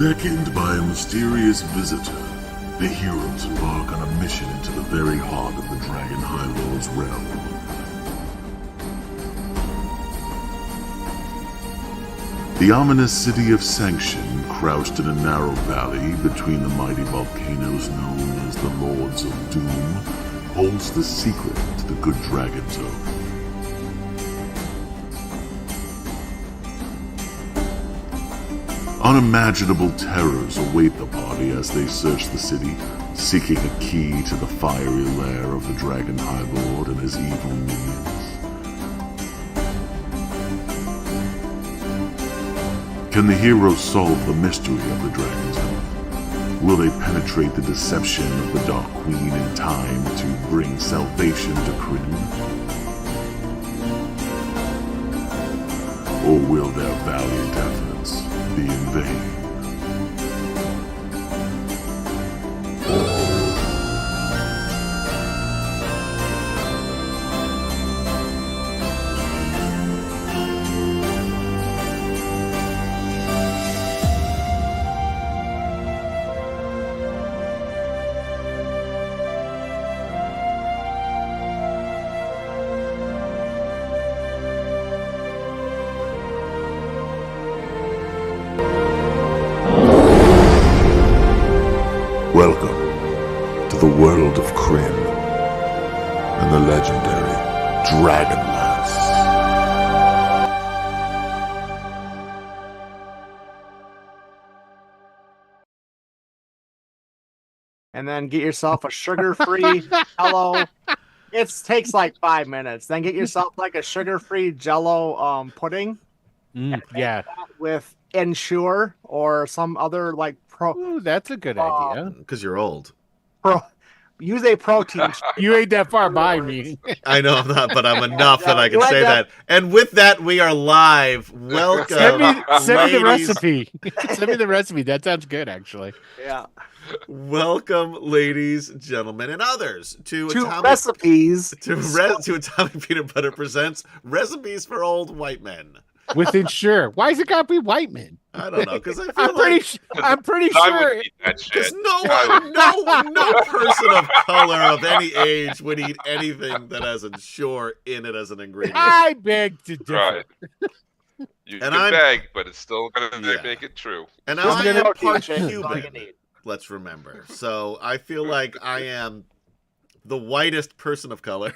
Beckoned by a mysterious visitor, the heroes embark on a mission into the very heart of the Dragon High Lord's realm. The ominous city of Sanction, crouched in a narrow valley between the mighty volcanoes known as the Lords of Doom, holds the secret to the Good Dragon's Oath. Unimaginable terrors await the party as they search the city, seeking a key to the fiery lair of the Dragon High Lord and his evil minions. Can the heroes solve the mystery of the Dragon's Oath? Will they penetrate the deception of the Dark Queen in time to bring salvation to Kryn? Or will their valiant efforts be in vain? Welcome to the world of Kryn and the legendary DragonLance. And then get yourself a sugar-free Jello. It takes like 5 minutes. Then get yourself like a sugar-free Jello pudding. Yeah, With Ensure or some other like Ooh, that's a good idea. Because you're old. Use a protein. You ain't that far by me. I know I'm not, but I'm enough that I can say that. And with that, we are live. Welcome. Send me the ladies. recipe. Send me the recipe. That sounds good, actually. Yeah. Welcome, ladies, gentlemen, and others to Recipes. to Atomic Peanut Butter presents Recipes for Old White Men. With Ensure. Why is it gotta be white men? I don't know, because I'm pretty I sure. would eat that shit. Because no person of color of any age would eat anything that has Ensure in it as an ingredient. I beg to differ. Right. You And can I'm- beg, but it's still gonna Yeah. make it true. And Just I get am a protein part shake, that's all you Cuban. need. Let's remember. So I feel like I am the whitest person of color.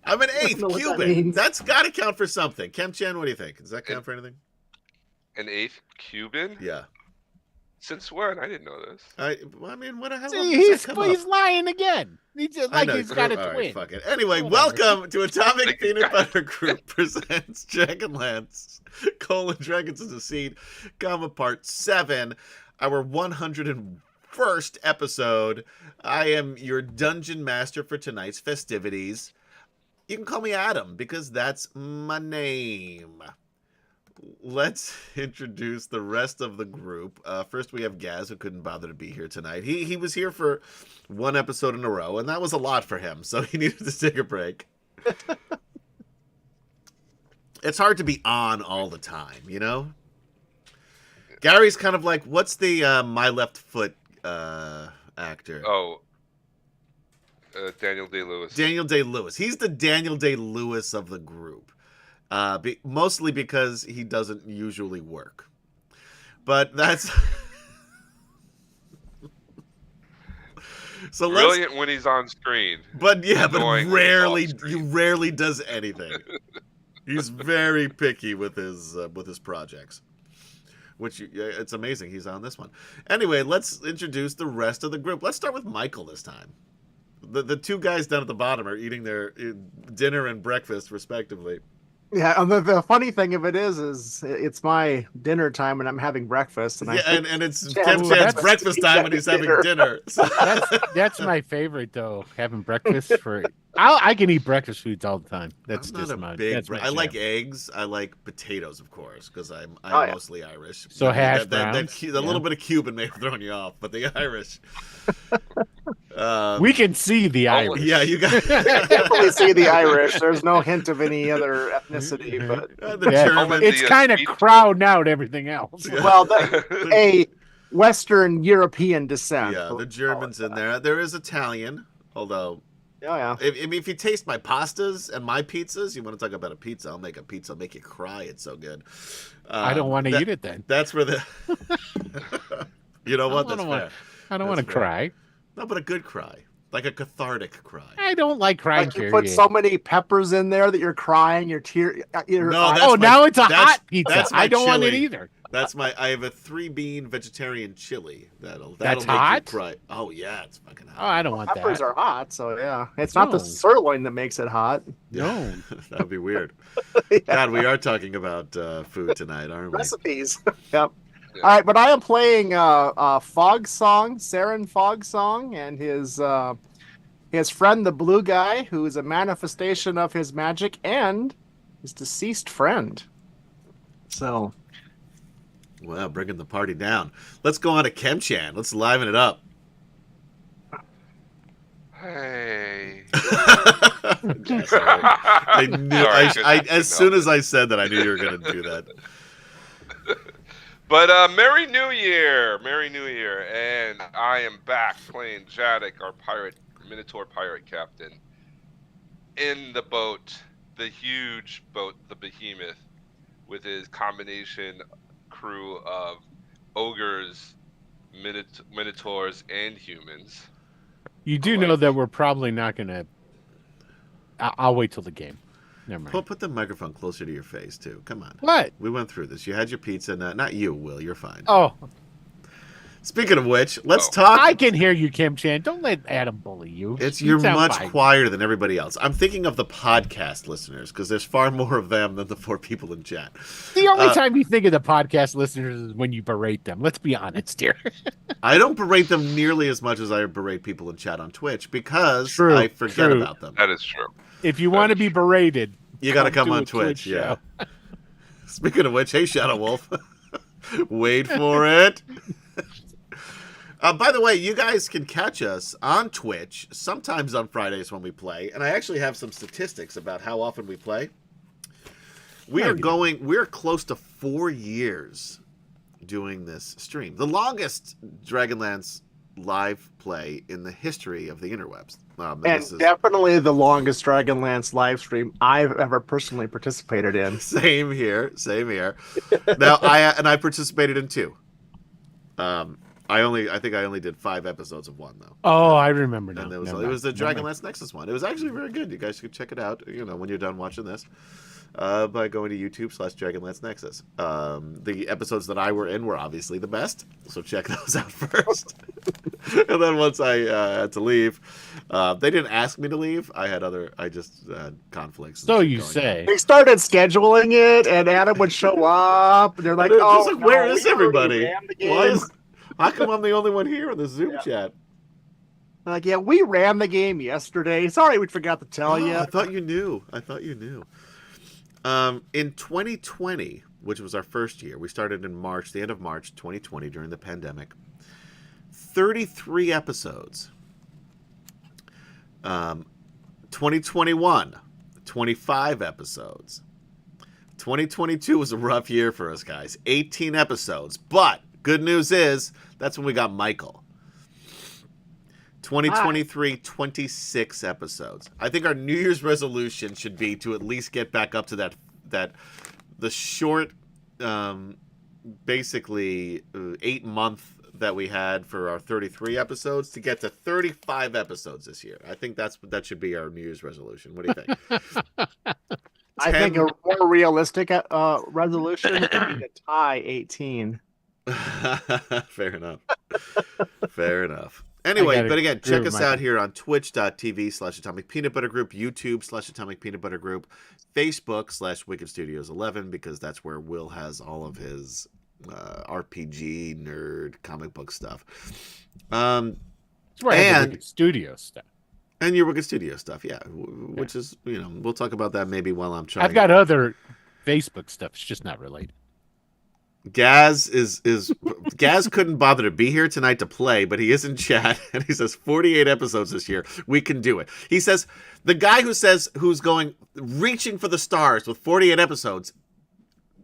I'm an eighth know what that Cuban. means. That's got to count for something. Chen, what do you think? Does that count for anything? An eighth Cuban? Yeah. Since when? I didn't know this. I mean, what the hell? See, he's lying again. He's just like he's got a All right, twin. fuck it. Anyway, Whatever. welcome to Atomic Peanut Butter Group presents DragonLance, Dragons of Deceit, Part 7, our 101st episode. I am your dungeon master for tonight's festivities. You can call me Adam because that's my name. Let's introduce the rest of the group. First, we have Gaz, who couldn't bother to be here tonight. He was here for one episode in a row, and that was a lot for him, so he needed to take a break. It's hard to be on all the time, you know? Gary's kind of like, what's the My Left Foot actor? Oh. Daniel Day-Lewis. Daniel Day-Lewis. He's the Daniel Day-Lewis of the group. Mostly because he doesn't usually work. But that's... So Brilliant when he's on screen. But yeah, but Annoying when rarely, he's off he screen. rarely does anything. He's very picky with his projects. Which, it's amazing he's on this one. Anyway, let's introduce the rest of the group. Let's start with Michael this time. The two guys down at the bottom are eating their dinner and breakfast, respectively. Yeah, and the funny thing of it is it's my dinner time and I'm having breakfast. And And it's Chad's Chad's breakfast time when he's having dinner. So, That's my favorite though. Having breakfast for I can eat breakfast foods all the time. That's I'm not just a my. big. That's my I like jam. eggs. I like potatoes, of course, because I'm Oh, yeah. mostly Irish. So I mean, hash that browns, a yeah. little bit of Cuban may have thrown you off, but the Irish. We can see the Oh, Irish. Yeah, you got Definitely see the Irish. There's no hint of any other ethnicity, but the Yeah. German. It's The, kind of sweet- crowding out everything else. well, a Western European descent. Yeah, the Germans in there. There is Italian, although Oh yeah. if you taste my pastas and my pizzas, you want to talk about a pizza? I'll make a pizza. I'll make you cry. It's so good. I don't want to that- eat it then. That's where the. You know what? I That's don't wanna- fair. I don't want to That's fair. cry. No, but a good cry, like a cathartic cry. I don't like crying. Like you put period. so many peppers in there that you're crying. Your tear. Your No, eyes- that's Oh, my- now it's a that's- hot pizza. that's my I don't want it chili. either. That's my. I have a 3-bean vegetarian chili. That'll That's make hot? you cry. Oh yeah, it's fucking Oh, hot. I don't want peppers that. are hot, so yeah. It's not the No. sirloin that makes it hot. No. That would be weird. Yeah. God, we are talking about food tonight, aren't we? Recipes. Yep. Yeah. All right, but I am playing Fog Song, Saren Fog Song, and his friend, the blue guy, who is a manifestation of his magic, and his deceased friend. So, Well, bringing the party down. Let's go on to Kemchan. Let's liven it up. Hey. Yes, I knew. Sorry, I, couldn't as soon as I said that, I knew you were going to do that. But Merry New Year, Merry New Year, and I am back playing Jadek, our Minotaur pirate captain, in the boat, the huge boat, the Behemoth, with his combination crew of ogres, minotaurs, and humans. You do know that we're probably not going to. I'll wait till the game. Never mind. Put the microphone closer to your face, too. Come on. What? We went through this. You had your pizza. Not you, Will. You're fine. Oh, Speaking of which, let's Oh. talk. I can hear you, Kim Chan. Don't let Adam bully you. You're sound much fine. quieter than everybody else. I'm thinking of the podcast listeners because there's far more of them than the 4 people in chat. The only time you think of the podcast listeners is when you berate them. Let's be honest here. I don't berate them nearly as much as I berate people in chat on Twitch because True, I forget true. about them. That is true. If you want to be berated, You got to come to on a Twitch, yeah. show. Speaking of which, hey, Shadow Wolf, wait for it. By the way, you guys can catch us on Twitch sometimes on Fridays when we play, and I actually have some statistics about how often we play. We're close to 4 years doing this stream. The longest DragonLance live play in the history of the interwebs. and This is definitely the longest Dragonlance live stream I've ever personally participated in. same here. Now I participated in 2. I think I only did 5 episodes of 1 though. Oh, I remember now. And it was Never it was the mind. Never mind. DragonLance Nexus one. It was actually very good. You guys should check it out. When you're done watching this, by going to YouTube/DragonLance Nexus. The episodes that I were in were obviously the best, so check those out first. And then once I had to leave, they didn't ask me to leave. I just had conflicts. and So shit you going on. say. They started scheduling it, and Adam would show up. And they're like, And it's "Oh, just like, where no, is we already everybody? ran the Why game." how come I'm the only one here in the Zoom Yeah. chat? Like, yeah, we ran the game yesterday. Sorry, we forgot to tell you. I thought you knew. In 2020, which was our first year, we started in March, the end of March 2020 during the pandemic. 33 episodes. 2021, 25 episodes. 2022 was a rough year for us, guys. 18 episodes. But good news is that's when we got Michael. 2023, 26 episodes. I think our New Year's resolution should be to at least get back up to the short, basically 8-month that we had for our 33 episodes to get to 35 episodes this year. I think that should be our New Year's resolution. What do you think? I think a more realistic resolution would be to tie 18. Fair enough. Anyway, gotta but again, agree check with us Michael. out here on twitch.tv/Atomic Peanut Butter Group, YouTube/Atomic Peanut Butter Group, Facebook/Wicked Studios 11, because that's where Will has all of his RPG, nerd, comic book stuff. That's where I had the and- Wicked Studio stuff. And your Wicked Studio stuff, yeah. Which is, we'll talk about that maybe while I'm trying. I've got other Facebook stuff. It's just not related. Gaz Gaz couldn't bother to be here tonight to play, but he is in chat and he says 48 episodes this year. We can do it. He says the guy who's going reaching for the stars with 48 episodes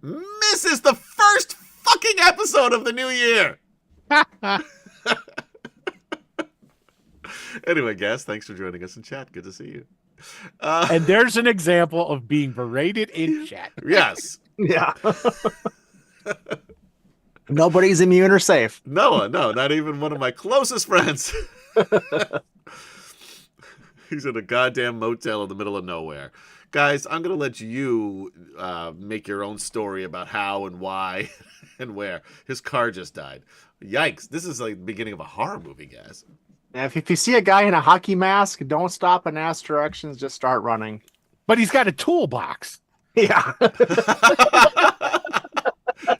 misses the first fucking episode of the new year. Anyway, Gaz, thanks for joining us in chat. Good to see you. And there's an example of being berated in chat. Yes. Yeah. Nobody's immune or safe. No, not even one of my closest friends. He's in a goddamn motel in the middle of nowhere. Guys, I'm going to let you make your own story about how and why and where. His car just died. Yikes. This is like the beginning of a horror movie, guys. If you see a guy in a hockey mask, don't stop and ask directions. Just start running. But he's got a toolbox. Yeah.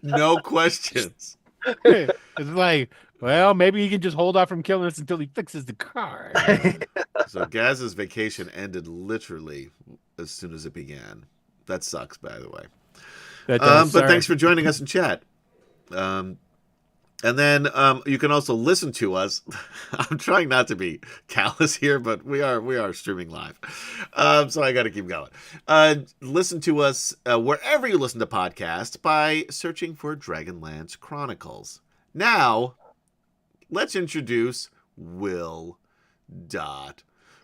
No questions. It's like, well, maybe he can just hold off from killing us until he fixes the car. So Gaz's vacation ended literally as soon as it began. That sucks, by the way. But thanks for joining us in chat. And then you can also listen to us. I'm trying not to be callous here, but we are streaming live. So I got to keep going. Listen to us wherever you listen to podcasts by searching for DragonLance Chronicles. Now, let's introduce Will Dot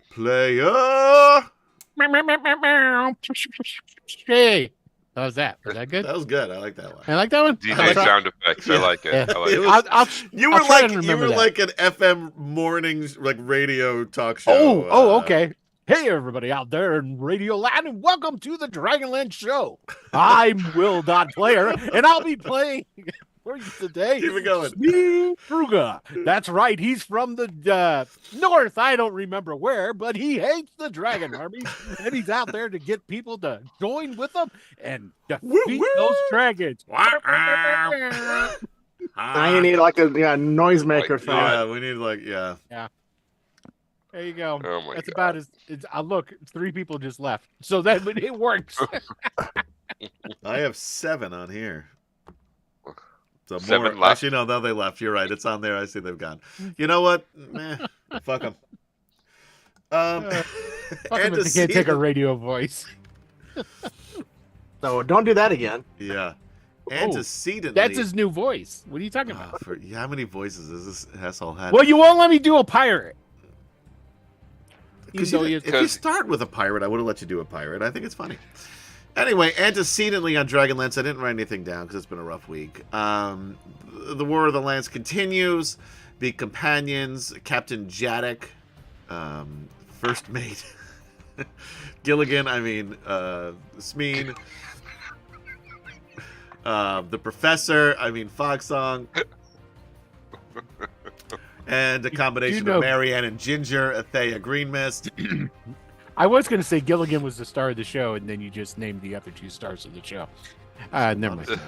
Player. Hey. How's that? Was that good? That was good. I like that one. I like that one. DJ sound effects. I like it. Yeah. I like It it. was- You were I'll try like and remember that. like an FM mornings like radio talk show. Okay. Hey, everybody out there in Radio Land, and welcome to the DragonLance Show. I'm Will Dot Player, and I'll be playing for you today. Keep it going. Steve Kruger. That's right. He's from the north. I don't remember where, but he hates the dragon army, and he's out there to get people to join with him and defeat those dragons. Now you need like a noisemaker Like, for Yeah, that. we need There you go. Oh my That's God. about as. Look, 3 people just left, so that it works. I have 7 on here. So 7 more. left. Actually, no, they left. You're right. It's on there. I see they've gone. You know what? Fuck them. Fuck 'em if they can't take a radio voice. So don't do that again. Yeah. Antecedently. That's his new voice. What are you talking about? How many voices has this asshole had? Well, you won't let me do a pirate. Because Even though if you start with a pirate, I would have let you do a pirate. I think it's funny. Anyway, antecedently on Dragonlance, I didn't write anything down because it's been a rough week. The War of the Lance continues. The companions, Captain Jadek, First Mate, Gilligan, Smeen, the Professor, Fogsong, and a combination of Marianne and Ginger, Athea Greenmist. I was going to say Gilligan was the star of the show, and then you just named the other 2 stars of the show. Never mind.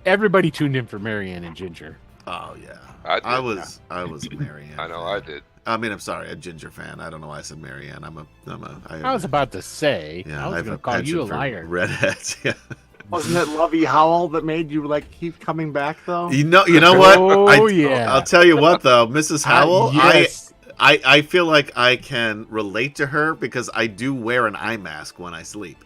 Everybody tuned in for Marianne and Ginger. Oh yeah, I was a Marianne. I know fan. I did. I'm sorry, a Ginger fan. I don't know why I said Marianne. I was about to say, Yeah, I was have going a to call you a penchant for liar. Redheads. Yeah. Wasn't it Lovey Howell that made you keep coming back though? You know what? Oh, yeah. I'll tell you what though, Mrs. Howell. Yes. I feel like I can relate to her because I do wear an eye mask when I sleep.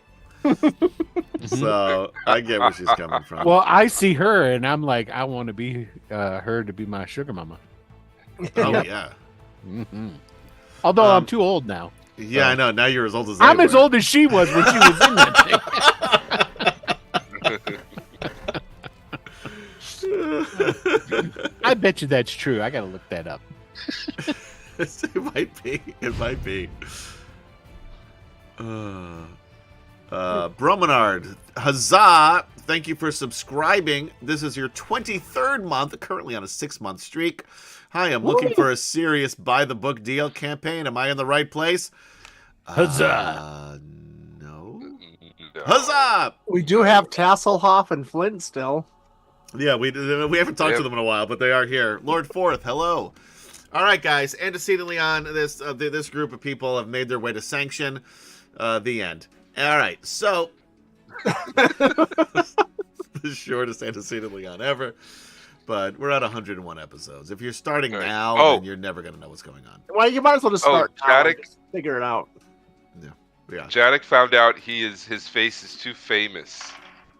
So I get where she's coming from. Well, I see her, and I'm like, I want to be her to be my sugar mama. Oh yeah. Mm-hmm. Although I'm too old now. Yeah, I know. Now you're as old as I I'm as were. old as she was when she was in that thing. I bet you that's true. I got to look that up. It might be. It might be. Bromenard, huzzah! Thank you for subscribing. This is your 23rd month, currently on a 6-month streak. Hi, I'm looking for a serious buy-the-book deal campaign. Am I in the right place? Huzzah! No. No. Huzzah! We do have Tasselhoff and Flint still. Yeah, we haven't talked to them in a while, but they are here. Lord Forth, hello. All right, guys. Antecedently on this group of people have made their way to Sanction. The end. All right. So, the shortest antecedently on ever. But we're at 101 episodes. If you're starting now, then you're never going to know what's going on. Well, you might as well just start now and Jadek, just figure it out. Yeah. Jadek found out his face is too famous.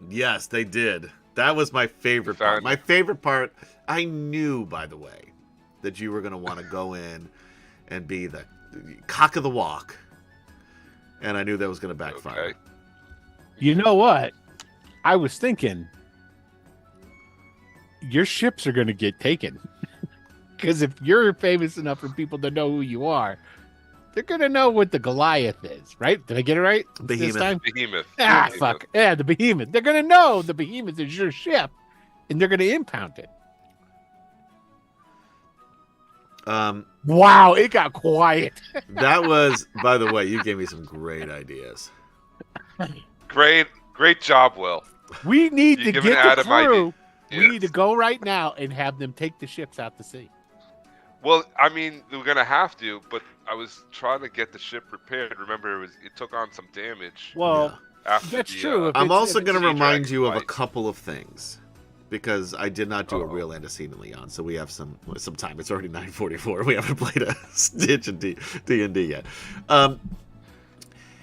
Yes, they did. That was my favorite part. My favorite part, I knew, by the way, that you were going to want to go in and be the cock of the walk. And I knew that was going to backfire. Okay. You know what? I was thinking your ships are going to get taken. Because if you're famous enough for people to know who you are, they're going to know what the Goliath is, right? Did I get it right? Behemoth. This time? Behemoth. Ah, Behemoth. fuck. Yeah, the Behemoth. They're going to know the Behemoth is your ship, and they're going to impound it. Wow, it got quiet. That was, by the way, you gave me some great ideas. Great job, Will. We need You're to giving get the Adam ideas. crew. We Yes. need to go right now and have them take the ships out to sea. Well, I mean, we're gonna have to, but I was trying to get the ship repaired. Remember, it took on some damage Well, after that's the, true. If I'm it's- also if going to Sea remind Dragon you of a fight. couple of things. Because I did not do a Uh-oh. real antecedently on, so we have some time. It's already 9:44. We haven't played a stitch in D&D yet.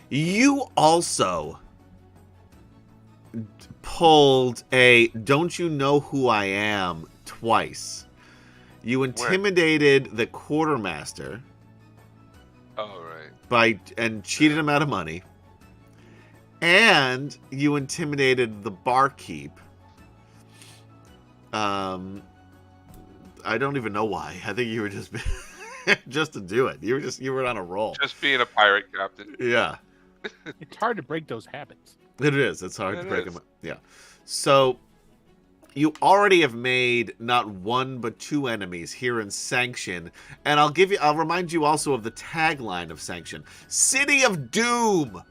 You also pulled a "Don't you know who I am" twice. You intimidated the quartermaster Oh right. and cheated him out of money, and you intimidated the barkeep. I don't even know why. I think you were just just to do it. You were on a roll. Just being a pirate captain. Yeah, it's hard to break those habits. it is. It's hard It to break is. them. Yeah. So you already have made not one but two enemies here in Sanction, and I'll remind you also of the tagline of Sanction: City of Doom.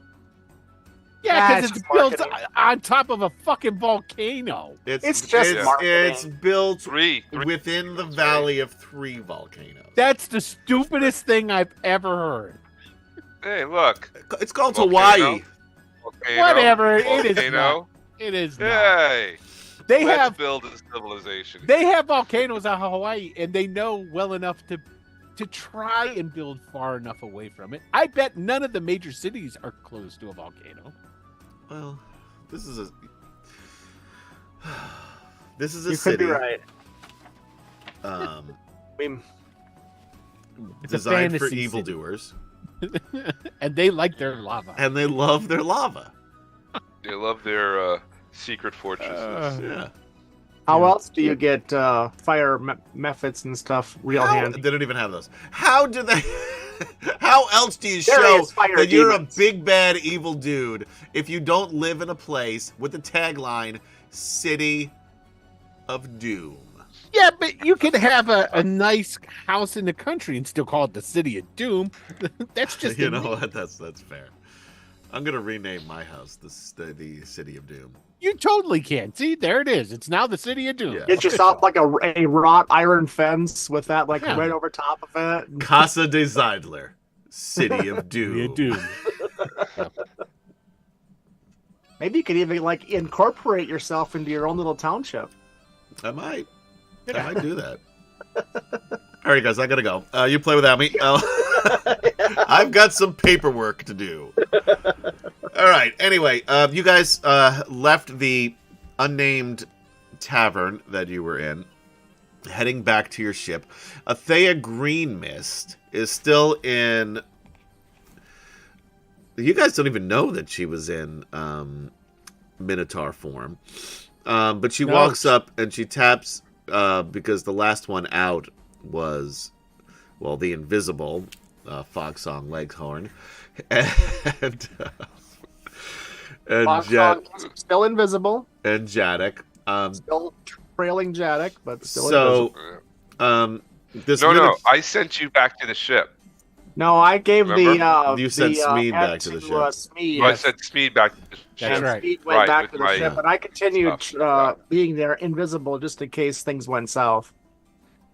Yeah, because That's it's built marketing. on top of a fucking volcano. It's just marketing. it's built Three. within the valley of 3 volcanoes. That's the stupidest thing I've ever heard. Hey, look. It's called Volcano. Hawaii. Volcano, Whatever, it is volcano. not. It is not. Yay. They Let's have build a civilization. they have volcanoes on Hawaii, and they know well enough to try and build far enough away from it. I bet none of the major cities are close to a volcano. Well, this is a You city could be right. um, I mean, It's a designed for fantasy city. evildoers, And they like their lava. and they love their lava. They love their secret fortresses. Yeah. how else do you get fire methods and stuff real handy? They don't even have those. How do they? How else do you There show is fire that you're a demons. big bad evil dude if you don't live in a place with the tagline "City of Doom"? Yeah, but you can have a nice house in the country and still call it the City of Doom. That's just You a know name. what? That's fair. I'm gonna rename my house the City of Doom. You totally can. See, there it is. It's now the City of Doom. Yeah. Get yourself like a wrought iron fence with that like Yeah. right over top of it. Casa de Zeidler, City of Doom. City of Doom. Maybe you could even like incorporate yourself into your own little township. I might do that. All right, guys, I gotta go. You play without me. I've got some paperwork to do. All right. Anyway, you guys left the unnamed tavern that you were in, heading back to your ship. Athea Greenmist is still in. You guys don't even know that she was in Minotaur form, but she No. walks up and she taps because the last one out was, well, the invisible Fogsong Leghorn, and Foxconn is still invisible, and Jadek. still trailing Jadek, but still So, invisible. this No, I sent you back to the ship. No, I gave Remember? You sent Smeed head back to the ship. Smeed. I sent Smeed back to the ship. That's And right. Smeed went Right, back with to the my, ship, but I continued stuff. being there invisible just in case things went south.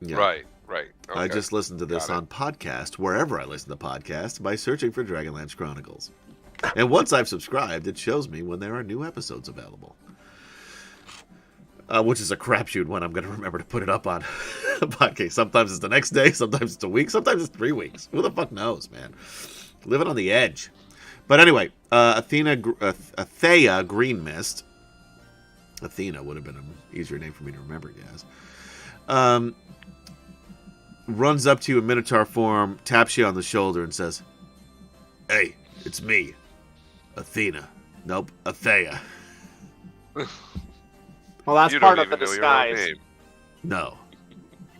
Yeah. Right. Right. I Okay. just listened to this Got it. on podcast, wherever I listen to podcasts, by searching for Dragonlance Chronicles. And once I've subscribed, it shows me when there are new episodes available. Which is a crapshoot when I'm going to remember to put it up on a podcast. Sometimes it's the next day, sometimes it's a week, sometimes it's 3 weeks. Who the fuck knows, man? Living on the edge. But anyway, Athea Green Mist. Athena would have been an easier name for me to remember, guys. Runs up to you in Minotaur form, taps you on the shoulder, and says, "Hey, it's me, Athena. Nope, Athea. Well, that's You part don't of the even know your own disguise. name. No,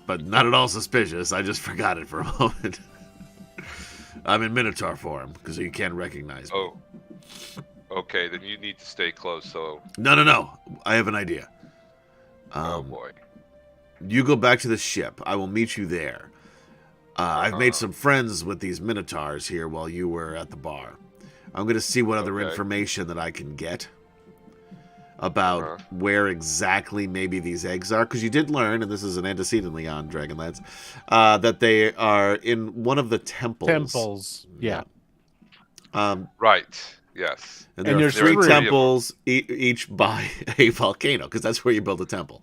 but not at all suspicious. I just forgot it for a moment. I'm in Minotaur form, because you can't recognize me. Oh. Okay, then you need to stay close. So. No. I have an idea. Oh boy. You go back to the ship. I will meet you there. I've made some friends with these Minotaurs here while you were at the bar. I'm going to see what other Okay. information that I can get about where exactly maybe these eggs are. Because you did learn, and this is an antecedently on Dragonlance, that they are in one of the temples. Temples. Yeah. Right. Yes. And there And are there's three three. temples, each by a volcano, because that's where you build a temple.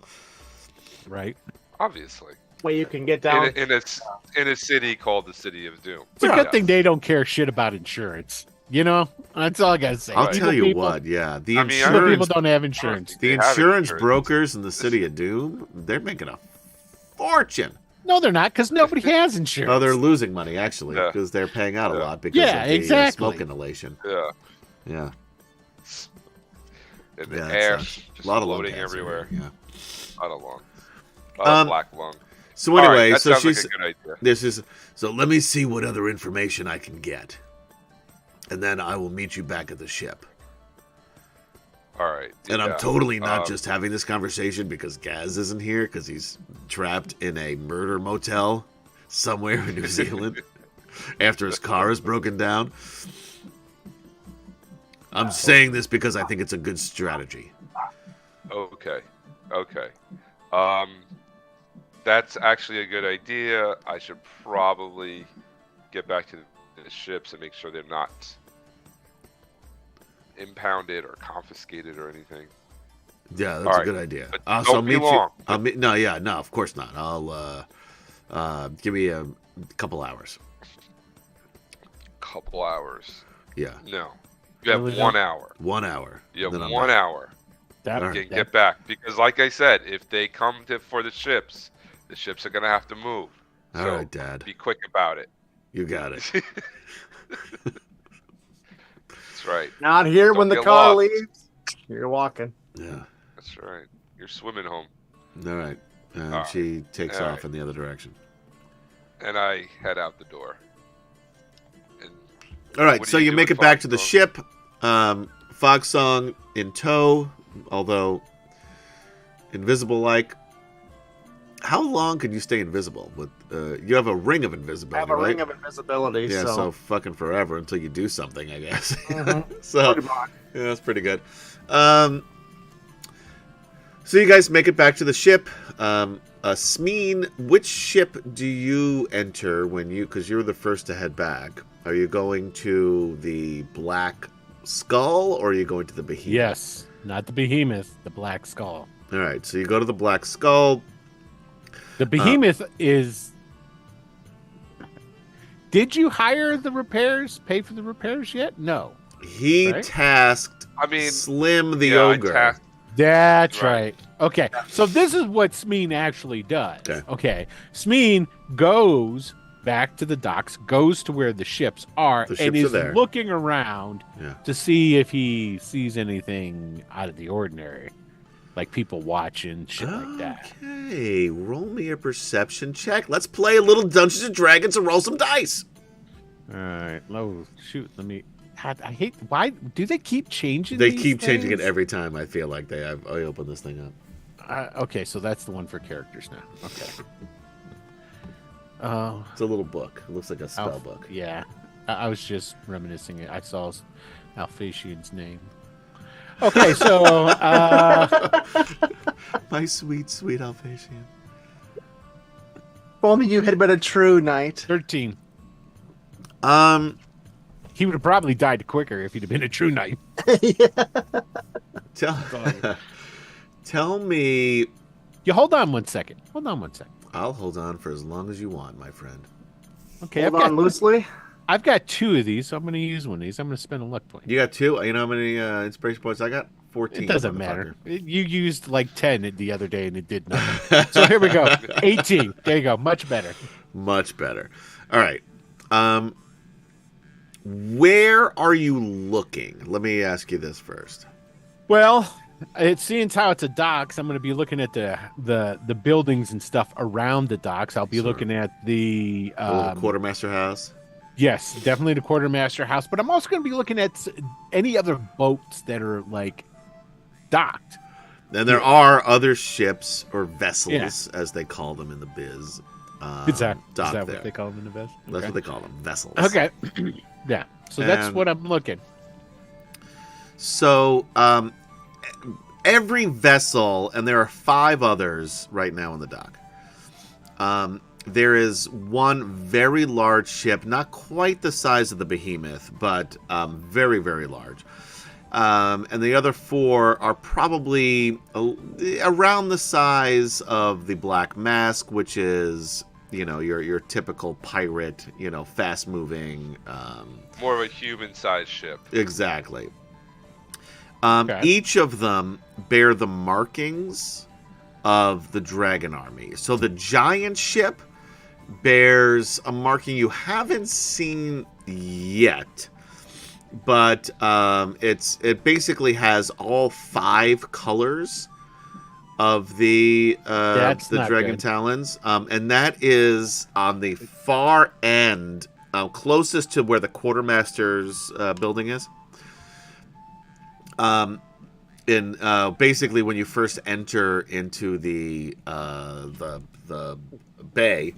Right. Obviously. Where you can get down. In a city called the City of Doom. It's a good Yes. thing they don't care shit about insurance. You know, that's all I gotta say. I'll Right. tell you People- what, yeah. The I mean, People insurance, don't have insurance. the They have insurance insurance. brokers in the City of Doom, they're making a fortune. No, they're not, because nobody has insurance. Oh, they're losing money, actually, Yeah. because they're paying out a Yeah. lot because Yeah, of the exactly. smoke inhalation. Yeah. Yeah. And the Yeah, that air sucks. just A lot of lung floating cancer, everywhere. Yeah. A lot of lung. A lot of black lung. So All right, anyway, that so sounds she's like a good idea. this is so let me see what other information I can get. And then I will meet you back at the ship. All right. And I'm yeah. totally not Um, just having this conversation because Gaz isn't here because he's trapped in a murder motel somewhere in New Zealand after his car is broken down. I'm saying this because I think it's a good strategy. Okay. Okay. That's actually a good idea. I should probably get back to the ships and make sure they're not impounded or confiscated or anything. Yeah, that's All a right. good idea. But So don't I'll be meet long. you. No, of course not. I'll give me a couple hours. Couple hours. Yeah, No. You have Really 1 hour. 1 hour. You have Then I'm 1 back. hour. That, All right. You can that- get back. Because like I said, if they come for the ships are going to have to move. All So right, Dad. be quick about it. You got it. That's right. Not here Don't when the get car lost. leaves. You're walking. Yeah. That's right. You're swimming home. All right. right. She takes All off right. in the other direction. And I head out the door. And All right, What do so you you do make with it back to the Fogsong? ship. Fogsong in tow, although invisible-like. How long could you stay invisible? With you have a ring of I invisibility, have a right? ring of invisibility, Yeah, so so fucking forever until you do something, I guess. Mhm. So pretty much. yeah, that's pretty good. So you guys make it back to the ship. Smeen, which ship do you enter when you? Because you're the first to head back. Are you going to the Black Skull or are you going to the Behemoth? yes, not the behemoth, the black skull. All right, so you go to the Black Skull. The behemoth is. Did you hire the repairs? Pay for the repairs yet? No. He Right. tasked I mean, Slim the yeah, I Ogre. tasked- That's Right. right. Okay. So this is what Smeen actually does. Okay. Okay. Smeen goes back to the docks, goes to where the ships are, The and ships are is there. looking around Yeah. to see if he sees anything out of the ordinary. Like people watching, shit like that. Okay, roll me a perception check. Let's play a little Dungeons and Dragons and roll some dice. All right. Oh, shoot. Let me. God, I hate. Why do they keep changing? They these keep changing it things? every time. I feel like I open this thing up. Okay, so that's the one for characters now. Okay. Oh, It's a little book. It looks like a spell Alf- book. Yeah, I was just reminiscing it. I saw Alphasian's name. Okay, so My sweet, sweet Alphasian. only you had been a true knight. 13. Um, He would have probably died quicker if he'd have been a true knight. tell me. You hold on 1 second. Hold on 1 second. I'll hold on for as long as you want, my friend. Okay, Hold on loosely. I've got 2 of these, so I'm going to use one of these. I'm going to spend a luck point. You got 2. You know how many inspiration points I got? 14. It doesn't matter. You used like 10 the other day, and it did nothing. So here we go. 18. There you go. Much better. Much better. All right. Where are you looking? Let me ask you this first. Well, seeing how it's a docks, I'm going to be looking at the buildings and stuff around the docks. I'll be looking at the quartermaster house. Yes, definitely the quartermaster house. But I'm also going to be looking at any other boats that are like docked. And there are other ships or vessels, as they call them in the biz. Is that there. what they call them in the biz? That's what they call them, vessels. Okay. Yeah. So that's what I'm looking. So every vessel, and there are 5 others right now in the dock. There is one very large ship, not quite the size of the Behemoth, but very, very large. And the other 4 are probably around the size of the Black Mask, which is, your typical pirate, fast-moving. More of a human-sized ship. Exactly. Okay. Each of them bear the markings of the dragon army. So the giant ship bears a marking you haven't seen yet, but it basically has all 5 colors of the dragon good. talons, and that is on the far end, closest to where the quartermaster's building is. Basically when you first enter into the bay,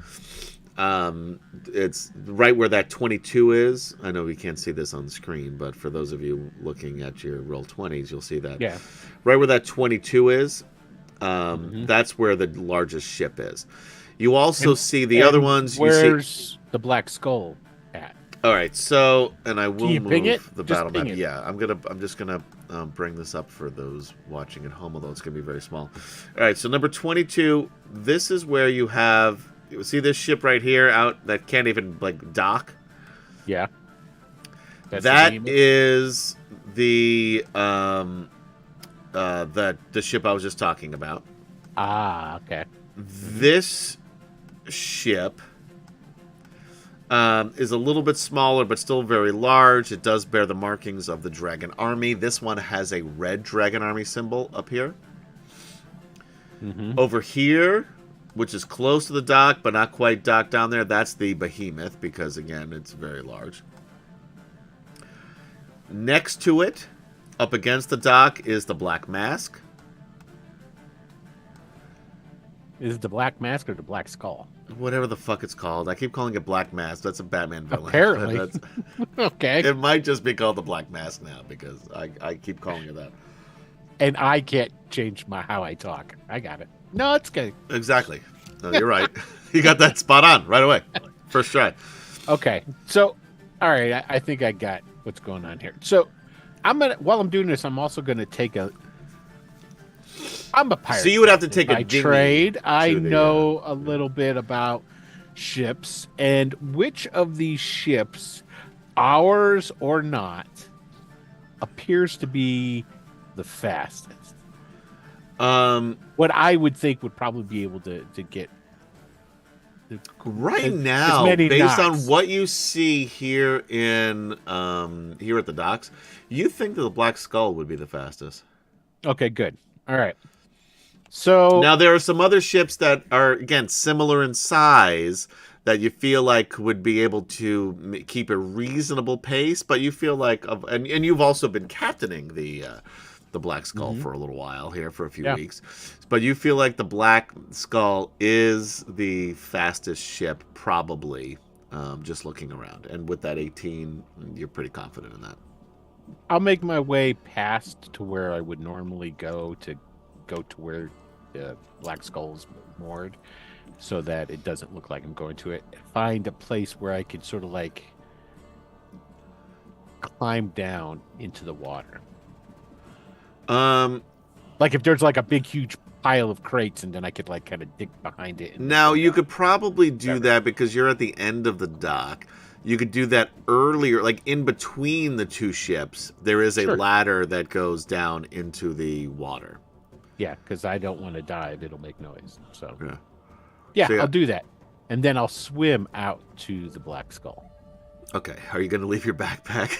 it's right where that 22 is. I know we can't see this on the screen, but for those of you looking at your Roll20s, you'll see that. Yeah. Right where that 22 is, that's where the largest ship is. You also see the other ones. Where's the Black Skull at? All right, so and I will move the Just battle ping map. it. Yeah, I'm just gonna bring this up for those watching at home, although it's gonna be very small. All right, so number 22. This is where you have. You see this ship right here out that can't even dock. Yeah. That is the ship I was just talking about. Ah, okay. This ship is a little bit smaller, but still very large. It does bear the markings of the Dragon Army. This one has a red Dragon Army symbol up here. Over here, which is close to the dock, but not quite docked down there, that's the Behemoth, because, again, it's very large. Next to it, up against the dock, is the Black Mask. Is it the Black Mask or the Black Skull? Whatever the fuck it's called. I keep calling it Black Mask. That's a Batman villain. Apparently. Okay. It might just be called the Black Mask now, because I keep calling it that. And I can't change how I talk. I got it. No, it's good. Exactly. No, you're right. You got that spot on right away. First try. Okay. So, all right. I think I got what's going on here. So, while I'm doing this, I'm also gonna take I'm a pirate. So you would have to take a by dinghy trade. I to the, know a little bit about ships, and which of these ships, ours or not, appears to be the fastest. What I would think would probably be able to get right as now, many based knots. on what you see here in here at the docks, you think that the Black Skull would be the fastest. Okay, good. All right. So now there are some other ships that are again similar in size that you feel like would be able to keep a reasonable pace, but you feel like and you've also been captaining the Black Skull for a little while here for a few weeks, but you feel like the Black Skull is the fastest ship probably, just looking around, and with that 18 you're pretty confident in that. I'll make my way past to where I would normally go to where the Black Skull's moored, so that it doesn't look like I'm going to it. Find a place where I could sort of like climb down into the water. Like if there's like a big, huge pile of crates, and then I could like kind of dig behind it. Now, you could probably do that because you're at the end of the dock. You could do that earlier, like in between the two ships. There is a Sure. ladder that goes down into the water. Yeah, because I don't want to dive; it'll make noise. So Yeah. yeah, So, yeah. I'll do that, and then I'll swim out to the Black Skull. Okay. Are you going to leave your backpack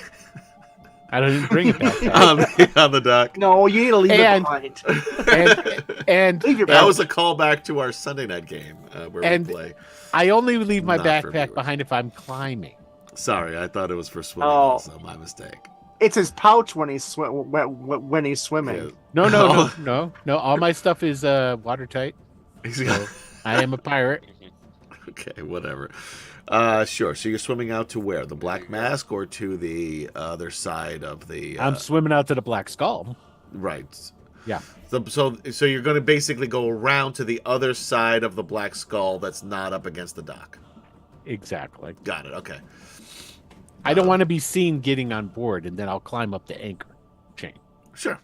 I don't even bring it back. on the dock? No, you need to leave And- it behind. and Leave your That backpack. was a callback to our Sunday night game where And- we play. I only leave my Not for backpack viewers. behind if I'm climbing. Sorry, I thought it was for swimming. Oh. Also, my mistake. It's his pouch when he's when he's swimming. Yeah. No. All my stuff is watertight. He's got- So I am a pirate. Okay, whatever. Sure. So you're swimming out to where? The Black Mask or to the other side of the? I'm swimming out to the Black Skull. Right. Yeah. So you're going to basically go around to the other side of the Black Skull that's not up against the dock. Exactly. Got it. Okay. I don't want to be seen getting on board, and then I'll climb up the anchor chain. Sure.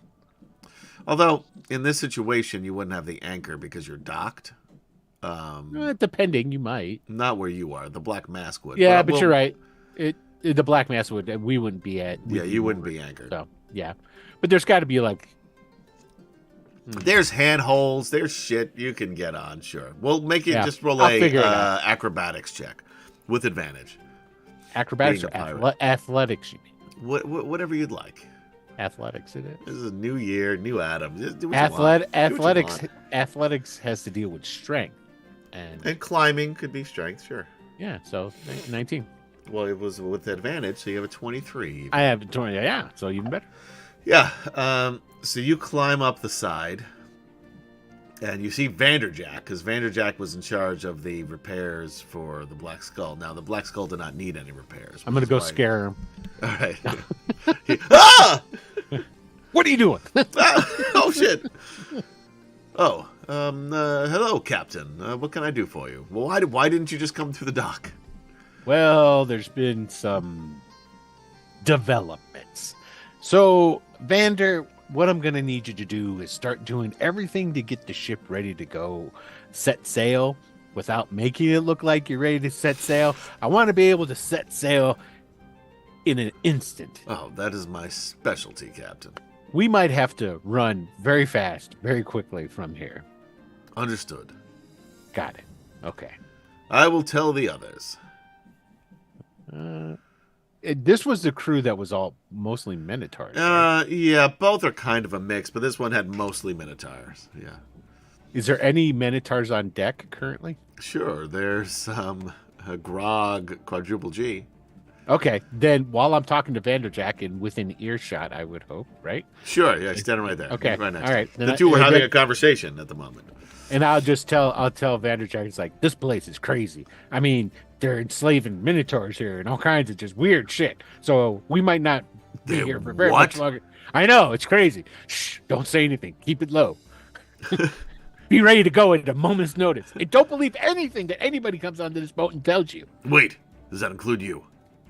Although in this situation you wouldn't have the anchor because you're docked. Depending, you might. Not where you are. The Black Mask would. Yeah, but well, you're right. The Black Mass would. We wouldn't be at. Yeah, you wouldn't be anchored. So yeah, but there's got to be like. There's handholds. There's shit you can get on. Sure. We'll make you Yeah, just roll I'll a figure it out. acrobatics check with advantage. Acrobatics Being or a pirate. athletics? You mean Whatever you'd like. athletics? It is. This is a new year, new Adam. Just do what you want. Do what you Athletics. want. Athletics has to deal with strength, And climbing could be strength, sure. yeah. So 19. Well, it was with advantage, so you have a 23. I have 20. Yeah. So even better. Yeah. So you climb up the side, and you see Vanderjack, because Vanderjack was in charge of the repairs for the Black Skull. Now, the Black Skull did not need any repairs. I'm gonna which go is why- scare him. All right. Ah! What are you doing? Ah! Oh, shit. Oh, hello, Captain. What can I do for you? Well, why didn't you just come through the dock? Well, there's been some developments. So, Vander, what I'm going to need you to do is start doing everything to get the ship ready to go set sail without making it look like you're ready to set sail. I want to be able to set sail in an instant. Oh, that is my specialty, Captain. We might have to run very fast, very quickly from here. Understood. Got it. Okay. I will tell the others. This was the crew that was all mostly Minotaurs. Right? Yeah, both are kind of a mix, but this one had mostly Minotaurs. Yeah. Is there any Minotaurs on deck currently? Sure, there's a Grog quadruple G. Okay, then while I'm talking to Vanderjack and within earshot, I would hope, right? Sure, yeah, he's standing right there. Okay, Right next all to right. him. Then The I- two were and having then- a conversation at the moment. And I'll tell Vanderjack, it's like, this place is crazy. I mean, they're enslaving Minotaurs here and all kinds of just weird shit. So we might not be They're here for very what? much longer. I know, it's crazy. Shh, don't say anything. Keep it low. Be ready to go at a moment's notice. And don't believe anything that anybody comes onto this boat and tells you. Wait, does that include you?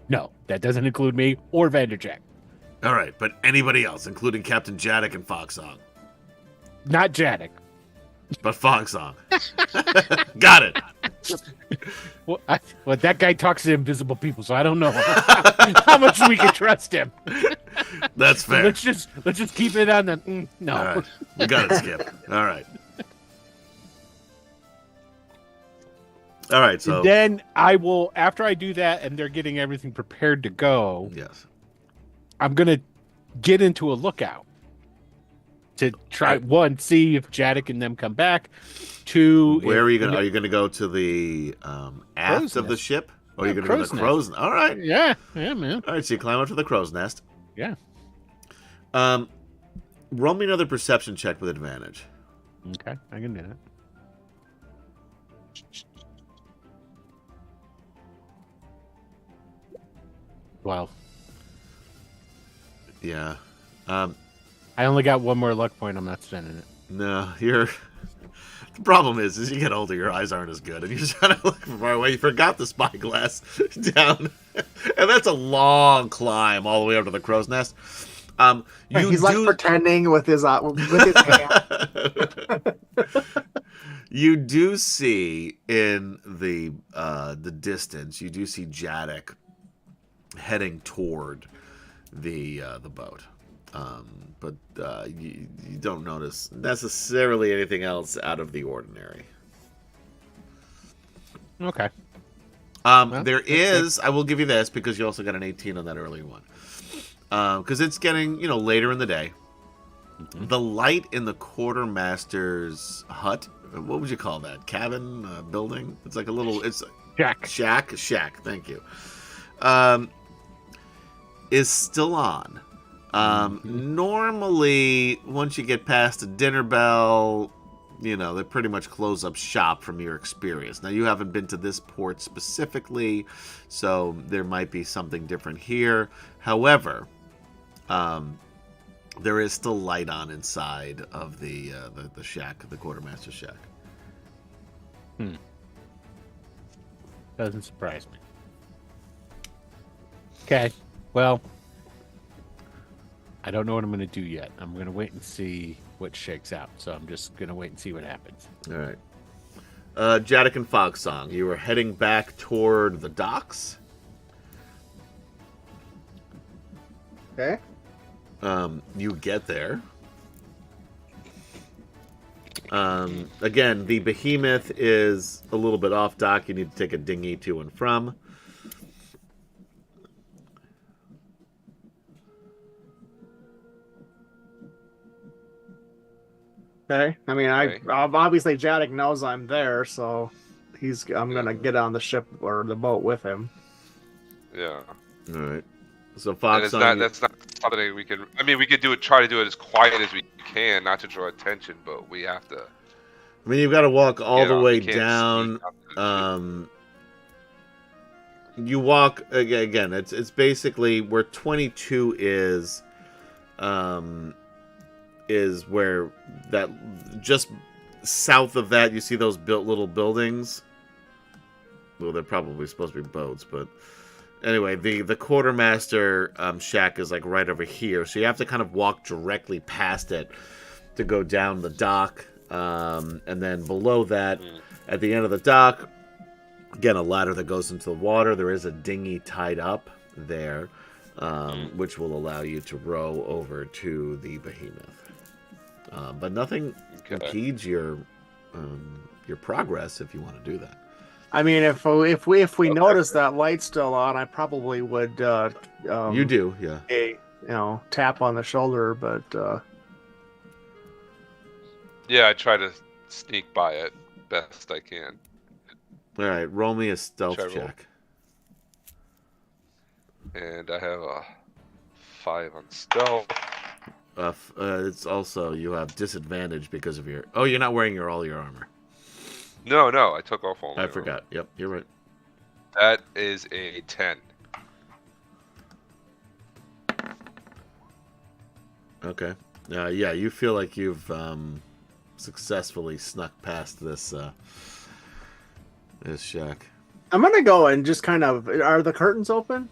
No, that doesn't include me or Vanderjack. All right, but anybody else, including Captain Jaddock and Fogsong. Not Jaddock. But Fogsong. Got it. Well, that guy talks to invisible people, so I don't know how much we can trust him. That's So fair. let's just keep it on the no. All right, we got it, Skip. All right. All right, so Then I will, after I do that, and they're getting everything prepared to go. yes. I'm gonna get into a lookout to try one, see if Jaddock and them come back. Two, Where if- are you going? Are you going to go to the aft Crow's of the nest. ship, or are Yeah, you going to go to crow's the nest. crow's? All right, Yeah, man. all right. So you climb up to the crow's nest. Yeah. Roll me another perception check with advantage. Okay, I can do that. Well, Yeah. I only got one more luck point. I'm not spending it. No, you're The problem is you get older, your eyes aren't as good, and you're just kind of looking from far away. You forgot the spyglass down, and that's a long climb all the way up to the crow's nest. He's like pretending with his hand. You do see in the distance, you do see Jadek heading toward the boat, but you don't notice necessarily anything else out of the ordinary. Okay. There is, I will give you this because you also got an 18 on that earlier one. Because it's getting, later in the day. Mm-hmm. The light in the quartermaster's hut, what would you call that? Cabin? Building? It's like a little, it's Shack, thank you. Is still on. Normally, once you get past the dinner bell, they pretty much close up shop from your experience. Now, you haven't been to this port specifically, so there might be something different here. However, there is still light on inside of the shack, the quartermaster's shack. Doesn't surprise me. Okay, well, I don't know what I'm going to do yet. I'm going to wait and see what shakes out. So I'm just going to wait and see what happens. All right. Jadek and Fogsong, you were heading back toward the docks. Okay. You get there. Again, the behemoth is a little bit off dock. You need to take a dinghy to and from. Okay. I mean, obviously Jadek knows I'm there, so I'm gonna get on the ship or the boat with him. Yeah. All right. So Fox, that's not something we can. I mean, we could try to do it as quiet as we can, not to draw attention, but we have to. I mean, you've got to walk all the way down. You walk again. It's basically where 22 is where that just south of that you see those built little buildings. Well, they're probably supposed to be boats, but anyway, the quartermaster shack is like right over here, so you have to kind of walk directly past it to go down the dock, and then below that, at the end of the dock, again a ladder that goes into the water. There is a dinghy tied up there, which will allow you to row over to the behemoth. But nothing impedes your progress if you want to do that. I mean, if we notice that light's still on, I probably would. You do, yeah. Tap on the shoulder, but. Yeah, I try to sneak by it best I can. All right, roll me a stealth check. And I have a 5 on stealth. It's also, you have disadvantage because of your... Oh, you're not wearing all your armor. No, I took off all my armor. Forgot. Yep, you're right. That is a 10. Okay. Yeah, you feel like you've successfully snuck past this shack. I'm gonna go and just kind of... Are the curtains open?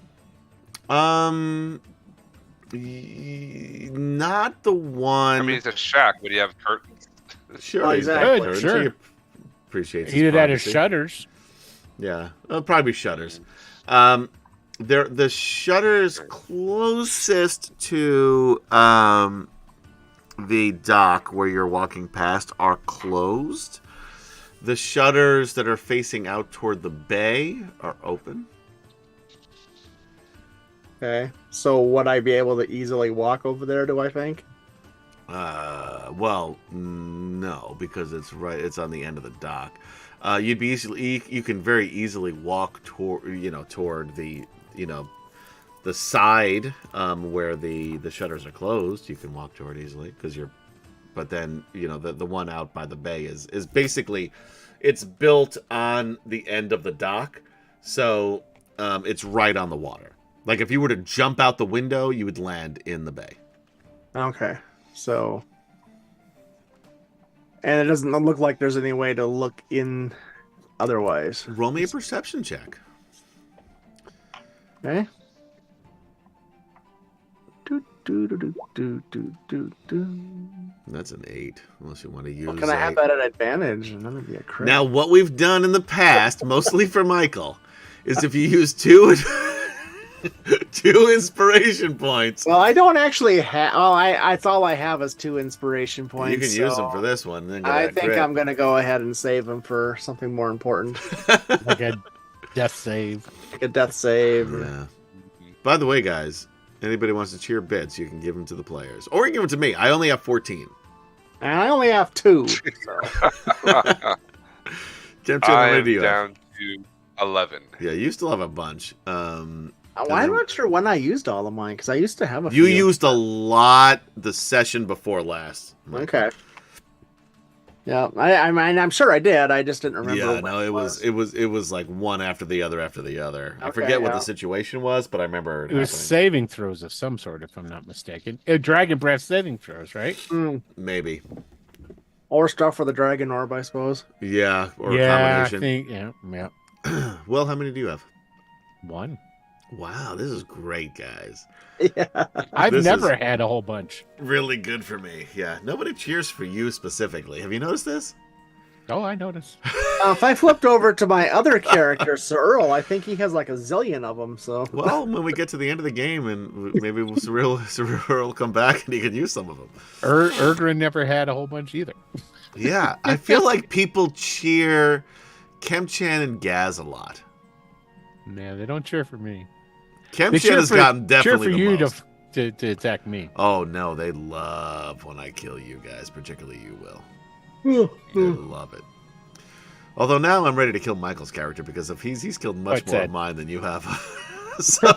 Not the one. I mean, it's a shack, but you have curtains. Sure, oh, exactly. Curtains. Sure. He appreciates Either that or shutters. Yeah, it'll probably be shutters. The shutters closest to the dock where you're walking past are closed. The shutters that are facing out toward the bay are open. Okay, so would I be able to easily walk over there, do I think? Well, no, because it's on the end of the dock. You can very easily walk toward the side where the shutters are closed. You can walk toward easily but then the one out by the bay is basically, it's built on the end of the dock, so it's right on the water. Like if you were to jump out the window, you would land in the bay. Okay, so And it doesn't look like there's any way to look in otherwise. Roll me a perception check. Okay. Do. That's an 8, unless you want to use Well, can I have 8. that at advantage? And then it'd be a crit. Now, what we've done in the past, mostly for Michael, is if you use 2 inspiration points. Well, I don't actually have. Oh, that's all I have is 2 inspiration points. You can use them so for this one. Then get I that think crit. I'm gonna go ahead and save them for something more important, Like a death save. like a death save. Yeah. By the way, guys, anybody wants to cheer bits, you can give them to the players, or you can give them to me. I only have 14. And I only have 2. So. Jim, how many I'm do you have? down to 11. Yeah, you still have a bunch. Well, I'm not sure when I used all of mine because I used to have a You few. used a lot the session before last. Okay. Yeah, I mean, I'm sure I did. I just didn't remember. Yeah, when no, it was like one after the other after the other. I Okay, forget what yeah. the situation was, but I remember it It was happening. saving throws of some sort, if I'm not mistaken. Dragon Breath saving throws, right? Maybe. Or stuff for the dragon orb, I suppose. Yeah, or a yeah, combination. I think, yeah. Well, how many do you have? 1. Wow, this is great, guys. Yeah. I've This never is- had a whole bunch. Really good for me. Yeah, nobody cheers for you specifically. Have you noticed this? Oh, I noticed. If I flipped over to my other character, Sir Earl, I think he has like a zillion of them. So. Well, when we get to the end of the game, and maybe Cyril will come back and he can use some of them. Erdrin never had a whole bunch either. Yeah, I feel like people cheer Kemchan and Gaz a lot. Man, they don't cheer for me. Kemchan has gotten cheer definitely for the you most. to attack me. Oh no, they love when I kill you guys, particularly you, Will. They love it. Although now I'm ready to kill Michael's character because if he's killed much What's more that? of mine than you have. So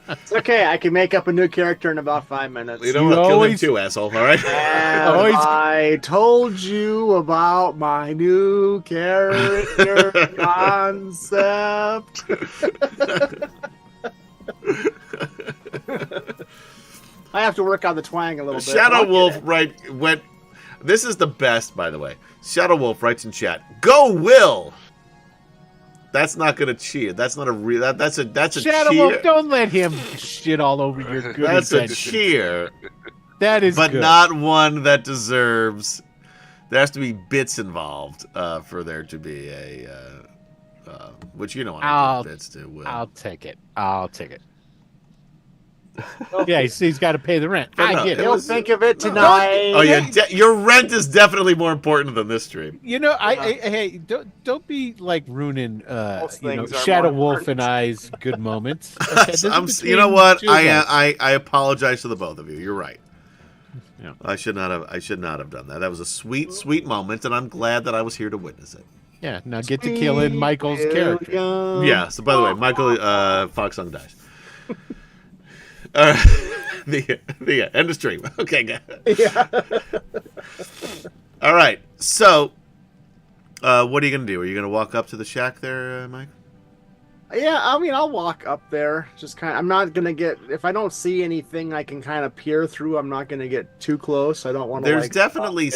It's okay. I can make up a new character in about 5 minutes. you know You what? Kill him always- too, asshole. All right. Have Always- I told you about my new character concept? I have to work on the twang a little bit. Shadow Wolf went. This is the best, by the way. Shadow Wolf writes in chat, "Go Will." That's not gonna cheer. That's not a real. That's a Shadow cheer. Wolf, don't let him shit all over your good That's a intentions. cheer, That is but good. not one that deserves. There has to be bits involved for there to be a. Which you don't want I'll- to put bits to. Will. I'll take it. Yeah, he's got to pay the rent. But no, I get it it. You'll was- think of it tonight. Oh yeah, your rent is definitely more important than this stream. You know, hey, don't be like ruining Most things are Shadow more Wolf and important. I's good moments. Okay, this is You know between what? two of us. I apologize to the both of you. You're right. Yeah. I should not have done that. That was a sweet moment, and I'm glad that I was here to witness it. Yeah, now get to killing Michael's character. Yeah. So by the way, Michael Foxsong dies. All right. the end of stream. Okay, guys. Yeah. All right. So, what are you gonna do? Are you gonna walk up to the shack there, Mike? Yeah, I mean, I'll walk up there. Just kind of, I'm not gonna get, if I don't see anything I can kind of peer through, I'm not gonna get too close. I don't want to. There's definitely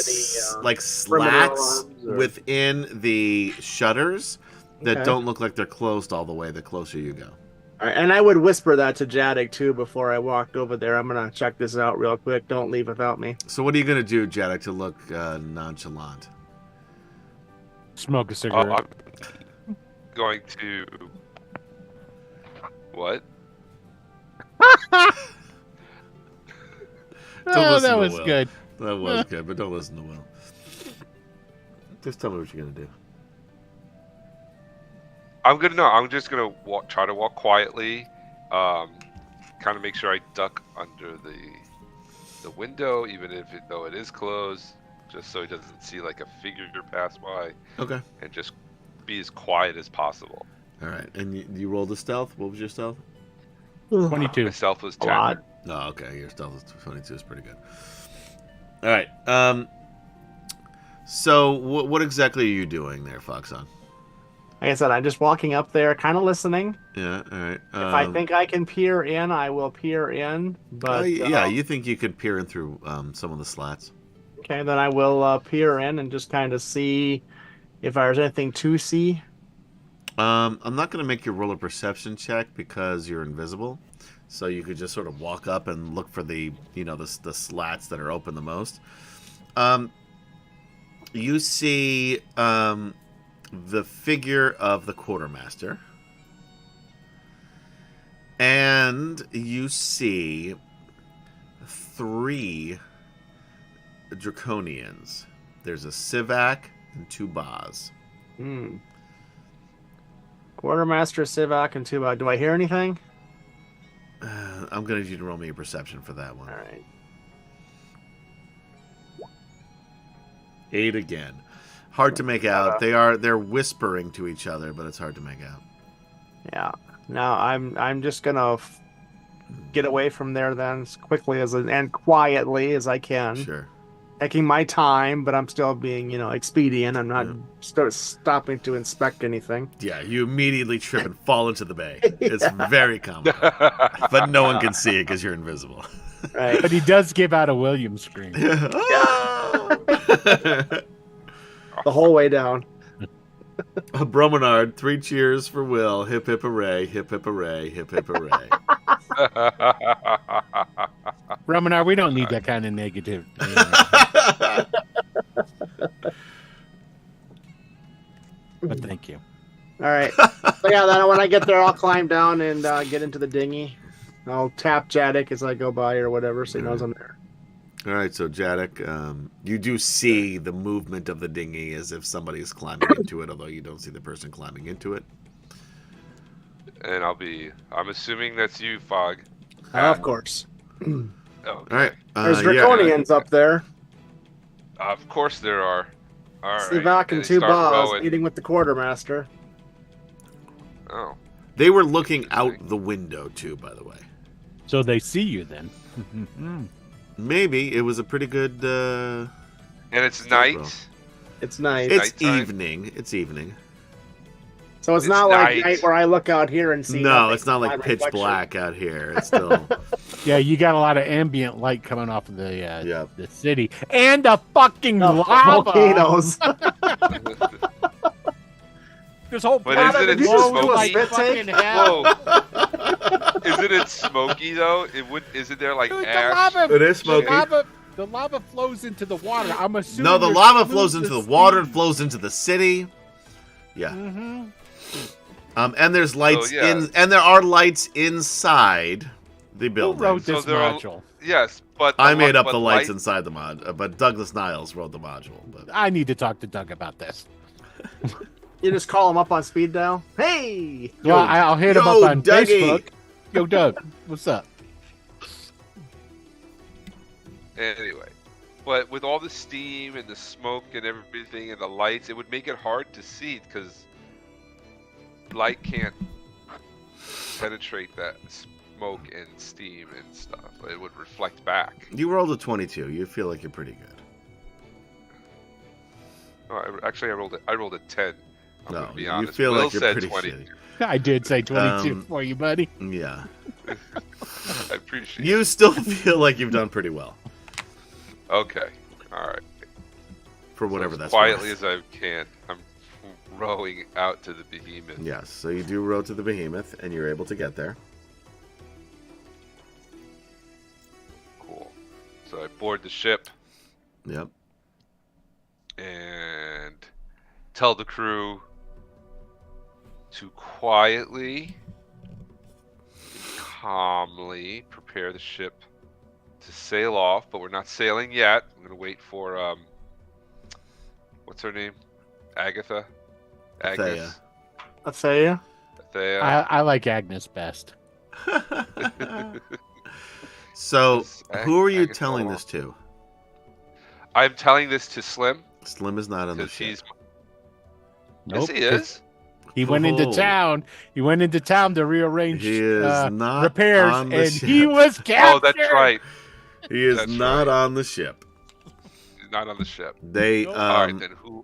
like slats alarms or- within the shutters that Okay. don't look like they're closed all the way the closer you go. All right, and I would whisper that to Jadek too before I walked over there. I'm gonna check this out real quick. Don't leave without me. So what are you gonna do, Jadek, to look nonchalant? Smoke a cigarette. I'm going to. What? Oh, listen that to was Will. good. That was good, but don't listen to Will. Just tell me what you're gonna do. I'm just gonna try to walk quietly, kind of make sure I duck under the window, even though it is closed, just so he doesn't see like a figure pass by, Okay. and just be as quiet as possible. All right. And you rolled a stealth. What was your stealth? 22. My stealth was A 10. lot. Oh, okay. Your stealth is 22 is pretty good. All right. So what exactly are you doing there, Foxon? Like I said, I'm just walking up there, kind of listening. Yeah. All right. If I think I can peer in, I will peer in. But yeah, you think you could peer in through some of the slats? Okay, then I will peer in and just kind of see if there's anything to see. I'm not going to make you roll a perception check because you're invisible. So you could just sort of walk up and look for the slats that are open the most. You see the figure of the quartermaster. And you see 3 draconians. There's a Sivak and 2 Baz. Quartermaster, Sivak, and Tuba. Do I hear anything? I'm going to need you to roll me a perception for that one. All right. 8 again. Hard to make out. They're whispering to each other, but it's hard to make out. Yeah. No, I'm just gonna get away from there then as quickly and quietly as I can. Sure. Taking my time, but I'm still being, expedient. I'm not stopping to inspect anything. Yeah, you immediately trip and fall into the bay. It's very common. But no one can see it because you're invisible. Right. But he does give out a William scream. The whole way down. Bromenard, 3 cheers for Will. Hip hip hooray, hip hip hooray, hip hip hooray. Romanar, we don't need that kind of negative. But thank you. All right. So yeah, then when I get there, I'll climb down and get into the dinghy. I'll tap Jadek as I go by or whatever, so he knows I'm there. All right, so Jadek, you do see the movement of the dinghy as if somebody's climbing into it, although you don't see the person climbing into it. And I'm assuming that's you, Fog. Of course. Oh, All right. There's draconians up there. Of course there are. All right. Sivak and they 2 start Baz rowing. meeting with the quartermaster. Oh. They were looking out the window, too, by the way. So they see you then. Maybe. It was a pretty good... And it's night. roll. It's nice. It's nighttime. evening. It's evening. So it's It's not like night. night where I look out here and see. No, nothing. it's not My like pitch reflection. black out here. It's still... Yeah, you got a lot of ambient light coming off of the Yeah. city. And the fucking No, lava. volcanoes. This whole But planet isn't it is glowing smoky? like Spit fucking take? hell. Whoa. Isn't it smoky though? Isn't there like Dude, ash? It is smoky. The lava flows into the water. I'm assuming. No, the there's lava smooth flows into the steam. water. It flows into the city. Yeah. Mm-hmm. And there's lights yeah. and there are lights inside the Who building. wrote So this there are- module? Yes, but I made up but the lights inside the mod, but Douglas Niles wrote the module. But I need to talk to Doug about this. You just call him up on speed dial. Hey. Well, I'll hit him yo, up on Dougie. Facebook. Yo, Doug, what's up? Anyway, but with all the steam and the smoke and everything and the lights, it would make it hard to see because light can't penetrate that smoke and steam and stuff. It would reflect back. you rolled a 22. You feel like you're pretty good. Oh, actually, I rolled a 10. I'm No, gonna be you honest. feel Will like you're said pretty 20. shitty. I did say 22 for you, buddy. Yeah. I appreciate. You still feel like you've done pretty well Okay. All right. for whatever as that's quietly worth. as I can. I'm rowing out to the behemoth. Yes, so you do row to the behemoth, and you're able to get there. Cool. So I board the ship Yep. and tell the crew to quietly, calmly prepare the ship to sail off, but we're not sailing yet. I'm going to wait for, what's her name? Agatha? Agnes? Athea. Athea. I like Agnes best. So, Yes, who are you Agatha. telling this to? I'm telling this to Slim Slim is not on the because ship. he's. Nope, Yes, he is. He went into Oh. town. He went into town to rearrange He is not repairs, on the and ship. he was captured. Oh, that's right. He is That's not right. on the ship. He's not on the ship. They, Nope. All right, then who?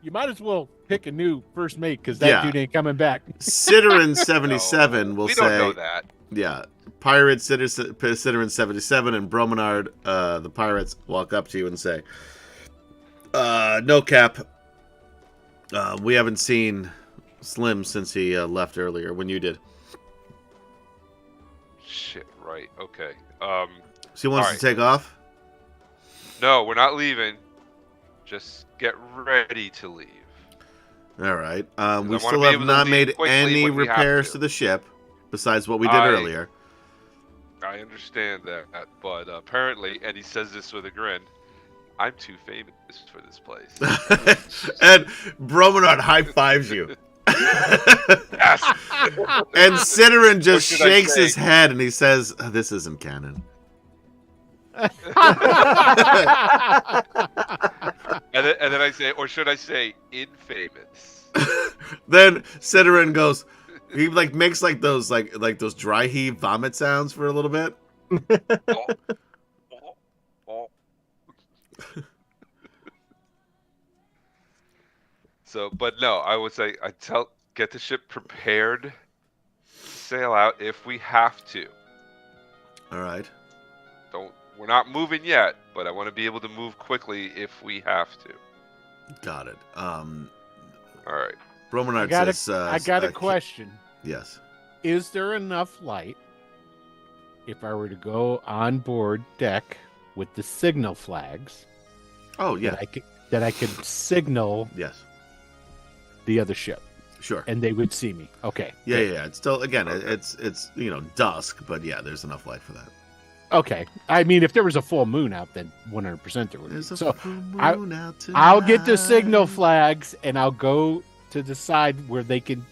You might as well pick a new first mate because that Yeah. dude ain't coming back. Ciderin 77 No, will we say, don't know that. yeah, Pirate Ciderin 77 and Bromenard, the pirates, walk up to you and say, No, Cap. We haven't seen Slim since he left earlier when you did. Shit, right. Okay. So he wants Alright. to take off? No, we're not leaving. Just get ready to leave. All right. We wanna still be have able to not leave made quickly any when we have repairs to. to the ship, besides what we did earlier. I understand that, but apparently, and he says this with a grin, I'm too famous for this place. And Brominard high-fives you. Yes! And Ciderin just should I shakes say? his head and he says, "This isn't canon." And then I say, or should I say, infamous? Then Ciderin goes, he like makes like those dry heave vomit sounds for a little bit. Oh, oh, oh. So, but no, I would say get the ship prepared to sail out if we have to. All right. We're not moving yet, but I want to be able to move quickly if we have to. Got it. All right. Brominard says, I got a question. Yes. Is there enough light if I were to go on board deck with the signal flags Oh, yeah. that I could signal Yes. the other ship Sure. and they would see me? Okay. Yeah. It's still, again, it's dusk, but yeah, there's enough light for that. Okay. I mean, if there was a full moon out, then 100% there would be. There's a So full I- moon out I'll get the tonight. signal flags and I'll go to the side where they could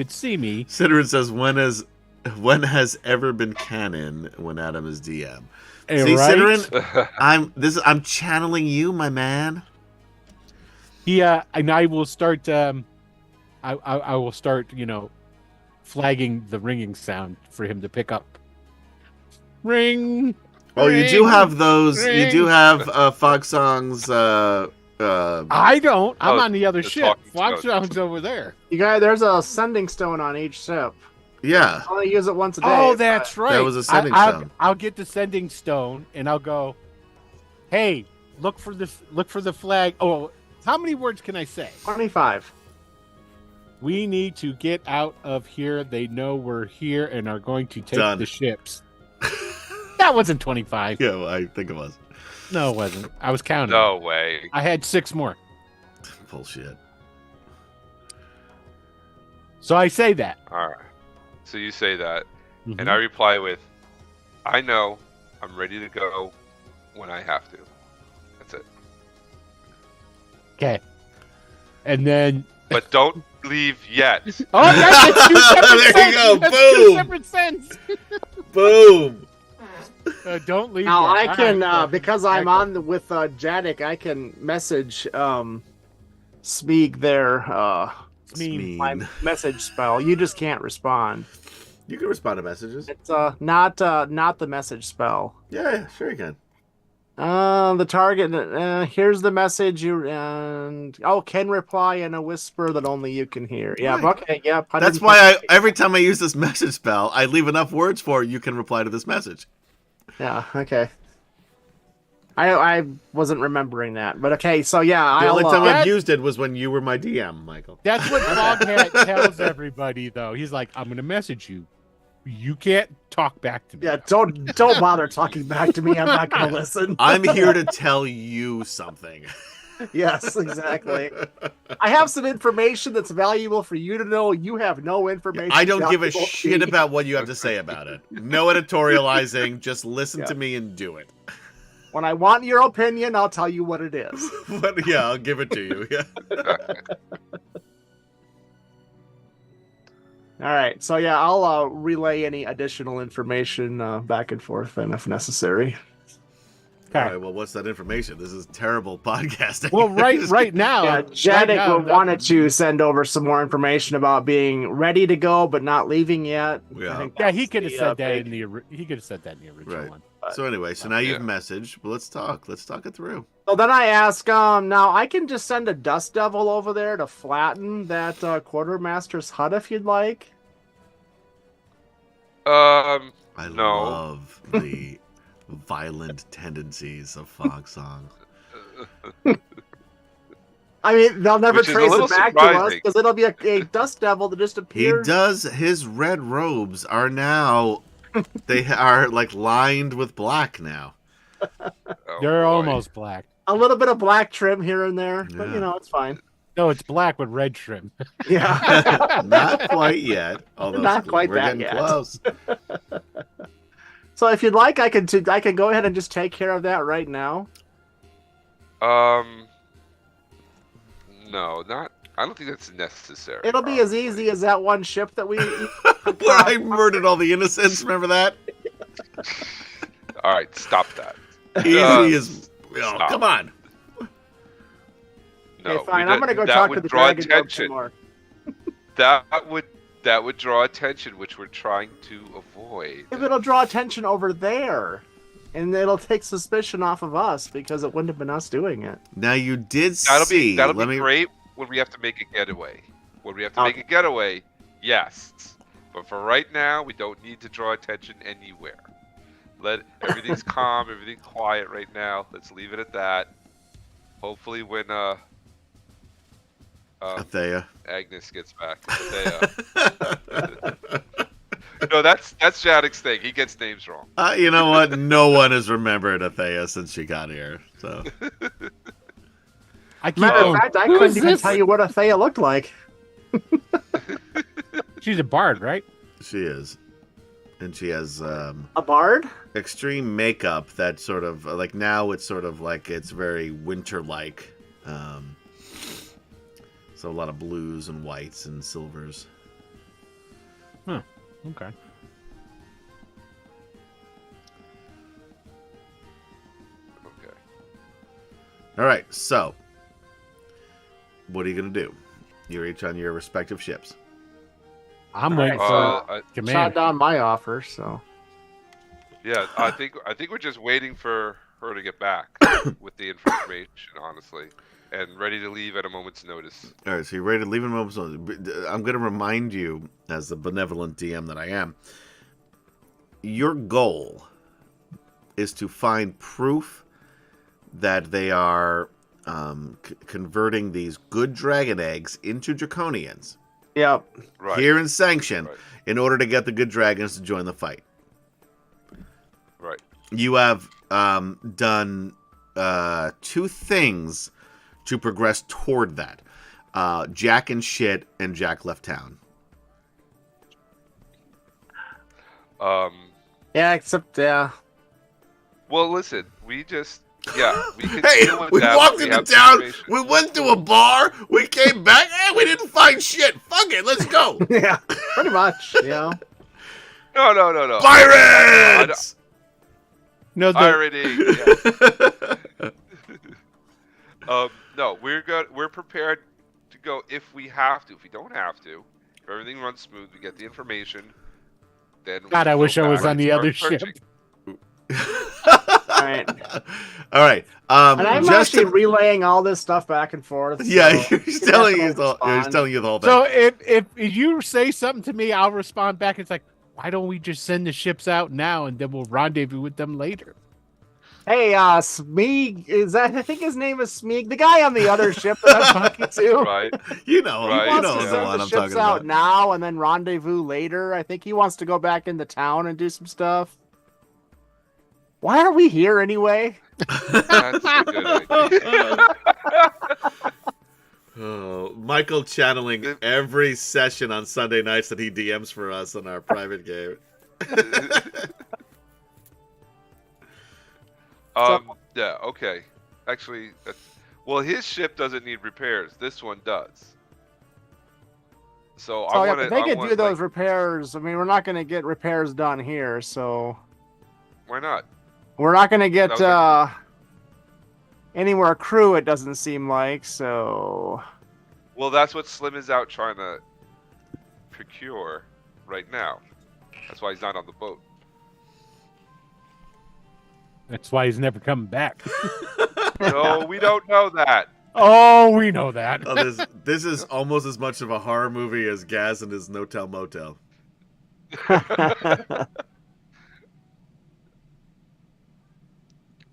see me. Ciderin says, when has ever been canon when Adam is DM? See, Right? Ciderin, I'm channeling you, my man. Yeah, and I will start. I will start. Flagging the ringing sound for him to pick up. Ring. Oh, you do ring, have those. You ring. do have Fox Songs. I don't. I'm Oh, on the other the ship. talking Fox stone. Sound's over there. You guys, there's a sending stone on each ship. Yeah, I only use it once a day. Oh, that's right. was a sending stone. I'll get the sending stone, and I'll go. Hey, look for the flag. Oh, how many words can I say? 25. We need to get out of here. They know we're here and are going to take Done. the ships. That wasn't 25. yeah. Well, I think it was No, it wasn't. I was counting. No way. I had 6 more. bullshit. So I say that. All right. So you say that, Mhm. and I reply with, I know. I'm ready to go when I have to. That's it. Okay. And then. But don't leave yet. Oh, that's two separate There you go. That's Boom. 2 separate sense. Boom. Don't leave. Now yet. I can, All right, because I'm on with Jadik, I can message Smeeg their It's mean. my message spell. You just can't respond. You can respond to messages. It's not the message spell. Yeah, sure you can. The target. Here's the message. Can reply in a whisper that only you can hear. Yeah. Right. Okay. Yeah. That's why every time I use this message spell, I leave enough words for you can reply to this message. Yeah. Okay. I wasn't remembering that, but okay. So yeah, The only time that- I've used it was when you were my DM, Michael. That's what Foghat tells everybody, though. He's like, I'm going to message you. You can't talk back to me. Yeah. Don't bother talking back to me. I'm not gonna listen. I'm here to tell you something. Yes, exactly. I have some information that's valuable for you to know. You have no information. I don't give a valuable to shit me. about what you have to say about it. No editorializing. Just listen Yeah. to me and do it. When I want your opinion, I'll tell you what it is. But yeah, I'll give it to you. Yeah. All right. So yeah, I'll relay any additional information back and forth, then, if necessary. All right. Well, what's that information? This is terrible podcasting. Well, right now, Yeah, right Jadik now, wanted to send over some more information about being ready to go but not leaving yet. Yeah. I think Yeah, he that's could have the, said that big- in the he could have said that in the original Right. one. So anyway, so now you've Yeah. messaged. Well, let's talk. Let's talk it through. So then I ask, now I can just send a dust devil over there to flatten that quartermaster's hut if you'd like. I No. love the violent tendencies of Fog Song. I mean, they'll never Which is a trace little it back to us surprising. because it'll be a dust devil that just He appears. does. His red robes are now. They are like lined with black now. Oh, They're boy. almost black. A little bit of black trim here and there, but Yeah. you know, it's fine. No, it's black with red trim. Yeah. Not quite yet. Although Not quite we're that getting yet. close. So if you'd like, I can go ahead and just take care of that right now. No, not. I don't think that's necessary. It'll be as probably. easy as that one ship that we. Where I murdered all the innocents. Remember that? All right, stop that. Easy as. Oh, stop. come on. No, Okay, fine. we I'm gonna don't- go that talk would to the draw dragon some attention. more. That would draw attention, which we're trying to avoid. If it'll draw attention over there, and it'll take suspicion off of us because it wouldn't have been us doing it. Now you did That'll see. be that'll let be me, great when we have to make a getaway. When we have to Okay. make a getaway, yes. But for right now, we don't need to draw attention anywhere. Let everything's calm, everything quiet right now. Let's leave it at that. Hopefully, when Athea. Agnes gets back, no, that's Jadek's thing. He gets names wrong. You know what? No one has remembered Athea since she got here. So I keep Matter of going, fact, I "Who couldn't is even this?" tell you what Athea looked like. She's a bard, right? she is, and she has A bard? extreme makeup that sort of like now it's sort of like it's very winter-like. So a lot of blues and whites and silvers. Okay. Okay. All right, so what are you gonna do? You're each on your respective ships. I'm All waiting right, for I- command. Shot down my offer, so. yeah, I think we're just waiting for her to get back with the information, honestly, and ready to leave at a moment's notice. All right, so you're ready to leave in a moment. I'm going to remind you, as the benevolent DM that I am, your goal is to find proof that they are converting these good dragon eggs into draconians Yep. Right. here in Sanction Right. in order to get the good dragons to join the fight. Right. You have done two things to progress toward that. Jack and shit, and Jack left town. Yeah, except, Well, listen, we can Hey, deal with we that walked when into have the town. information. We went to a bar. We came back. Hey, we didn't find shit. Fuck it. Let's go. yeah, pretty much, you know. No. Pirates! No, the, Irony. Yeah. No, we're prepared to go if we have to. If we don't have to, if everything runs smooth, we get the information. Then God, we I go wish I was back on the and other start ship. searching. All right. All right. And I'm just actually to- relaying all this stuff back and forth. yeah, so he's you telling have you to the he's respond. telling you the whole thing. So if you say something to me, I'll respond back. It's like, why don't we just send the ships out now and then we'll rendezvous with them later? Hey, Smeeg, I think his name is Smeeg, the guy on the other ship that I'm talking to. Right. you know, Right, you Wants know to the send one the I'm ships talking out about. now and then rendezvous later. I think he wants to go back into town and do some stuff. Why are we here anyway? That's a good idea. Oh, Michael channeling every session on Sunday nights that he DMs for us in our private game. Yeah. Okay. Actually, well, his ship doesn't need repairs. This one does. So So I yeah, want but to. they could do those repairs. I mean, we're not going to get repairs done here, so Why not? we're not going to get That was any more crew. It doesn't seem like so. Well, that's what Slim is out trying to procure right now. That's why he's not on the boat. That's why he's never coming back. No, we don't know that. Oh, we know that. Oh, this is almost as much of a horror movie as Gaz and his No Tell Motel.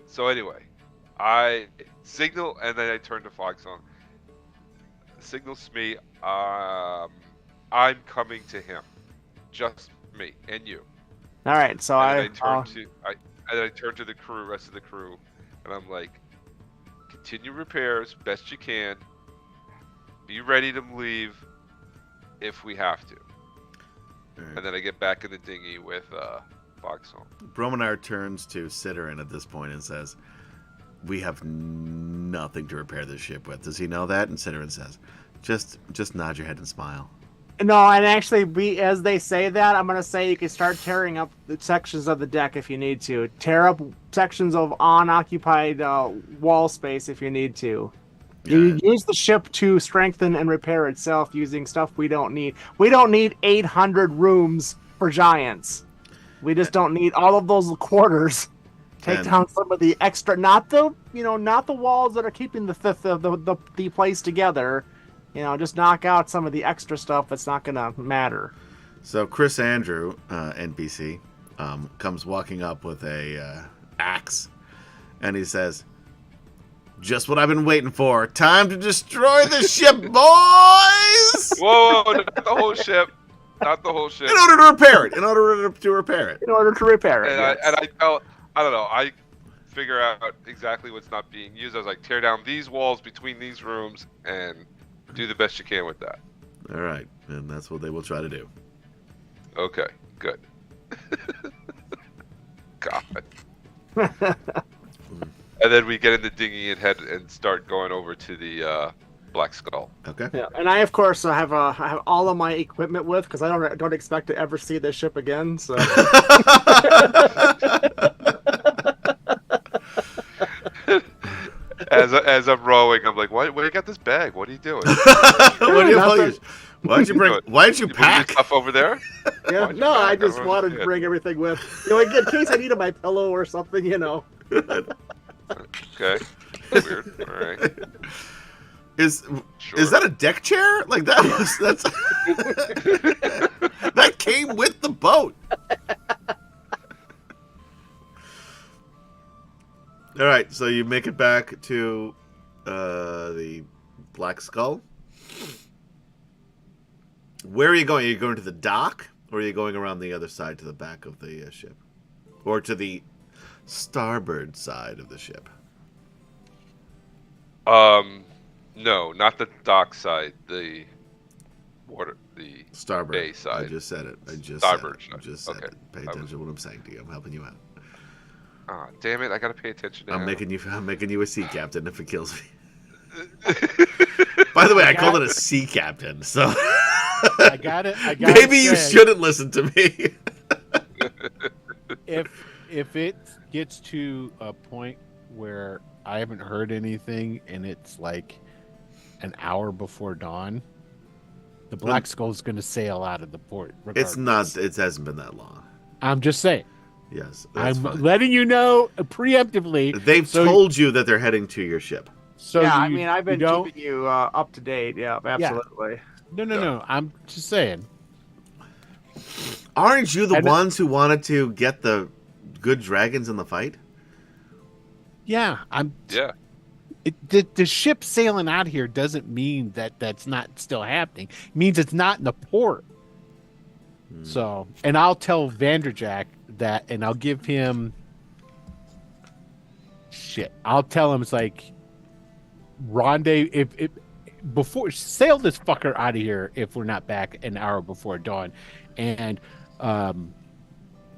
So anyway, I signal and then I turn to Fogsong. signals to me, I'm coming to him. Just me and you. All right, so And then I turn to the crew, rest of the crew, and I'm like, continue repairs best you can. Be ready to leave if we have to. Alright. And then I get back in the dinghy with Foxhole. Brominar turns to Sitterin at this point and says, "We have nothing to repair this ship with. Does he know that?" And Sitterin says, "Just nod your head and smile." No, and actually, as they say that, I'm gonna say you can start tearing up the sections of the deck if you need to. Tear up sections of unoccupied wall space if you need to. You use the ship to strengthen and repair itself using stuff we don't need. We don't need 800 rooms for giants. We just don't need all of those quarters. Take down some of the extra, not the walls that are keeping the place together. Just knock out some of the extra stuff that's not gonna matter. So Chris Andrew, NPC, comes walking up with a axe, and he says, "Just what I've been waiting for. Time to destroy the ship, boys!" Whoa, not the whole ship. Not the whole ship. In order to repair it. In order to repair it. In order to repair it. And I tell, I don't know, I figure out exactly what's not being used. I was like, tear down these walls between these rooms and do the best you can with that. All right, and that's what they will try to do. Okay, good. God. And then we get in the dinghy and head and start going over to the Black Skull. Okay. Yeah, and I of course I have all of my equipment with because I don't expect to ever see this ship again. So. As I'm rowing, I'm like, "Why you got this bag? What are you doing? Why did you You pack? put stuff over there?" Yeah, Why'd you no, I pack? just don't wanted to understand. bring everything with. In case I needed my pillow or something. Okay. Weird. All right. Is Sure. that a deck chair? Like that's that came with the boat. All right, so you make it back to the Black Skull. Where are you going? Are you going to the dock, or are you going around the other side to the back of the ship, or to the starboard side of the ship? No, not the dock side. The Starboard. bay side. I just said it. Starboard I side. just said Okay. it. Pay attention to what I'm saying to you. I'm helping you out. Ah, damn it! I gotta pay attention now. I'm making you a sea captain if it kills me. By the way, I called it a sea captain, so I got it. maybe you shouldn't listen to me. If it gets to a point where I haven't heard anything and it's like an hour before dawn, the Black Skull is going to sail out of the port. It's not. regardless. It hasn't been that long. I'm just saying. Yes, I'm that's fine. letting you know preemptively. They've so told you that they're heading to your ship. So yeah, you- I've been you don't- keeping you up to date. Yeah, absolutely. No. I'm just saying. Aren't you the And- ones who wanted to get the good dragons in the fight? Yeah, Yeah. The ship sailing out here doesn't mean that that's not still happening. It means it's not in the port. So, and I'll tell Vanderjack that, and I'll give him shit. I'll tell him it's like rendezvous if before sail this fucker out of here if we're not back an hour before dawn, and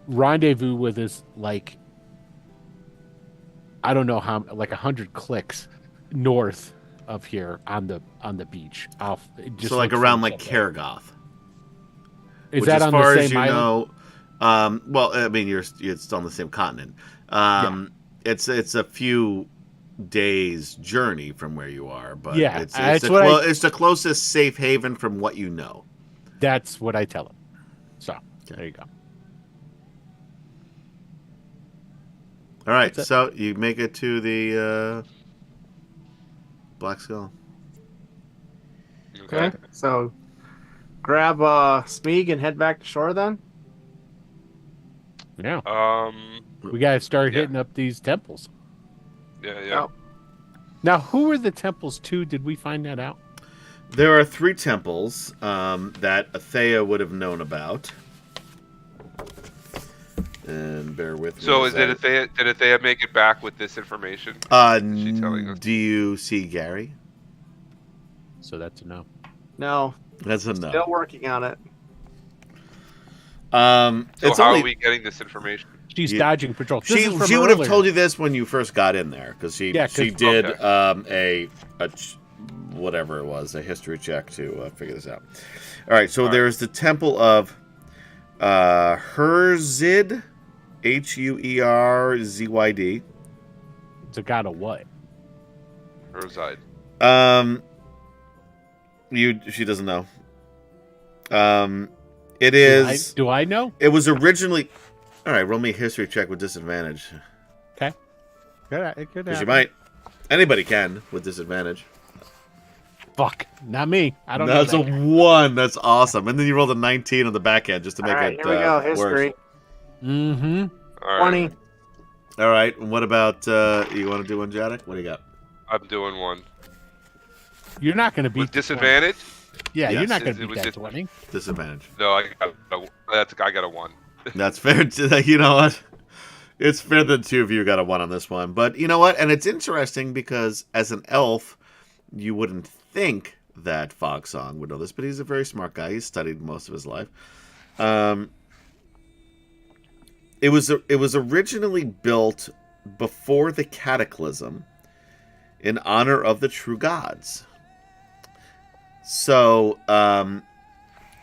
rendezvous with us like I don't know how like 100 clicks north of here on the beach. I'll just So like look around for like something. Karagoth. Is Which, that as on far the as same you island? know, well, I mean, it's on the same continent. It's a few days journey from where you are, but Yeah, it's that's the, it's the closest safe haven from what you know. That's what I tell him. So there you go. All right, That's it. so you make it to the Black Skull. Okay. Okay, so grab Smeag and head back to shore then. Yeah, Yeah. we gotta start Yeah. hitting up these temples. Yeah. Oh. Now, who are the temples to? Did we find that out? There are 3 temples that Athea would have known about. And bear with me. So did Athea make it back with this information? Is she telling us? Do you see Gary? So that's a no. No, That's a no. still working on it. So it's how only, are we getting this information? She's You- dodging patrol. This she is from she would have earlier. told you this when you first got in there because she Yeah, 'cause- did Okay. whatever it was, a history check to figure this out. All right, so All right. there's the temple of Hurzid, Huerzyd. It's a god of what? Herzide. She doesn't know. It is. Do I know? It was originally. All right, roll me a history check with disadvantage. It could Because you happen. might. Anybody can with disadvantage. Fuck, not me. I don't That's know. a 1. That's awesome. And then you rolled a 19 on the back end just to All make right, it here we go. worse. History. Mm-hmm. All right. 20. All right. And what about you want to do one, Jadek? What do you got? I'm doing one. You're not going to beat With the 20. disadvantage? Yeah, Yes. you're not going It to beat was that just- 20. Disadvantage. No, I got a 1. That's fair. You know what? It's fair that 2 of you got a 1 on this one. But you know what? And it's interesting because as an elf, you wouldn't think that Fogsong would know this, but he's a very smart guy. He's studied most of his life. It was originally built before the Cataclysm in honor of the true gods. So,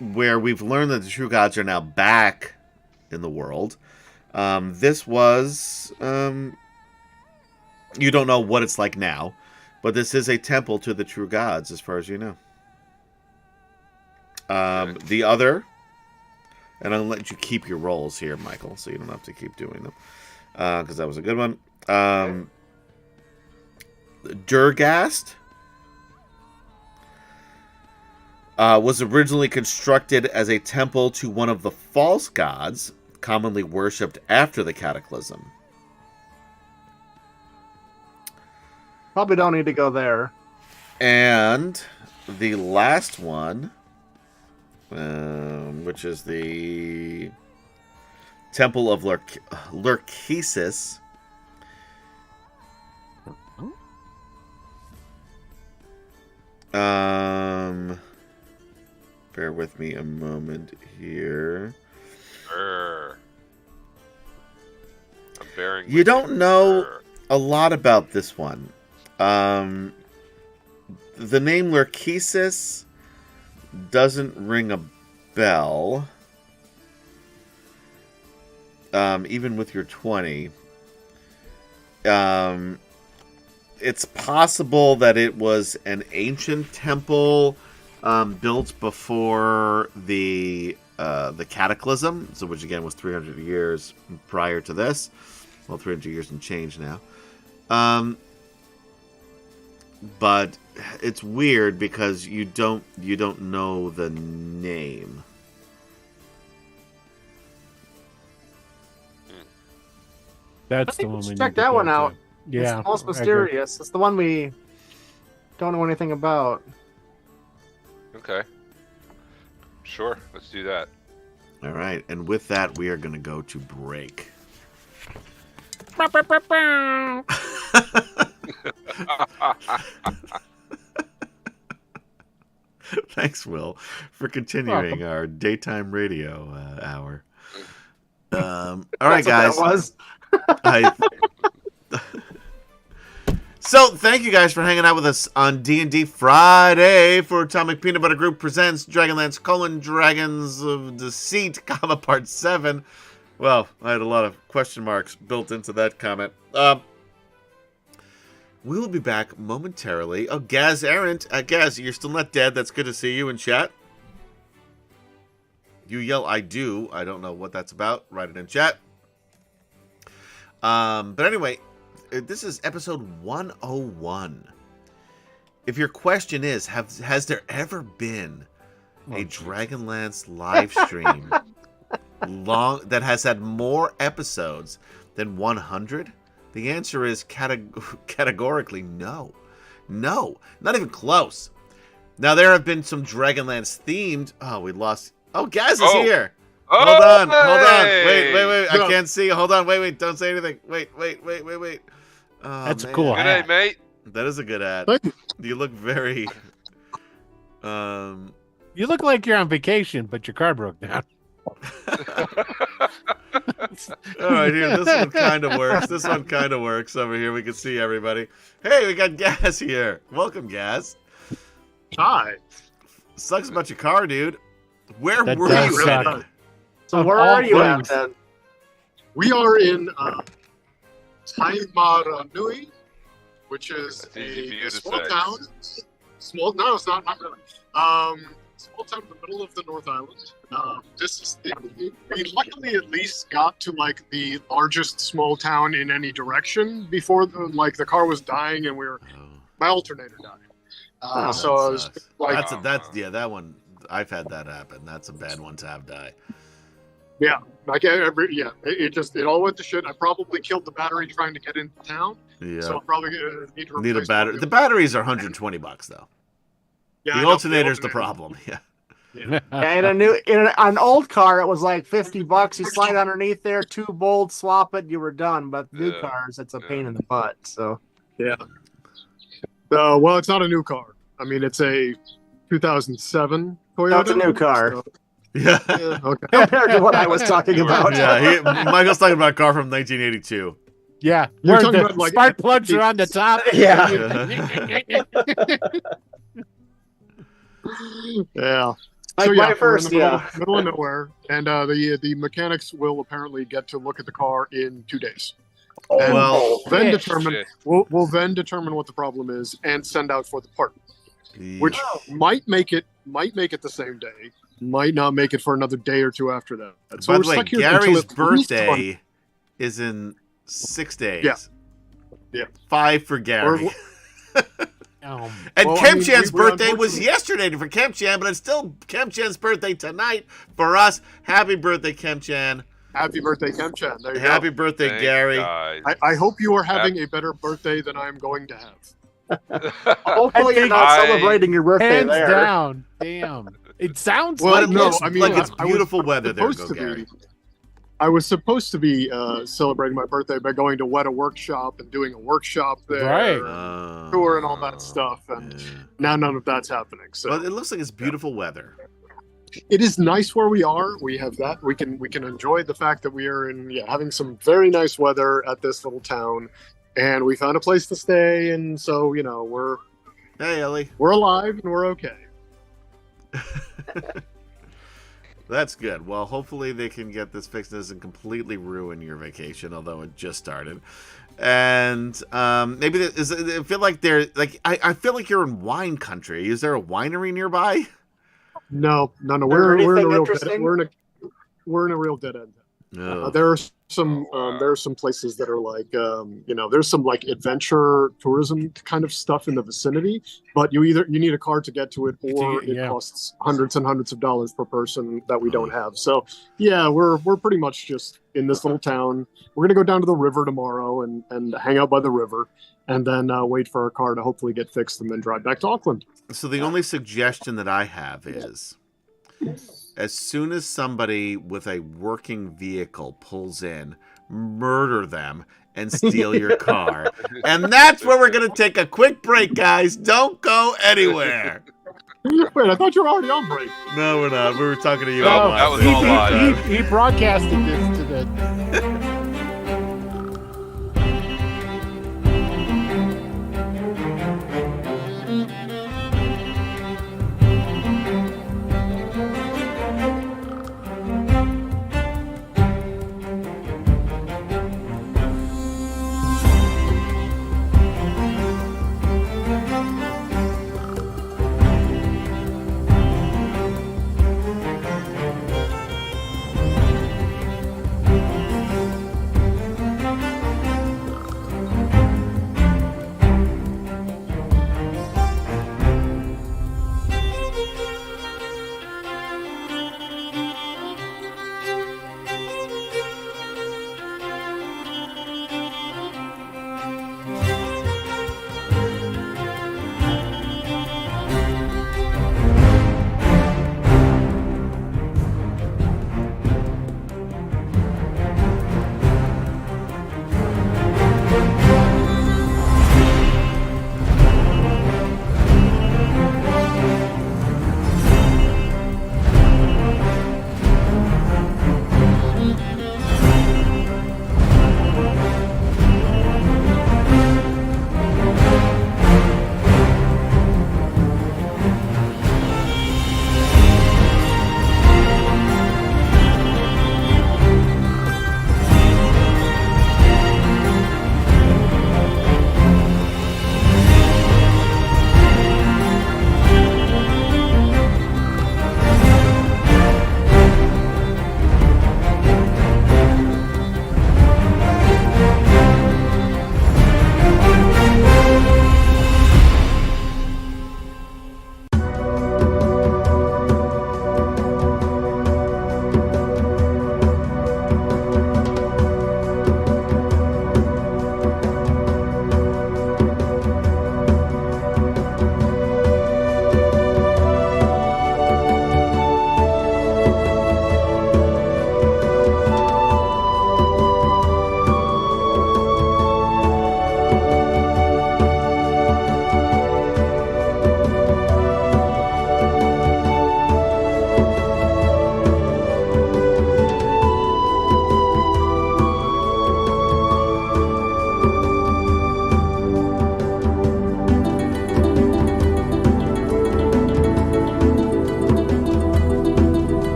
where we've learned that the true gods are now back in the world, this was you don't know what it's like now, but this is a temple to the true gods, as far as you know. The other, and I'll let you keep your rolls here, Michael, so you don't have to keep doing them, because that was a good one. Durgast was originally constructed as a temple to one of the false gods, commonly worshipped after the Cataclysm. Probably don't need to go there. And the last one, which is the Temple of Lurkesis. Bear with me a moment here. I'm bearing. You with don't know a lot about this one. The name Lurkesis doesn't ring a bell. Even with your 20. It's possible that it was an ancient temple built before the Cataclysm, so which again was 300 years prior to this. Well, 300 years and change now. But it's weird because you don't know the name. That's I think the we one should we check need to that go one to. out. Yeah. It's the most I agree. mysterious. It's the one we don't know anything about. Okay. Sure, let's do that. All right, and with that, we are going to go to break. Thanks, Will, for continuing our daytime radio hour. All right, guys. That's what that was. So, thank you guys for hanging out with us on D&D Friday for Atomic Peanut Butter Group presents DragonLance: Dragons of Deceit, Part 7. Well, I had a lot of question marks built into that comment. We will be back momentarily. Oh, Gaz Errant. Gaz, you're still not dead. That's good to see you in chat. You yell, I do. I don't know what that's about. Write it in chat. But anyway, this is episode 101. If your question is, has there ever been a DragonLance live stream that has had more episodes than 100? The answer is categorically no. No, not even close. Now there have been some Dragonlance themed. Oh, we lost. Oh, Gaz is Oh. here. Oh, Hold on. hey! Wait. No. I can't see. Hold on. Wait. Don't say anything. Wait. Oh, That's man. cool. Good day, mate. That is a good ad. Thank you. You look very. You look like you're on vacation, but your car broke down. All right, here. This one kind of works. This one kind of works over here. We can see everybody. Hey, we got Gaz here. Welcome, Gaz. Hi. Sucks about your car, dude. Where That were does you suck. headed? So Of where all are you at things. then? We are in Taimaranui, which is That's easy for you a to small say. town. No, it's not really. Small town in the middle of the North Island. This is we luckily at least got to like the largest small town in any direction before the car was dying and my alternator died. So I was Sucks. like, That one. I've had that happen. That's a bad one to have die. it all went to shit. I probably killed the battery trying to get into town. Yeah. So I'm probably gonna need to Need a replace battery. one. The batteries are $120 though. Yeah, The I know, alternator's the alternator. problem. Yeah. Yeah, in an old car, it was like $50. You slide underneath there, 2 bolts, swap it, you were done. But new Yeah. cars, it's a pain in the butt. So Well, it's not a new car. I mean, it's a 2007 Toyota. that's a new car So, Yeah. yeah, okay. compared to what I was talking about. Yeah. Michael's talking about a car from 1982. Yeah, You're where talking the about, like, spark plugs are on the top. Yeah. Yeah. Like So, my we're first, in the yeah. middle of nowhere, and the mechanics will apparently get to look at the car in 2 days. And Well, then shit. determine Shit. we'll then determine what the problem is and send out for the part, which might make it the same day, might not make it for another day or two after that. So by we're the way, stuck here until Gary's at least Monday. birthday is in 6 days. Yeah. 5 for Gary. Um, And Well, I Kem mean, Chan's we're birthday was unfortunately- yesterday for Kem Chan, but it's still Kem Chan's birthday tonight for us. Happy birthday, Kem Chan. Happy birthday, Kemchan. There you Happy go. birthday, Thank Gary. guys. I hope you are having a better birthday than I'm going to have. Hopefully, you're not I- celebrating your birthday hands there. down. Damn. It sounds Well, But like it no, looks I mean, like it's I was beautiful weather there, supposed go to Gary. be. I was supposed to be celebrating my birthday by going to Weta Workshop and doing a workshop there, Right. and tour and all that stuff, and Yeah. now none of that's happening. So But it looks like it's beautiful weather. it is nice where we are. We have that. We can enjoy the fact that we are having some very nice weather at this little town, and we found a place to stay, and so we're Hey, Ellie. alive and we're okay. That's good. Well, hopefully they can get this fixed. It doesn't completely ruin your vacation, although it just started. And maybe I feel like I feel like you're in wine country. Is there a winery nearby? No. Or We're in a anything real interesting? we're in a real dead end. No. There are some places that are like there's some like adventure tourism kind of stuff in the vicinity, but you need a car to get to it, or it Yeah. costs hundreds and hundreds of dollars per person that we don't have. So yeah, we're pretty much just in this little town. We're gonna go down to the river tomorrow and hang out by the river, and then wait for our car to hopefully get fixed, and then drive back to Auckland. So the only suggestion that I have is, as soon as somebody with a working vehicle pulls in, murder them and steal your car. And that's where we're going to take a quick break, guys. Don't go anywhere. Wait, I thought you were already on break. No, we're not. We were talking to you. No, on that was live. all live. he broadcasted this to the.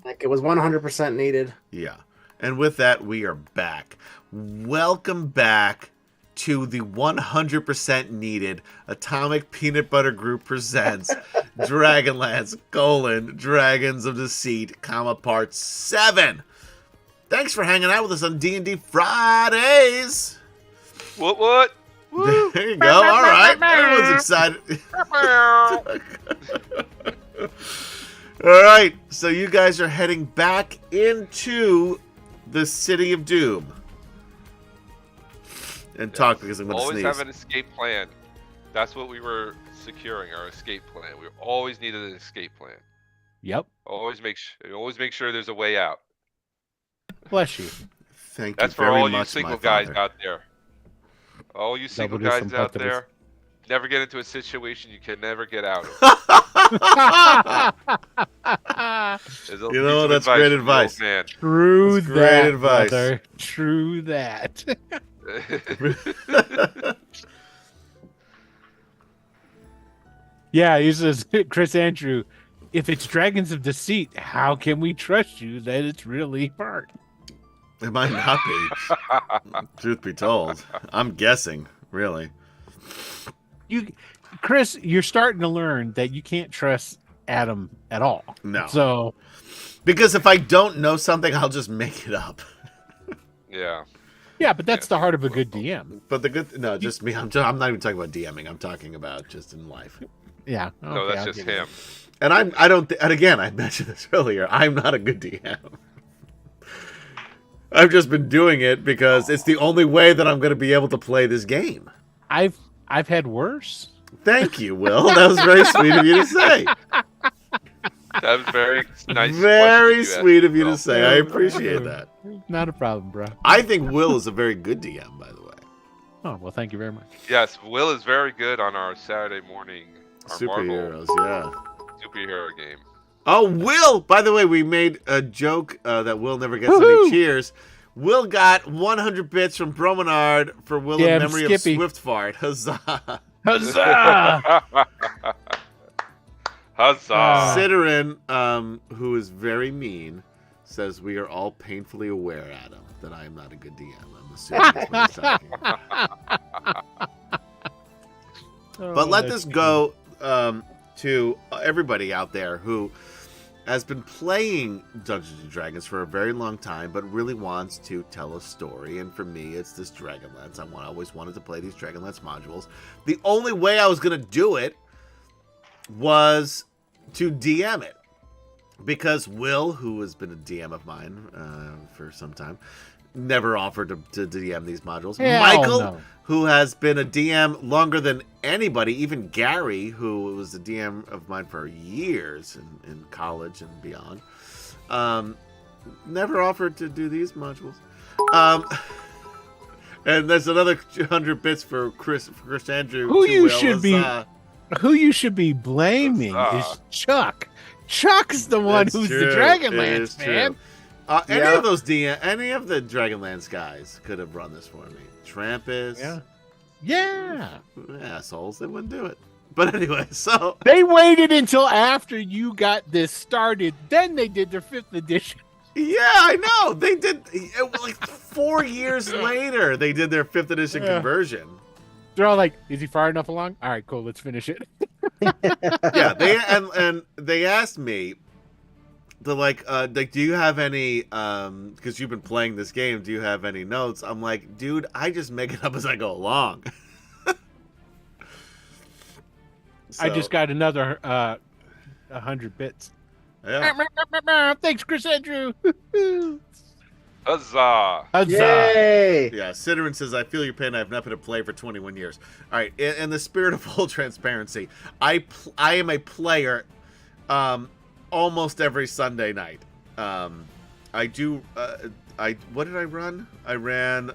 Like it was 100% needed. Yeah. And with that, we are back. Welcome back to the 100% needed Atomic Peanut Butter Group presents DragonLance, Dragons of Deceit, Part 7. Thanks for hanging out with us on D&D Fridays. What? Woo. There you go. All right. Everyone's excited. All right. So you guys are heading back into the City of Doom. And talk because I'm going to Always sneeze. have an escape plan. That's what we were securing, our escape plan. We always needed an escape plan. Yep. Always make sure there's a way out. Bless you. Thank That's you for very all much, you single my guys father. out there. All you single Double guys out sympathetic. there, never get into a situation you can never get out of. You know, that's great advice. Man. True That's great that, advice. brother. True that. Yeah, he says, Chris Andrew, if it's Dragons of Deceit, how can we trust you that it's really part? It might not be. Truth be told. I'm guessing, really. Chris, you're starting to learn that you can't trust Adam at all. No. So, Because if I don't know something, I'll just make it up. Yeah. yeah, but that's the heart of a good DM. But the good... No, just me. I'm not even talking about DMing. I'm talking about just in life. Yeah. No, okay, that's I'll just give you him. And I don't... And again, I mentioned this earlier. I'm not a good DM. I've just been doing it because it's the only way that I'm going to be able to play this game. that. I've had worse. Thank you, Will. That was very sweet of you to say. That was very nice. Very question you sweet asked of you to yourself. say. I appreciate that. Not a problem, bro. I think Will is a very good DM, by the way. Oh, well, thank you very much. Yes, Will is very good on our Saturday morning, our Marvel Superheroes, yeah. superhero game. Oh, Will! By the way, we made a joke that Will never gets Woohoo! any cheers. Will got 100 bits from Bromenard for Will Yeah, in memory Skippy. of Swiftfart. Huzzah! Huzzah! Huzzah! Ciderin, who is very mean, says we are all painfully aware, Adam, that I am not a good DM. I'm assuming that's what he's talking about. But let this go to everybody out there who has been playing Dungeons & Dragons for a very long time, but really wants to tell a story. And for me, it's this DragonLance. I always wanted to play these DragonLance modules. The only way I was going to do it was to DM it. Because Will, who has been a DM of mine for some time, never offered to DM these modules. Hell Michael, no. who has been a DM longer than anybody, even Gary, who was a DM of mine for years in college and beyond, never offered to do these modules. And there's another 100 bits for Chris Andrew. Who to you Will. should be- Huzzah. Who you should be blaming is Chuck. Chuck's the one It's who's true. the It Dragonlance is man. true. Any Yeah. of those any of the Dragonlance guys could have run this for me. Trampus. Yeah. Yeah. Assholes. They wouldn't do it. But anyway, so They waited until after you got this started, then they did their 5th edition. yeah, I know. They did it was like 4 years later they did their 5th edition Yeah. conversion. They're all like, "Is he far enough along? All right, cool. Let's finish it." Yeah, and they asked me, they're like, do you have any because you've been playing this game, do you have any notes? I'm like, dude, I just make it up as I go along. I just got another 100 bits. yeah. Thanks, Chris Andrew. Huzzah! Huzzah. Yay! Yeah, Ciderin says, I feel your pain. I've not been to play for 21 years. All right, in the spirit of full transparency, I am a player almost every Sunday night. I do, what did I run? I ran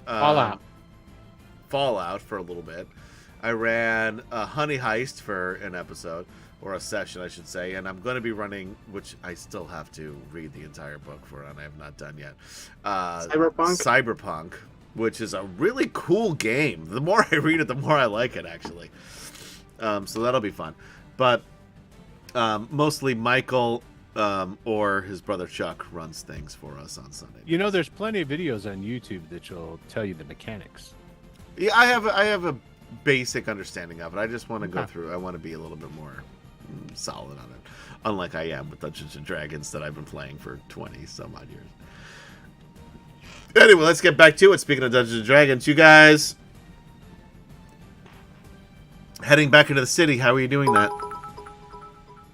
Fallout for a little bit. I ran Honey Heist for an episode, or a session, I should say, and I'm going to be running, which I still have to read the entire book for, and I have not done yet. Cyberpunk, which is a really cool game. The more I read it, the more I like it, actually. So that'll be fun. But mostly Michael or his brother Chuck runs things for us on Sunday. You know, there's plenty of videos on YouTube that will tell you the mechanics. Yeah, I have a basic understanding of it. I just want to go through. I want to be a little bit more solid on it, unlike I am with Dungeons and Dragons that I've been playing for 20 some odd years. Anyway, let's get back to it. Speaking of Dungeons and Dragons, you guys heading back into the city. How are you doing that?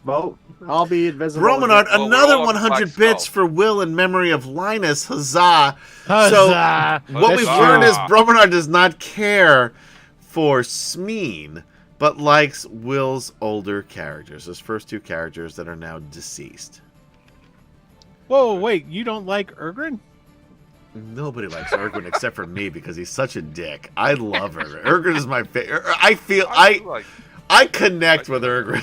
Well, I'll be invisible. Bromanard, Well, we're another all on 100 Black bits Skull. for Will in memory of Linus. Huzzah! Huzzah! So, what we've Huzzah. learned is Bromanard does not care for Smeen, but likes Will's older characters. His first two characters that are now deceased. Whoa, wait, you don't like Ergrin? Nobody likes Ergrin except for me because he's such a dick. I love Ergrin. Ergrin is my favorite. I connect with Ergrin.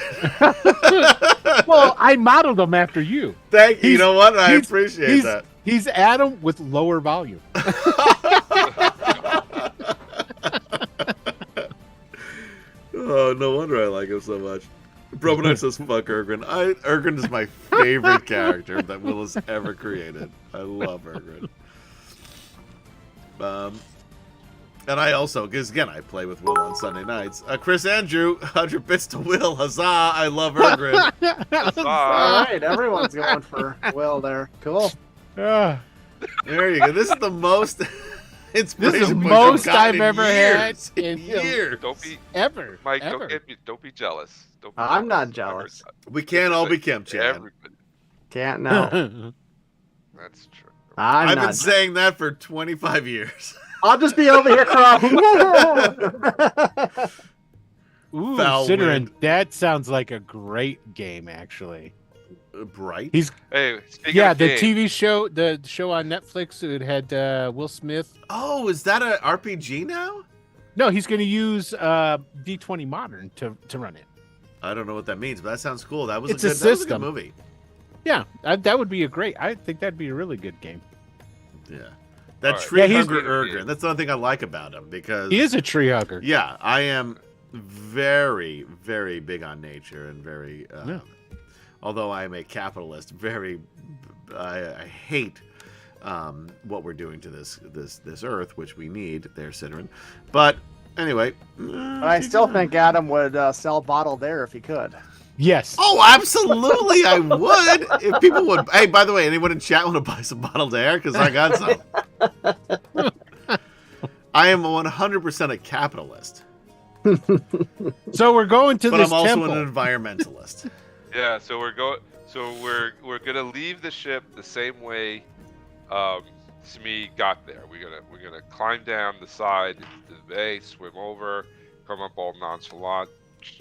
Well, I modeled him after you. Thank you. You know what? I he's- appreciate that. He's Adam with lower volume. Oh, no wonder I like him so much. Bromanard says, fuck Ergrin. Ergrin is my favorite character that Will has ever created. I love Ergrin. And I also, because again, I play with Will on Sunday nights. Chris Andrew, 100 bits to Will. Huzzah, I love Ergrin. All right, everyone's going for Will there. Cool. Ah, There you go. This is the most this inspiration is the point most gotten I've in ever had years. in years. Don't be, ever. Mike. ever. Don't be jealous. Don't be I'm not I jealous. heard We can't all be that. Kim Chan. Everybody. Can't know. That's true. I'm I've not. been saying that for 25 years. I'll just be over here crying. Ooh, Foul Ciderin, wind. that sounds like a great game, actually. Bright? Hey, speaking Yeah, of the games, TV show, the show on Netflix, it had Will Smith. Oh, is that an RPG now? No, he's going to use D20 Modern to run it. I don't know what that means, but that sounds cool. That was It's a a good, that was a good system. movie. Yeah, that would be a great. I think that'd be a really good game. Yeah. That All right. tree Yeah, he's- hugger Ergrin. That's the only thing I like about him because He is a tree hugger. yeah, I am very, very big on nature and very Yeah. although I am a capitalist, I hate what we're doing to this earth, which we need there, Ciderin. But anyway, But I still think Adam would sell bottled air if he could. Yes. oh, absolutely, I would. If people would. Hey, by the way, anyone in chat want to buy some bottled air? Because I got some. I am 100% a capitalist, So we're going to but this I'm also temple. an environmentalist. yeah. So we're going. So we're gonna leave the ship the same way Smee got there. We're gonna climb down the side to the bay, swim over, come up all nonchalant,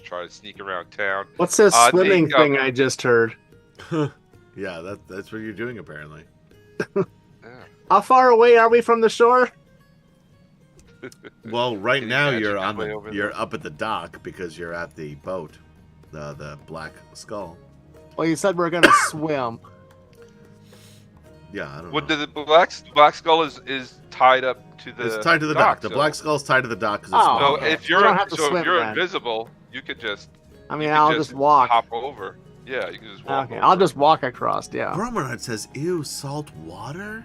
try to sneak around town. What's this swimming the, thing I just heard? Yeah, that's what you're doing apparently. Yeah. How far away are we from the shore? Well, right Can you now imagine you're that on way the over you're there? up at the dock because you're at the boat, the Black Skull. Well, you said we're gonna swim. Yeah, I don't What know. the Black Skull is tied up to the. It's tied to the dock. The so- Black Skull's tied to the dock because Oh, it's So small. okay. if We you're don't have to so swim if you're then. invisible, you could just I mean, you could I'll just walk. hop over. Yeah, you can just walk. Okay, over. I'll just walk across. Yeah. Bromanard says, "Ew, salt water."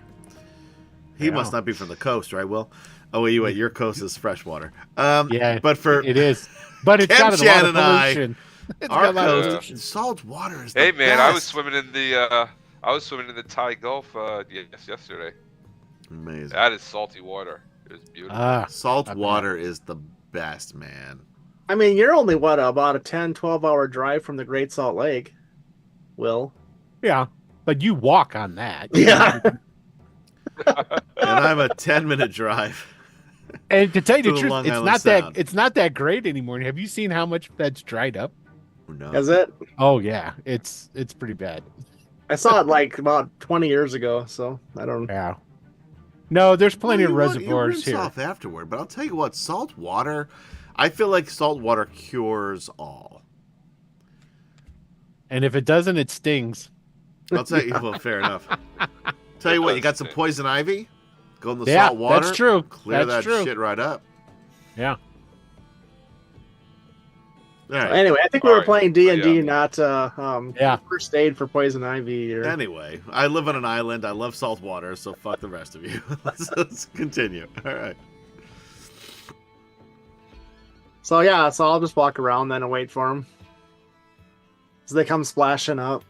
He Yeah. must not be from the coast, right? Will? Oh, wait, your coast is freshwater. Yeah, but for it is. But it's got a lot Kemchan of and I pollution. It's our got a lot of coast, pollution. salt water is. Hey the man, I was best. swimming in the Thai Gulf yesterday. Amazing. That is salty water. It was beautiful. Ah, Salt I bet. water is the best, man. I mean, you're only about a 10, 12-hour drive from the Great Salt Lake. Will. yeah. But you walk on that. Yeah. And I'm a 10-minute drive. And to tell you To the the truth, Long it's Island not Sound. it's not that great anymore. Have you seen how much that's dried up? No. Is it? Oh yeah, it's pretty bad. I saw it like about 20 years ago, so I don't. Yeah. No, there's plenty Well, of you want- reservoirs you rinse here. off afterward, but I'll tell you what, salt water. I feel like salt water cures all. And if it doesn't, it stings. I'll tell you. Well, fair enough. Tell you what, you got some poison ivy. Go in the Yeah, salt water. that's true. Clear That's that true. shit right up. Yeah. All right. Anyway, I think we were Alright, playing D&D, yeah. not Yeah. first aid for poison ivy. Or... Anyway, I live on an island. I love salt water, so fuck the rest of you. let's continue. All right. So yeah, so I'll just walk around then and wait for them. So they come splashing up.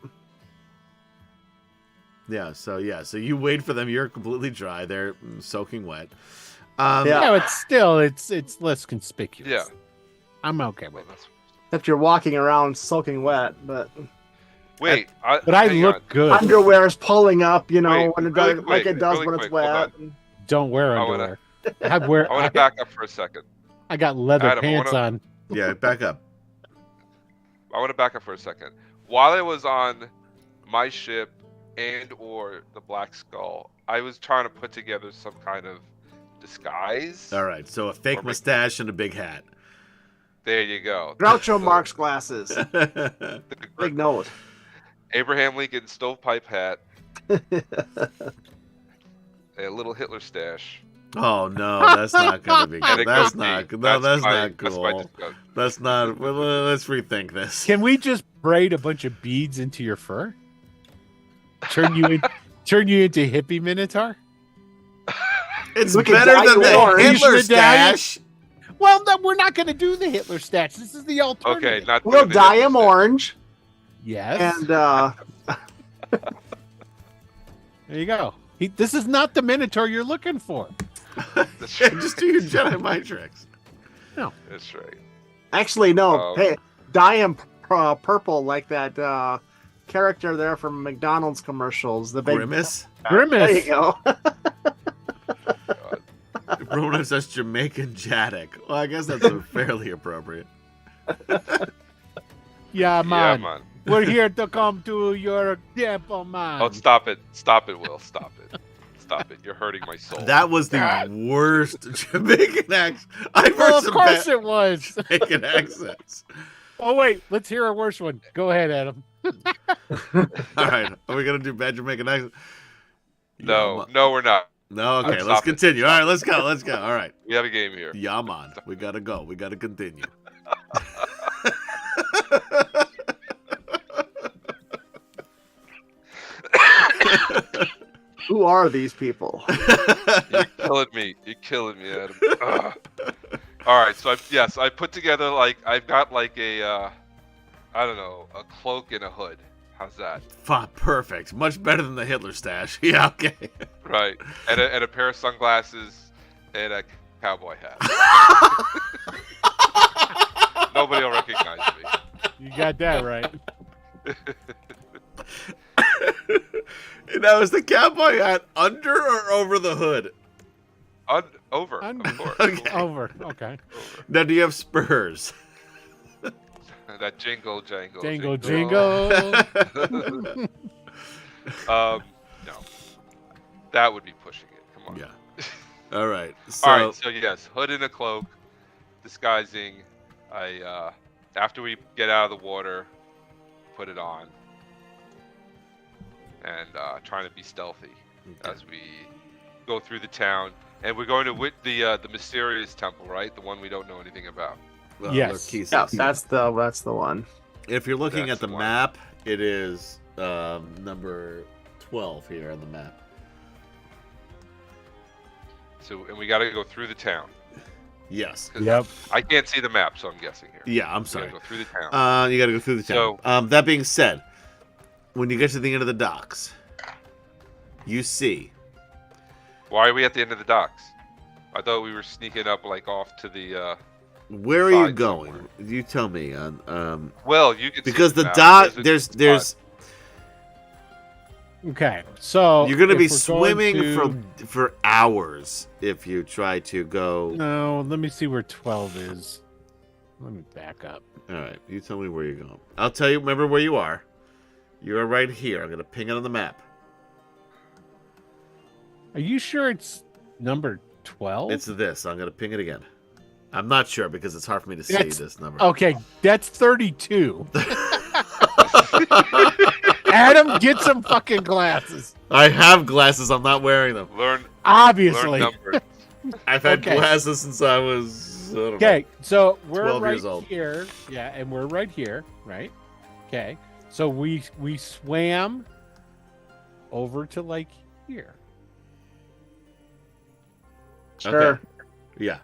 Yeah. So you wait for them. You're completely dry. They're soaking wet. Yeah. Yeah, it's still it's less conspicuous. Yeah. I'm okay with it. If you're walking around soaking wet, but Wait, But I hang look on. good. underwear is pulling up, you know, Wait, when it really does, quick, like it does really when it's quick, hold wet. Don't wear I wanna- underwear. I want to back up for a second. I got leather Adam, I pants wanna- on. Yeah. Back up. I want to back up for a second. While I was on my ship and or the Black Skull, I was trying to put together some kind of disguise. All right. So a fake Or big- mustache and a big hat. There you go. Groucho So, Marx glasses. Big nose. Abraham Lincoln stovepipe hat. A little Hitler stash. Oh no, that's not gonna be And good. a That's goatee. not. No, that's not That's my cool. disguise. That's not. Well, let's rethink this. Can we just braid a bunch of beads into your fur? Turn you into hippie minotaur? It's We can better dye than you the orange. Hitler Medallion. stash. Well, no, we're not going to do the Hitler stats. This is the alternative. Okay, not We'll doing the dye Hitler him stash. orange, Yes. and There you go. This is not the minotaur you're looking for. That's Yeah, right. just do your Jedi mind tricks. That's right. actually no, Um, hey, dye him purple like that character there from McDonald's commercials. The big Grimace. There you Grimace. go. Ronan says Jamaican Jaddock. Well, I guess that's fairly appropriate. Yeah, Yeah, man. man. We're here to come to your temple, man. Oh, stop it. Stop it, Will. Stop it. Stop it. You're hurting my soul. That was the worst Jamaican accent. I've well, heard of some course bad it was. Jamaican accents. Oh, wait. Let's hear a worse one. Go ahead, Adam. All right, are we gonna do bad Jamaican accent? No, no, we're not. No, okay, Stop let's it. continue. All right, let's go. Let's go. All right. We have a game here. Yeah, man. We gotta go. We gotta continue. Who are these people? You're killing me. You're killing me, Adam. Ugh. All right, so I put together I've got like a I don't know, a cloak and a hood. How's that? Perfect. Much better than the Hitler stash. Yeah, okay. Right, and a pair of sunglasses and a cowboy hat. Nobody will recognize me. You got that right. Now, is the cowboy hat under or over the hood? Over, of course. Okay. Over. Okay. Over. Now, do you have spurs? That jingle, jangle, Jingle, jingle. jingle. No, that would be pushing it. Come on. Yeah. All right. So, All right. So yes, hood and a cloak, disguising. After we get out of the water, put it on, and trying to be stealthy as we go through the town. And we're going to the mysterious temple, right? The one we don't know anything about. Yes. Yeah, that's the one. If you're looking That's at the the one. map, it is number 12 here on the map. So, and we got to go through the town. Yes. Yep. I can't see the map, so I'm guessing here. Yeah, I'm We sorry. gotta go through the town. You got to go through the town. That being said, when you get to the end of the docks, you see. Why are we at the end of the docks? I thought we were sneaking up off to the. Where are you Side going? somewhere. You tell me. Well, you can Because see the map. dock, a there's spot. Okay. So you're going to if be we're going swimming to- for hours if you try to go. No, let me see where 12 is. Let me back up. All right, you tell me where you're going. I'll tell you. Remember where you are. You are right here. I'm going to ping it on the map. Are you sure it's number 12? It's this. I'm going to ping it again. I'm not sure because it's hard for me to see That's- this number. Okay, that's 32. Adam, get some fucking glasses. I have glasses. I'm not wearing them. Learn Obviously. numbers. I've had Okay. glasses since I was Okay, so we're 12 right years old. here. Yeah, and we're right here, right? Okay. So we swam over to like here. Sure. Okay. Yeah.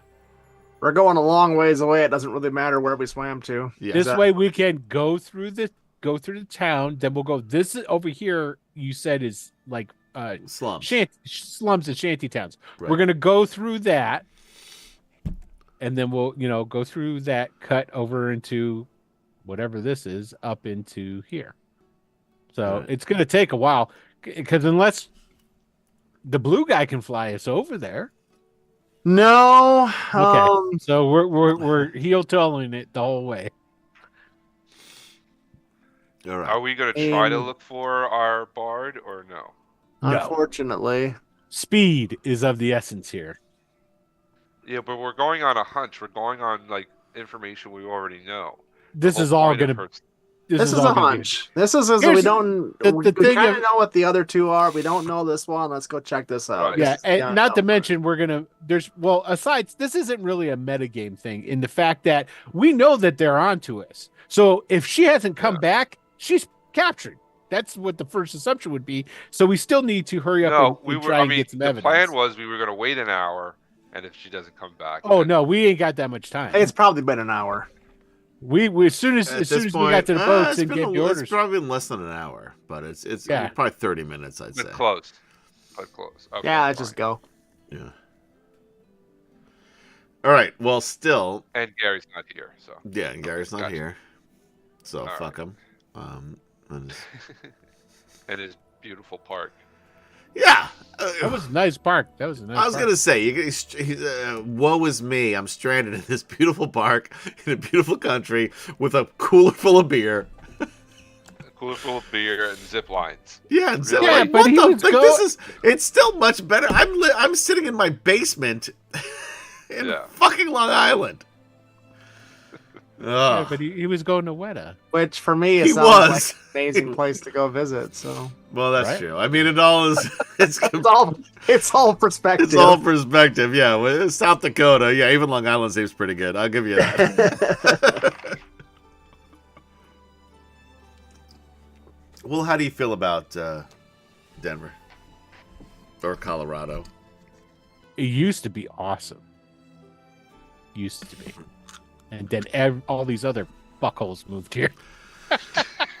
We're going a long ways away. It doesn't really matter where we swam to. Yeah. This way we can go through the town, then we'll go this is over here you said is like Slums. slums and shanty towns. Right. We're going to go through that. And then we'll, go through that, cut over into whatever this is, up into here. So Right. it's going to take a while, because unless the blue guy can fly us over there. No. Okay. So we're heel toeing it the whole way. All right. Are we going to try to Um, look for our bard or no? No. Unfortunately. Speed is of the essence here. Yeah, but we're going on a hunch. We're going on like information we already know. This The is whole all point of going to. her- This is all a gonna be- hunch. This is we Here's don't. the we thing kind of- of know what the other two are. We don't know this one. Let's go check this out. Right. Yeah, This is and not to unknown. mention aside, this isn't really a metagame thing in the fact that we know that they're onto us. So if she hasn't come back, she's captured. That's what the first assumption would be. So we still need to hurry up No, and try and get some the evidence. plan was we were going to wait an hour, and if she doesn't come back, Oh then- no, we ain't got that much time. It's probably been an hour. We as soon as At as soon this as we got to the point, boats it's and been get the orders. It's probably been less than an hour, but it's Yeah. probably 30 minutes, I'd say. But close. But close. Okay, Yeah, let's fine. just go. Yeah. All right. Well, still, And Gary's not here, so yeah, and Gary's not Gotcha. here, so All fuck him. And- and his beautiful park. yeah. That was a nice park. That was a nice. I was park. gonna say, woe is me. I'm stranded in this beautiful park in a beautiful country with a cooler full of beer. A cooler full of beer and zip lines. Yeah, and so, Yeah, like, but what he the? was Like, go- this is. It's still much better. I'm sitting in my basement in Yeah. fucking Long Island. Yeah, Ugh. but he was going to Weta. Which for me, He it sounds was. like an amazing place to go visit. So Well, that's Right? true. I mean, it all is. It's it's all perspective. it's all perspective. Yeah, well, South Dakota. Yeah, even Long Island seems pretty good. I'll give you that. Well, how do you feel about Denver or Colorado? It used to be awesome. Used to be, and then all these other fuckholes moved here.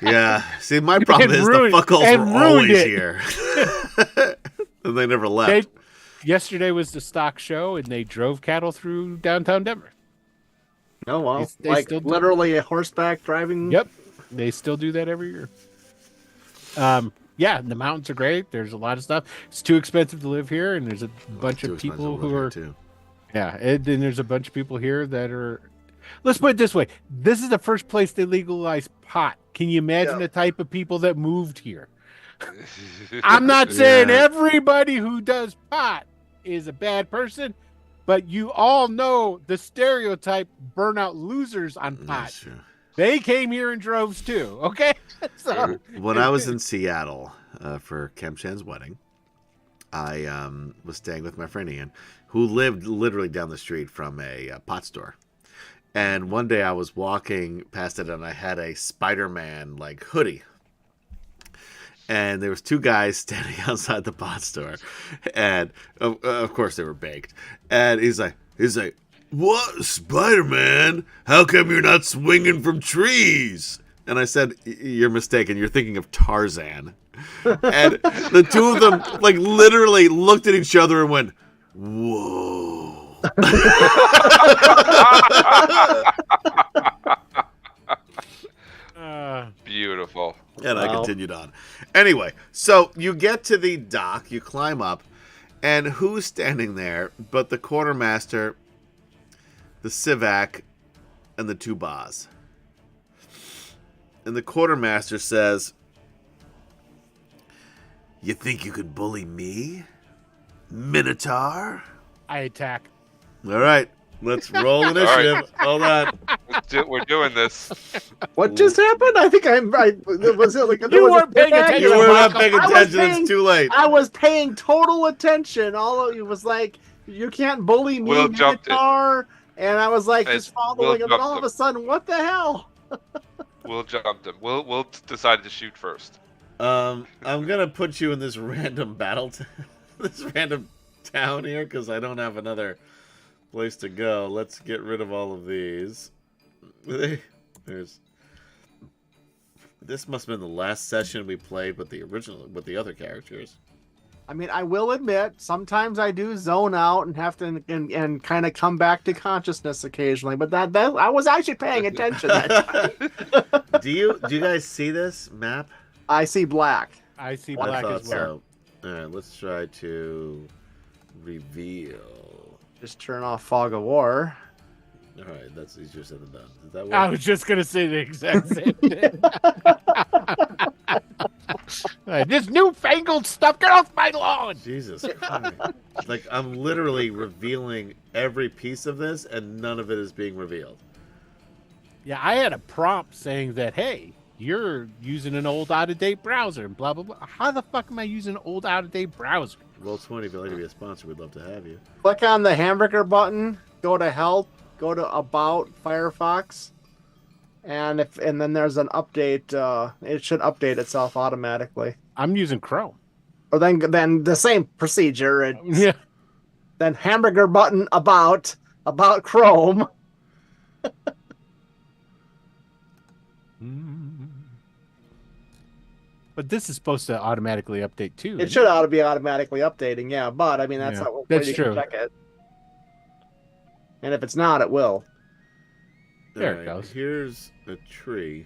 Yeah. See, my problem is the ruined- fuckholes and were ruined always it. here, and they never left. Yesterday was the stock show, and they drove cattle through downtown Denver. Oh well, They like still do- literally a horseback driving. Yep, they still do that every year. Yeah, the mountains are great. There's a lot of stuff. It's too expensive to live here, and there's a bunch Too of people expensive who to live are. here, too. Yeah, and then there's a bunch of people here that are. Let's put it this way: this is the first place they legalized pot. Can you imagine Yeah. the type of people that moved here? I'm not saying Yeah. everybody who does pot is a bad person, but you all know the stereotype burnout losers on pot. That's true. They came here in droves too. Okay, so When I was in Seattle for Kem Chan's wedding, I was staying with my friend Ian, who lived literally down the street from a pot store. And one day I was walking past it, and I had a Spider-Man like hoodie. And there was two guys standing outside the pot store, and of course they were baked. And he's like, "What, Spider-Man? How come you're not swinging from trees?" And I said, "You're mistaken. You're thinking of Tarzan." And the two of them, like, literally looked at each other and went, "Whoa." Beautiful. And I Wow. continued on. Anyway, so you get to the dock, you climb up, and who's standing there but the quartermaster, the Civac, and the two Bas? And the quartermaster says, "You think you could bully me, Minotaur?" I attack. All right, let's roll initiative. Hold on. We're doing this. What just happened? I think was it like You weren't paying attention. You were not Michael. paying I was attention. paying- It's too late. I was paying total attention. All of it was like, you can't bully me, Will jumped it. Minotaur. And I was like, It's just following him, and Will all of a sudden, what the hell? We'll jump them. We'll decide to shoot first. I'm gonna put you in this random this random town here because I don't have another place to go. Let's get rid of all of these. There's. This must have been the last session we played with the other characters. I mean, I will admit, sometimes I do zone out and have to and kind of come back to consciousness occasionally. But that I was actually paying attention that time. Do you guys see this map? I see black. I see I black thought as well. so. All right, let's try to reveal. Just turn off fog of war. All right, that's easier said than done. Does that work? I was just gonna say the exact same thing. This newfangled stuff, get off my lawn! Jesus Christ. Like, I'm literally revealing every piece of this, and none of it is being revealed. Yeah, I had a prompt saying that, hey, you're using an old out-of-date browser, and blah, blah, blah. How the fuck am I using an old out-of-date browser? Roll20, if you'd like to be a sponsor, we'd love to have you. Click on the hamburger button. Go to help. Go to about Firefox. And then there's an update. It should update itself automatically. I'm using Chrome. Or then the same procedure. Yeah. Then hamburger button about Chrome. But this is supposed to automatically update too. It should ought to be automatically updating, yeah. But I mean, that's Yeah, not what that's you can true. check it. And if it's not, it will. There All it goes. Here's a tree.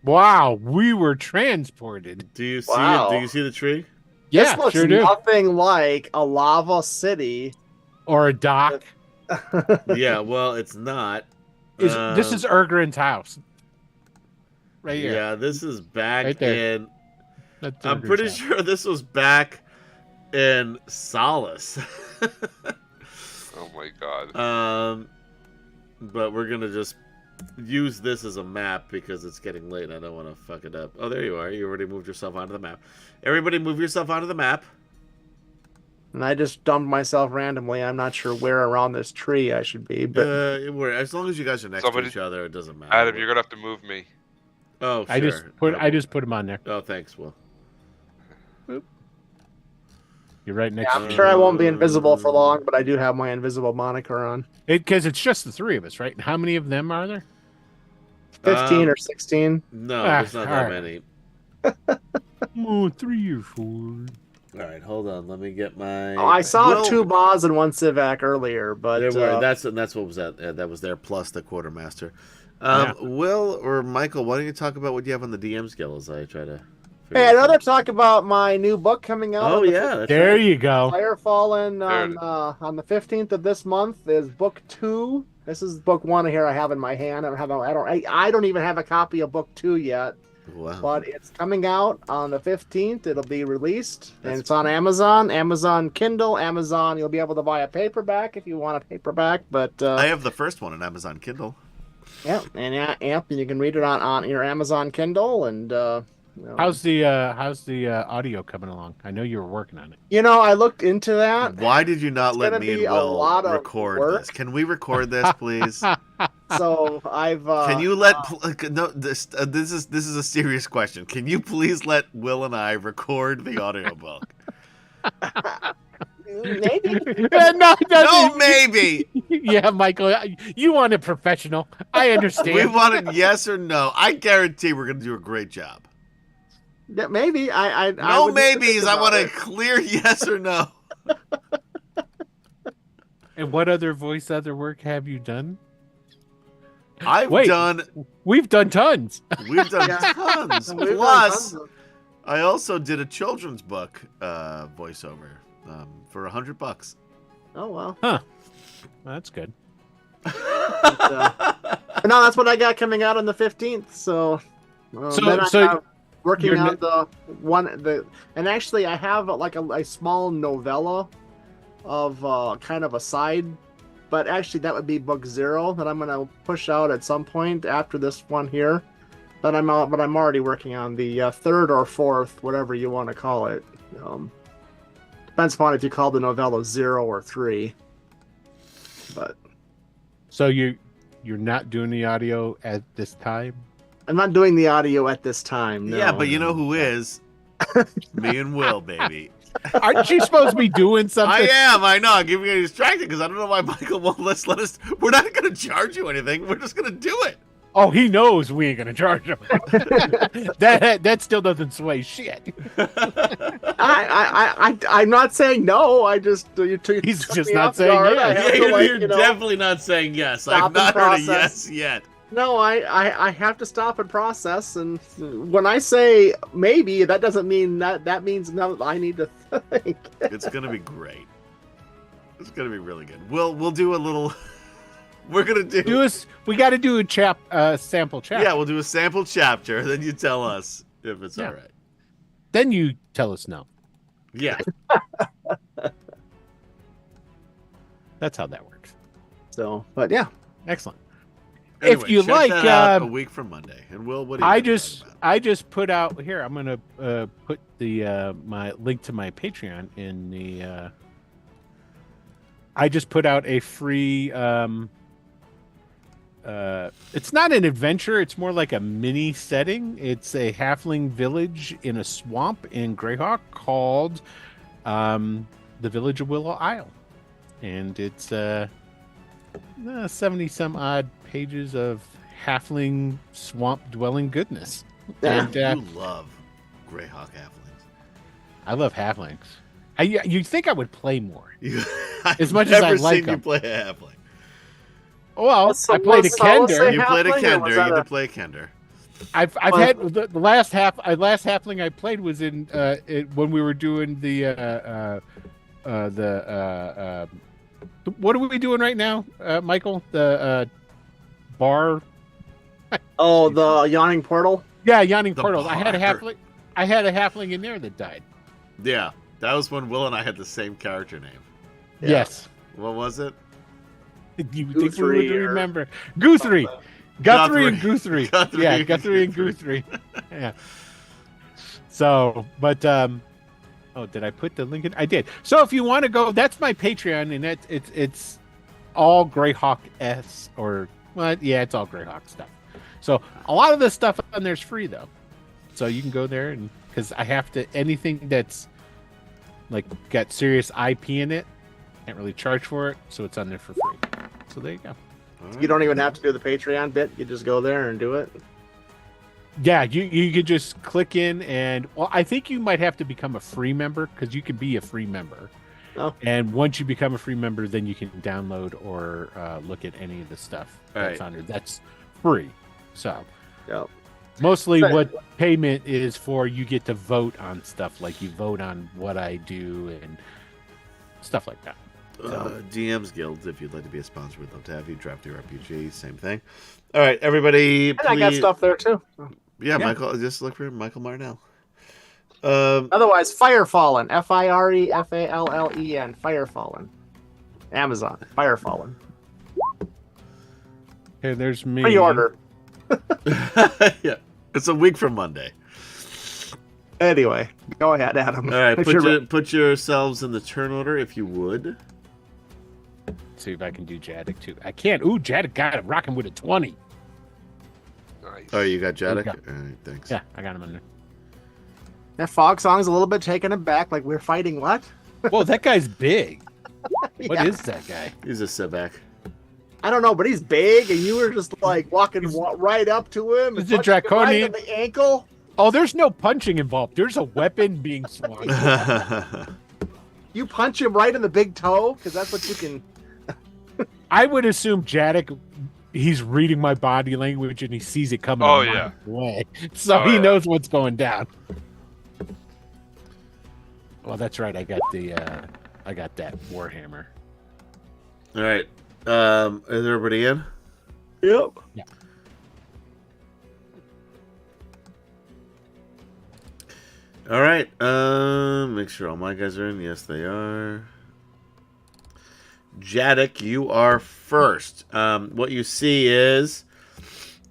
Wow, we were transported. Do you see Wow. it? Do you see the tree? Yeah, This looks sure do. nothing like a lava city. Or a dock. Yeah, well, it's not. This is Ergrin's house. Right here. Yeah, this is back Right there. in. That's I'm Ergrin's pretty house. sure this was back in Solace. Oh my god. But we're gonna just use this as a map because it's getting late and I don't want to fuck it up. Oh, there you are. You already moved yourself onto the map. Everybody move yourself onto the map. And I just dumped myself randomly. I'm not sure where around this tree I should be, but As long as you guys are next Somebody- to each other, it doesn't matter. Adam, you're gonna have to move me. Oh, sure. I just put him on there. Oh, thanks, Will. You're right next I'm to me. sure I won't be invisible for long, but I do have my invisible moniker on. Because it's just the three of us, right? How many of them are there? 15 or 16. No, Ah, there's not that alright. many. Oh, 3 or 4. All right, hold on. Let me get my. Oh, I saw Will- 2 Boz and 1 Civac earlier, but There were, that's what was that. That was there plus the quartermaster. Will or Michael, why don't you talk about what you have on the DM skill as I try to. figure hey, this another out. talk about my new book coming out. Oh on the yeah, that's There right. you go. Fire Fallen There it on the 15th of this month is book 2. This is book 1 here I have in my hand. I don't even have a copy of book 2 yet, Wow. but it's coming out on the 15th. It'll be released and That's- it's on Amazon Kindle, Amazon. You'll be able to buy a paperback if you want a paperback, but I have the first one on Amazon Kindle. yeah, and you can read it on your Amazon Kindle and How's the audio coming along? I know you were working on it. I looked into that. Why did you not It's let gonna me be and a Will lot of record work. this? Can we record this, please? So I've Can you let no? This is a serious question. Can you please let Will and I record the audiobook? maybe No, maybe. Yeah, Michael, you want a professional. I understand. We wanted yes or no. I guarantee we're gonna do a great job. Yeah, maybe I No would think maybes. I about want a it. clear yes or no. And what other work have you done? I've Wait. done. We've done tons. We've done Yeah. tons. We've done Plus, tons of- I also did a children's book voiceover for $100. Oh well. That's good. But no, that's what I got coming out on the 15th. So then I have working you're on and actually I have like a small novella of kind of a side, but actually that would be book 0 that I'm gonna push out at some point after this one here. But I'm already working on the 3rd or 4th, whatever you want to call it. Depends upon if you call the novella 0 or 3. But So you're not doing the audio at this time? I'm not doing the audio at this time. No. Yeah, but you know who is? Me and Will, baby. Aren't you supposed to be doing something? I am. I know. I'm giving you distracted because I don't know why Michael won't let us. We're not going to charge you anything. We're just going to do it. Oh, he knows we ain't gonna charge him. that still doesn't sway shit. I'm not saying no. I just He's took just me not off saying guard. yes. I have Yeah, to, like, you're definitely not saying yes. I've stop not and heard a process. yes yet. No, I have to stop and process. And when I say maybe, that doesn't mean that means no. I need to think. It's going to be great. It's going to be really good. We'll do a little. We're going to do. We got to do a sample chapter. Yeah, we'll do a sample chapter. Then you tell us if it's all right. Then you tell us no. Yeah. That's how that works. So, but yeah. Excellent. Anyway, if you check like, that out a week from Monday. And Will, what do you? I just put out here. I'm gonna put the my link to my Patreon in the. I just put out a free. It's not an adventure. It's more like a mini setting. It's a halfling village in a swamp in Greyhawk called the Village of Willow Isle, and it's 70 some odd pages of halfling swamp dwelling goodness. Yeah. And You love Greyhawk halflings. I love halflings. You'd think I would play more. As much as I like seen you them. play a halfling. Well, So I played a was Solace Kender. a You played a halfling, or Kender. was You that did a- play a Kender. I've Well- had the last halfling I played was in when we were doing the what are we doing right now, Michael? The bar. Oh, the yawning portal. Yeah, Yawning The Portal. I had a bar. halfling. I had a halfling in there that died. Yeah, that was when Will and I had the same character name. Yeah. Yes. What was it? You think we Guthrie would or- remember? Guthrie. Guthrie and Guthrie. Guthrie Yeah, and Guthrie and Guthrie. Guthrie. Yeah. So, but oh, did I put the link in? I did. So if you want to go, that's my Patreon, and it's all Greyhawk S or well, yeah, it's all Greyhawk stuff. So a lot of the stuff on there's free though, so you can go there and because I have to anything that's like got serious IP in it, can't really charge for it, so it's on there for free. So there you go. You don't even have to do the Patreon bit. You just go there and do it. Yeah, you could just click in and well, I think you might have to become a free member because you can be a free member. Oh. And once you become a free member, then you can download or look at any of the stuff that's Right. on there. That's free. So Yeah. mostly But- what payment is for, you get to vote on stuff like you vote on what I do and stuff like that. DM's Guild, if you'd like to be a sponsor, we'd love to have you. Draft your RPG, same thing. All right, everybody. And I got stuff there too. Yeah, Michael, just look for Michael Marnell. Otherwise, Firefallen. FIREFALLEN. Firefallen. Amazon. Firefallen. Hey, there's me. Pre-order. Yeah, it's a week from Monday. Anyway, go ahead, Adam. All right, If you're put yourselves in the turn order if you would. See if I can do Jadic too. I can't. Ooh, Jadic got it. Rocking with a 20. Nice. Oh, you got Jadic? Yeah. All right, thanks. Yeah, I got him in there. That fog song's a little bit taken aback. Like, we're fighting what? Whoa, that guy's big. What is Yeah. that guy? He's a Civac. I don't know, but he's big, and you were just like walking right up to him. He's and a punching him right draconian. in the ankle. Oh, there's no punching involved. There's a weapon being swung. You punch him right in the big toe, because that's what you can. I would assume Jadic, he's reading my body language and he sees it coming. Oh, a yeah. mile away. So Oh, he yeah. knows what's going down. Well, that's right. I got that Warhammer. All right. Is everybody in? Yep. Yeah. All right. Make sure all my guys are in. Yes, they are. Jadic, you are first. What you see is,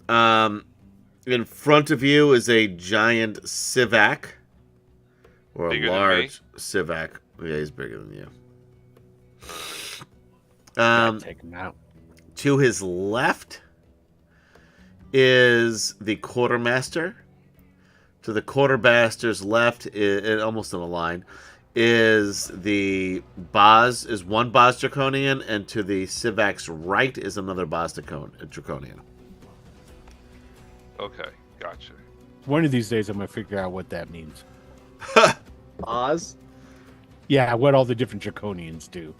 in front of you is a giant Civac, or Bigger a than large Civac. Yeah, he's bigger than you. Gotta take him out. To his left is the quartermaster. To the quartermaster's left, almost in a line, is the Boz, is one Boz Draconian, and to the Sivak's right is another Boz Draconian. Okay, gotcha. One of these days, I'm gonna figure out what that means. Oz. Yeah, what all the different Draconians do.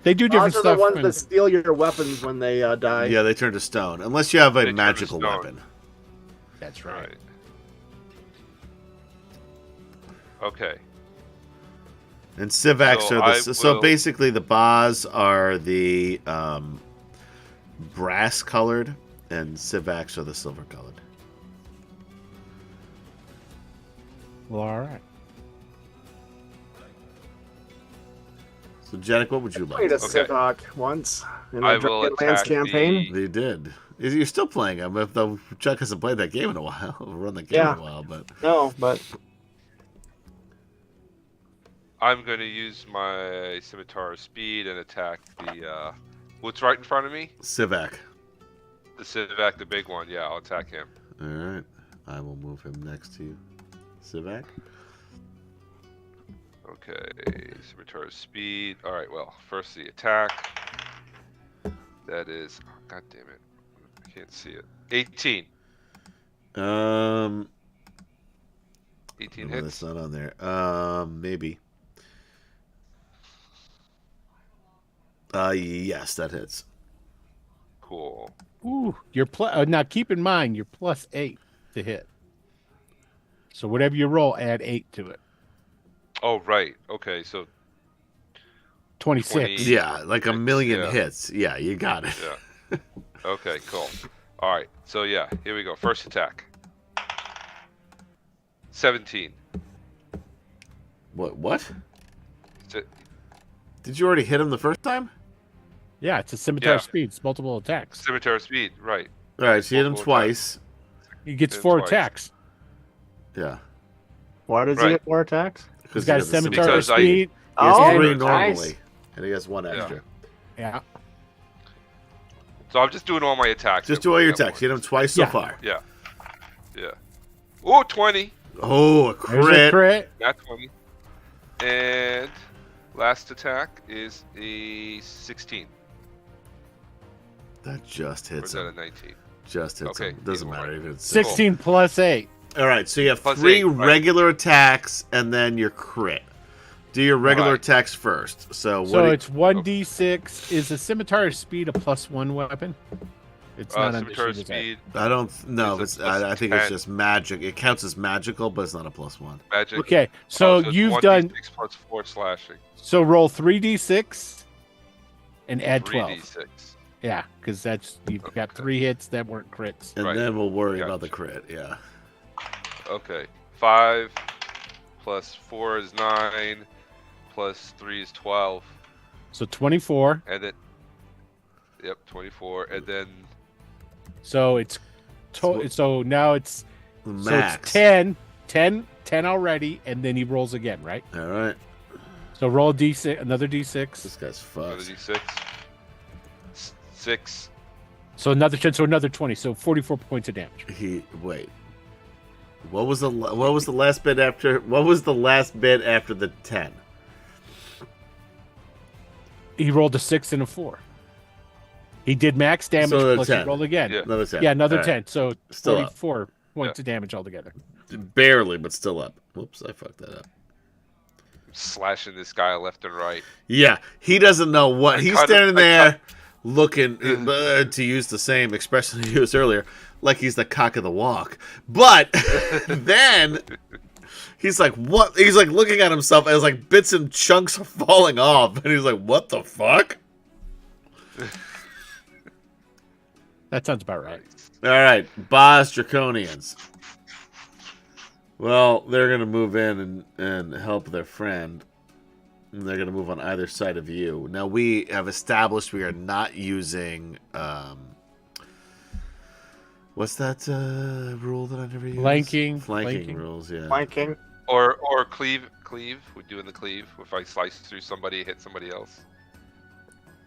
They do different Oz are stuff. the ones when- that steal your weapons when they die. Yeah, they turn to stone. Unless you have They a turn to magical stone. weapon. That's right. Right. Okay. And Sivaks So are the... I So will- basically the Boz are the brass-colored, and Sivaks are the silver-colored. Well, all right. So, Janik, what would you Played like? a Okay. Sivak once in I a will DragonLance attack campaign. You did. You're still playing him. If the Chuck hasn't played that game in a while, run that game Yeah. in a while, but No, but I'm going to use my Scimitar speed and attack the, what's right in front of me? Sivak. The Sivak, the big one. Yeah, I'll attack him. All right. I will move him next to you. Sivak. Okay, Scimitar speed. All right, well, first the attack. That is, oh, god damn it. I can't see it. 18. 18 No, hits. that's not on there. Maybe. Yes, that hits. Cool. Ooh, you're now keep in mind you're +8 to hit. So whatever you roll, add 8 to it. Oh, right. Okay, so 26. 20. Yeah, like a million Yeah. hits. Yeah, you got it. yeah. Okay, cool. All right, so yeah, here we go. First attack. 17. What? Si- Did you already hit him the first time? Yeah, it's a scimitar Yeah. speed. It's multiple attacks. Scimitar speed, right. All right, so you hit him Multiple twice. He gets Hit 4 twice. attacks. Yeah. why does he Right. get 4 attacks? He's got a he has the scimitar Because I- speed. He has Oh, 3 nice. normally, and he has 1 extra. Yeah. So I'm just doing all my attacks. Just do all your That attacks. You hit him works. twice so Yeah. far. Yeah. Yeah. Oh, 20. Oh, a There's a crit. crit. Not 20. And last attack is a 16. That just Or hits is that a him. 19? Just hits Okay, him. Doesn't either matter way. if it's 16 plus 8. All right, so you have Plus 3 8, right. regular attacks and then your crit. Do your regular Right. attacks first. So what? So do you- it's 1d6. Is the scimitar speed a +1 weapon? It's not on the Scimitar sheet, is it? speed, I don't know. It's It's a plus I think it's 10. just magic. It counts as magical, but it's not a +1. magic. Okay, so it's you've 1d6 done. plus 4 slashing. So roll 3d6 and add 12. 3d6. Yeah, because that's you've got Okay. 3 hits that weren't crits. And Right. then we'll worry Gotcha. about the crit. Yeah. Okay. 5 plus 4 is 9. Plus 3 is 12. So 24. And then, yep, 24. And then, So it's so now it's The so max. it's 10 already, and then he rolls again, right? All right. So roll a d6, another This d6. guy's another fucked. d6. 6. So another 10, so another 20. So 44 points of damage. Wait. What was the last bit after? What was the last bit after the 10? He rolled a 6 and a 4. He did max damage So another plus 10. he rolled again. Yeah. Another 10. Yeah, another All right. 10. So Still up. 44 points of damage altogether. Barely, but still up. Whoops, I fucked that up. Slashing this guy left and right. Yeah, he doesn't know what. He's cut it- standing I there looking, to use the same expression he used earlier, like he's the cock of the walk. But then he's like, what? He's like looking at himself as like bits and chunks are falling off. And he's like, what the fuck? That sounds about right. All right, Boz Draconians. Well, they're going to move in and help their friend. And they're going to move on either side of you. Now, we have established we are not using... what's that rule that I never use? Flanking rules, yeah. Flanking. Or cleave. We're doing the cleave. If I slice through somebody, hit somebody else.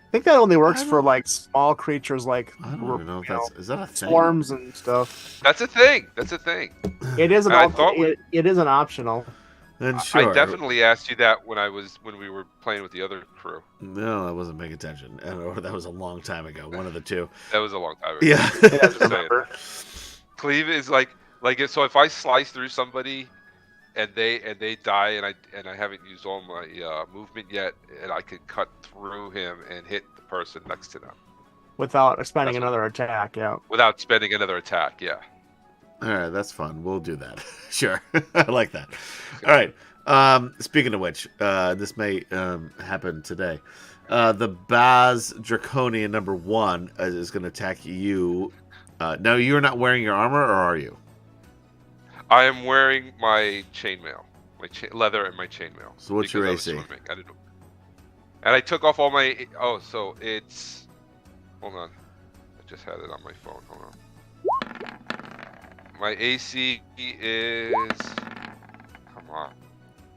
I think that only works I for don't- like small creatures like I don't even know if is that a thing? swarms and stuff. That's a thing. That's a thing. It is an I thought it is an optional. Then sure. I definitely asked you that when we were playing with the other crew. No, I wasn't paying attention, or that was a long time ago. One of the two. That was a long time ago. Yeah. Yeah, Just saying. remember. Cleave is like so if I slice through somebody and they die and I haven't used all my movement yet, and I can cut through him and hit the person next to them Without spending That's what- another attack, yeah. without spending another attack. Yeah. All right, that's fun. We'll do that. Sure, I like that. All right. Speaking of which, this may happen today. The Baz Draconian #1 is going to attack you. Now, you're not wearing your armor, or are you? I am wearing my chainmail, leather and my chainmail. So what's your because I AC? was swimming. I didn't. And I took off all my. Oh, so it's. Hold on. I just had it on my phone. Hold on. My AC is. Come on.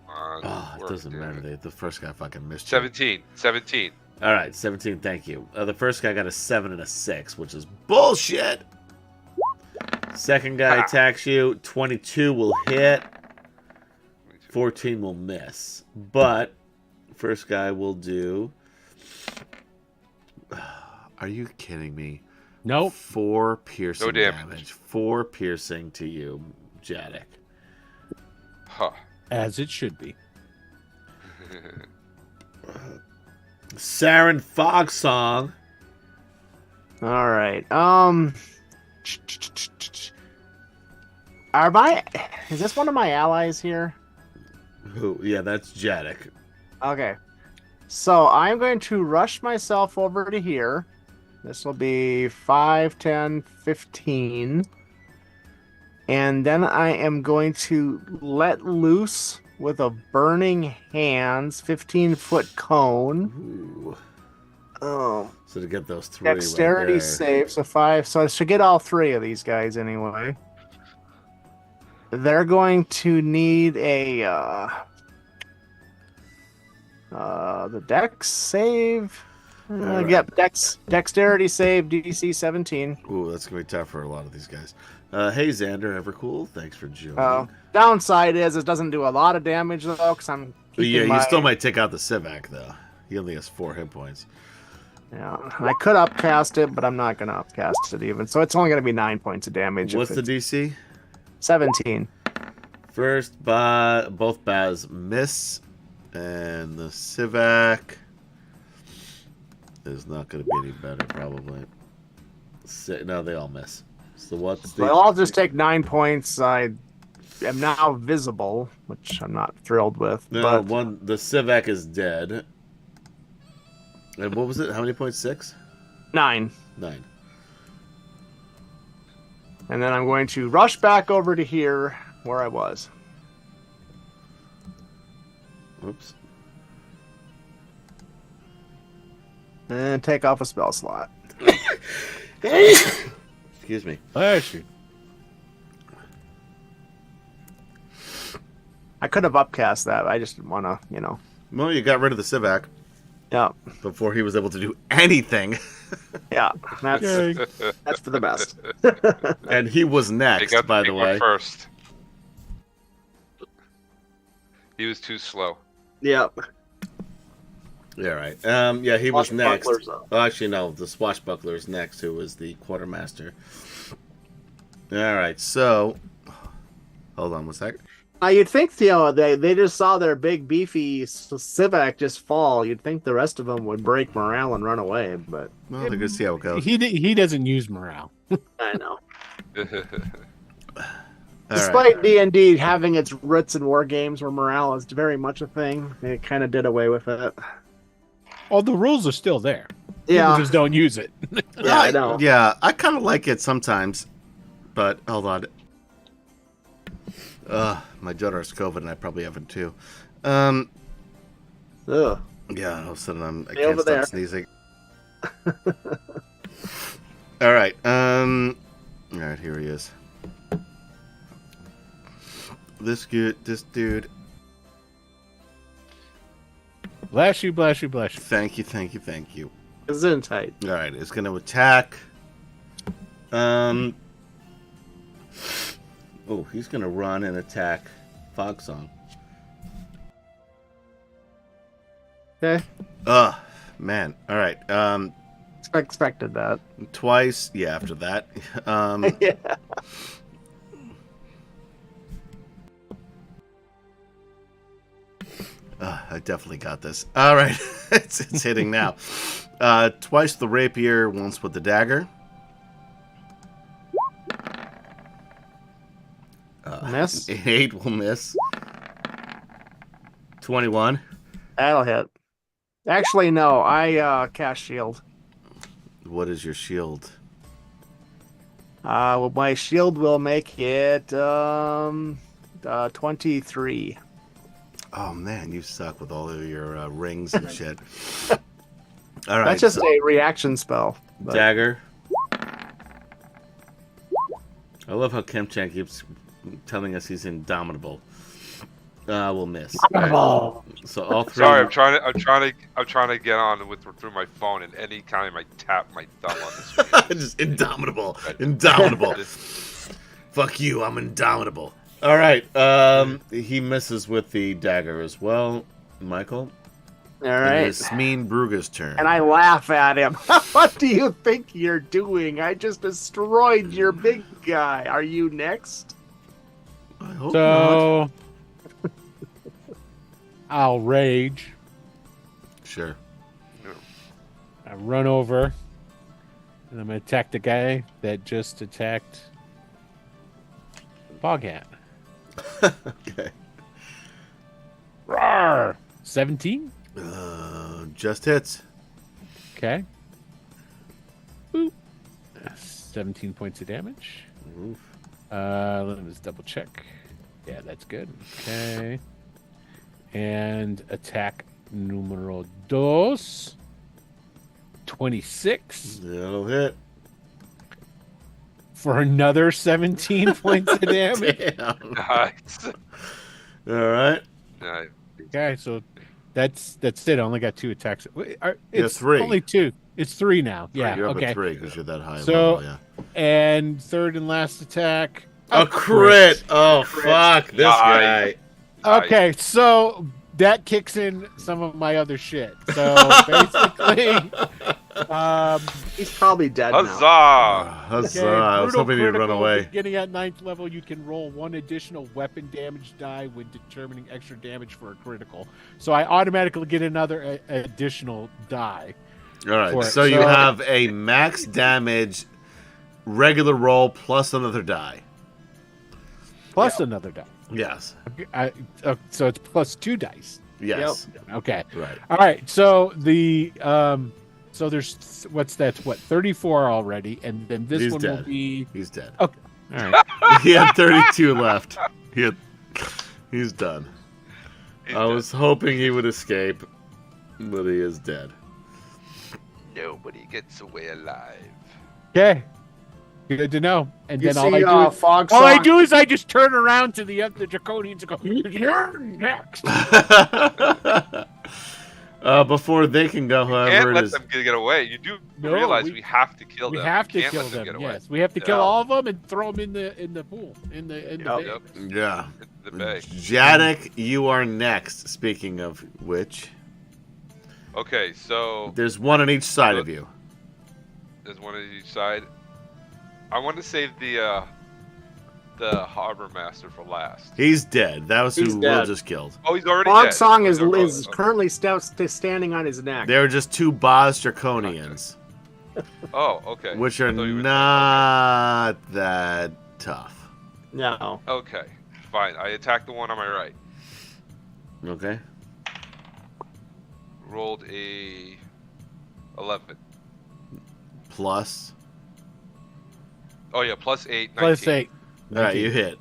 Oh, it Work, doesn't damn matter. it. The first guy fucking missed you. 17. 17. All right, 17. Thank you. The first guy got a 7 and a 6, which is bullshit. Second guy attacks you. 22 will hit. 14 will miss. But first guy will do. Are you kidding me? Nope. 4 piercing No damage. damage. 4 piercing to you, Jadek. Huh. As it should be. Saren Fogsong. All right. Is this one of my allies here? Who? Yeah, that's Jadek. Okay. So I'm going to rush myself over to here. This will be 5, 10, 15. And then I am going to let loose with a burning hands 15-foot cone. Ooh. Oh, So to get those 3 dexterity right there. save. So 5. So I should get all 3 of these guys anyway. They're going to need a the dex save. Alright. Yep, dexterity save DC 17. Ooh, that's gonna be tough for a lot of these guys. Hey Xander, ever cool? Thanks for joining. Downside is it doesn't do a lot of damage though, because I'm keeping Yeah, you my- still might take out the Civac though. He only has 4 hit points. Yeah, and I could upcast it, but I'm not gonna upcast it even. So it's only gonna be 9 points of damage. What's if the it's DC? 17? First, both Baz miss, and the Civac is not going to be any better, probably. No, they all miss. So what's the? Well, I'll just take 9 points. I am now visible, which I'm not thrilled with. No, but the Civac is dead. And what was it? How many points? 6? 9. 9. And then I'm going to rush back over to here where I was. Oops. And take off a spell slot. Excuse me. Bless you. I could have upcast that. I just didn't want to, Well, you got rid of the Civac Yeah, before he was able to do anything. yeah. That's Yay. that's for the best. And he was They next, got by big the one way. first. He was too slow. Yep. Yeah, right. Yeah, he was next. Swashbucklers up. Oh, actually, no. The Swashbuckler's next, who was the Quartermaster. All right, so... Hold on one sec. You'd think, they just saw their big beefy Civac just fall. You'd think the rest of them would break morale and run away, but Well, they're going to see how it goes. He doesn't use morale. I know. All right. Despite D&D having its roots in war games where morale is very much a thing, they kind of did away with it. Oh, the rules are still there. Yeah. People just don't use it. Yeah, I know. Yeah, I kind of like it sometimes, but hold on. My daughter has COVID, and I probably have it too. Ugh. Yeah, all of a sudden I Stay can't over stop there. sneezing. All right. All right, here he is. This dude. Bless you, bless you, bless you. Thank you. Gesundheit. All right, it's going to attack. Oh, he's going to run and attack Fogsong. Okay. Man. All right. Expected that. Twice. Yeah, after that. Yeah. I definitely got this. All right. it's hitting now. Twice the rapier, once with the dagger. Miss. 8 will miss. 21. That'll hit. Actually, no. I cast shield. What is your shield? Well, my shield will make it 23. Oh man, you suck with all of your rings and shit. All right, That's just a reaction spell. But... dagger. I love how Kemchan keeps telling us he's indomitable. We'll miss. All right. So all three. Sorry, I'm trying to get on through my phone, and any time I tap my thumb on the screen, Just indomitable. Fuck you, I'm indomitable. All right. He misses with the dagger as well. Michael. All right. It's Mean Bruga's turn. And I laugh at him. What do you think you're doing? I just destroyed your big guy. Are you next? I hope not. So I'll rage. Sure. I run over, and I'm gonna attack the guy that just attacked Foghat. Okay. Rawr! 17. Just hits. Okay. Boop. 17 points of damage. Oof. Let me just double check. Yeah, that's good. Okay. And attack numero dos. 26 That'll hit. for another 17 points of damage. Damn. nice. All right. Nice. Okay, so that's it. I only got 2 attacks. It's three. only 2. It's 3 now. Yeah. You're up Okay. at 3 because you're that high. So- level, yeah. And third and last attack. A crit. Oh fuck this Nice. guy. Okay, so that kicks in some of my other shit. So basically, He's probably dead now. Huzzah! Huzzah. okay, I was brutal hoping he'd run critical, away. Beginning at 9th level, you can roll 1 additional weapon damage die when determining extra damage for a critical. So I automatically get another additional die. All right. for it. So you So- have a max damage regular roll plus another die. Plus another die. Yes. So it's plus 2 dice. Yes. Okay. Right. All right. So the so there's what's that? What 34 already, and then this He's one dead. will be He's dead. all right. He had 32 left. He's done. He's I was hoping he would escape, but he is dead. Nobody gets away alive. Okay. Good to know. And You then all see I do is Fog all I Song? do is I just turn around to the Draconians and go, "You're next." Before they can go, however, Can't it let is them get away. You do No, realize we- we have to kill We them. have to Can't kill let them. them. Get away. Yes, we have to kill Yeah. all of them and throw them in the pool in the bay. Yep. yeah. The bay. Jadek, you are next. Speaking of which, Okay, so there's one on each side of you. there's one on each side. I want to save the harbor master for last. He's dead. That was He's who dead. Will just killed. Oh, he's already Fog dead. Song Oh, is they're is both- currently standing on his neck. They were just 2 Boz Draconians, Oh, okay. which are I thought you were- not that tough. No. Okay, fine. I attacked the one on my right. Okay. Rolled a 11. Plus. Oh yeah, plus 8. 19. Plus 8. All right, you hit.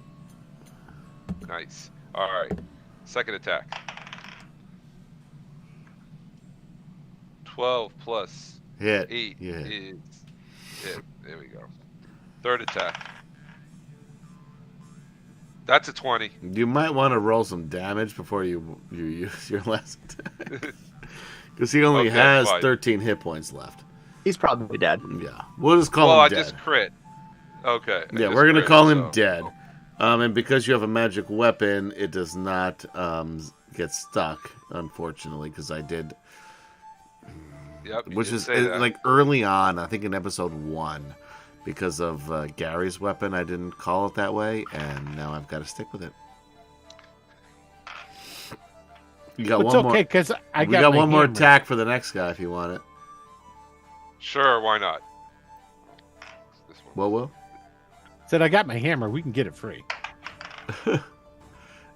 Nice. All right. Second attack. 12 plus Hit. 8 You hit. is hit. There we go. Third attack. That's a 20. You might want to roll some damage before you use your last attack. Because he only Okay, has fine. 13 hit points left. He's probably dead. Yeah. We'll just call Well, him I dead. just crit. Okay. I Yeah, just we're going to crit, call him so- dead. And because you have a magic weapon, it does not get stuck, unfortunately, because I did... Yep. you Which did is say that. like early on, I think in episode 1, because of Gary's weapon, I didn't call it that way, and now I've got to stick with it. You got It's one okay more. because I We got got my one more hammer. attack for the next guy if you want it. Sure, why not? This one. Well, Said I got my hammer. We can get it free.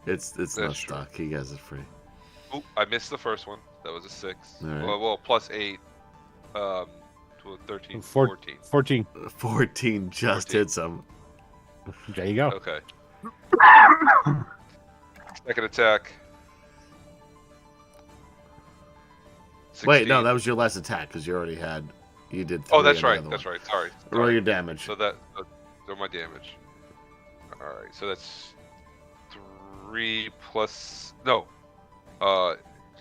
it's not true. stuck. He has it free. Oop, I missed the first one. That was a 6. All right. Well, plus 8. To 13, 14. 14. 14 just 14. hits him. There you go. Okay. Second attack. Wait, no, 16. that was your last attack because you already had. You did. Oh, 3 that's on the right. other That's one. right. Sorry. Roll Sorry. your damage. So so my damage. All right. So that's 3 plus. No.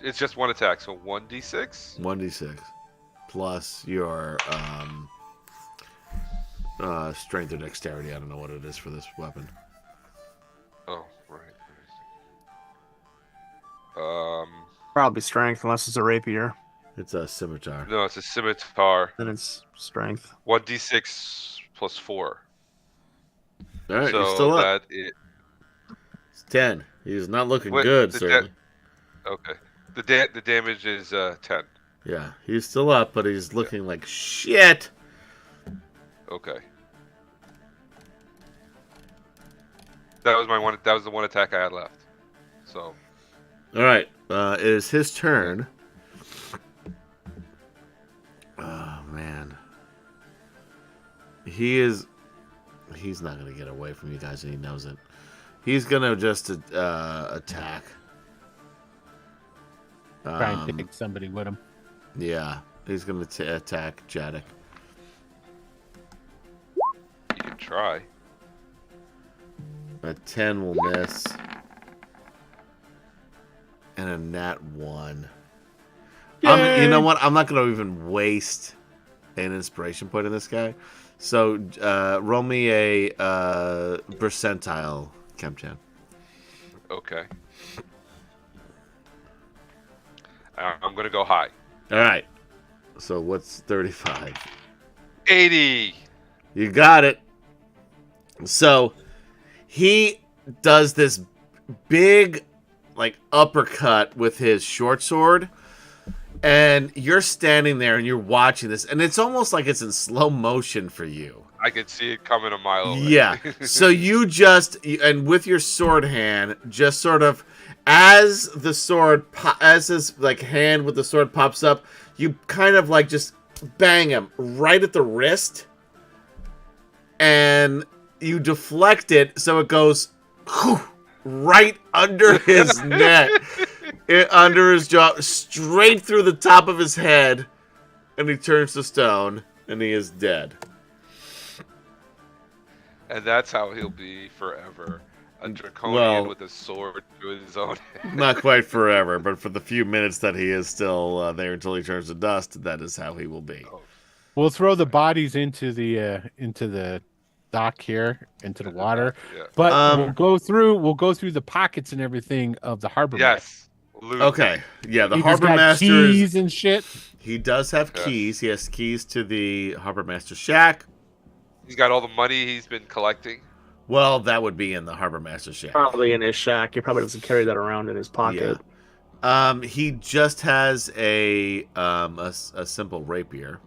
It's just one attack. So 1d6. 1d6 plus your strength or dexterity. I don't know what it is for this weapon. Oh, right. Probably strength, unless it's a rapier. It's a scimitar. No, it's a scimitar. Then it's strength. 1d6 plus 4. All right, so you're still up. that it. It's 10. He's not looking Wait, good, the certainly. Okay. The damage is 10. Yeah, he's still up, but he's looking like shit. Okay. That was my one. That was the one attack I had left. So All right, it is his turn. Oh man, he's not gonna get away from you guys, and he knows it. He's gonna just attack. Try and take somebody with him. Yeah, he's gonna attack Jadek. you can try. A 10 will miss. And a nat 1. You know what? I'm not going to even waste an inspiration point on this guy. So roll me a percentile, Kemchan. Okay. I'm gonna go high. All right. So what's 35? 80. You got it. So he does this big like uppercut with his short sword, and you're standing there and you're watching this, and it's almost like it's in slow motion for you. I could see it coming a mile away. Yeah. So you and with your sword hand, just sort of as the sword, as his like hand with the sword pops up, you kind of like just bang him right at the wrist, and you deflect it so it goes right under his neck, under his jaw, straight through the top of his head, and he turns to stone, and he is dead. And that's how he'll be forever. A draconian with a sword through his own head. Not quite forever, but for the few minutes that he is still there until he turns to dust, that is how he will be. We'll throw the bodies into the dock here, into the water. Yeah. But we'll go through the pockets and everything of the harbor. Yes. Loot. Okay, yeah, the He's harbor got master keys and shit. he does have Yes. keys. He has keys to the harbor master shack. He's got all the money he's been collecting. Well, that would be in the harbor master shack. Probably in his shack. He probably doesn't carry that around in his pocket. He just has a simple rapier.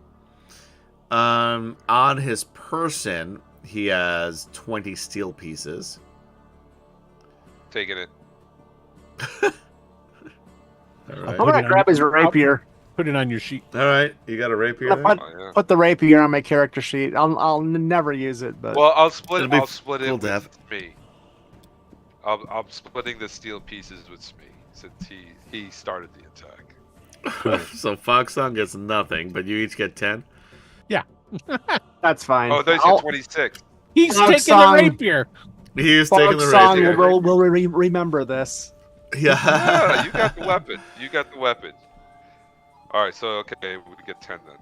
On his person, he has 20 steel pieces. Taking it. All I'm right. Put gonna it on- grab his rapier. Put it on your sheet. All right, you got a rapier Yeah, there? Oh, yeah. Put the rapier on my character sheet. I'll never use it, but Well, I'll split It'll be it full with death. Smee. I'm splitting the steel pieces with Smee since he started the attack. So Foxsong gets nothing, but you each get 10. that's fine. Oh, there's I'll- 26. He's Frog taking song. the rapier. He is taking Fog the Song rapier. will remember this. Yeah, Yeah. you got the weapon. You got the weapon. All right, so okay, we get 10 then.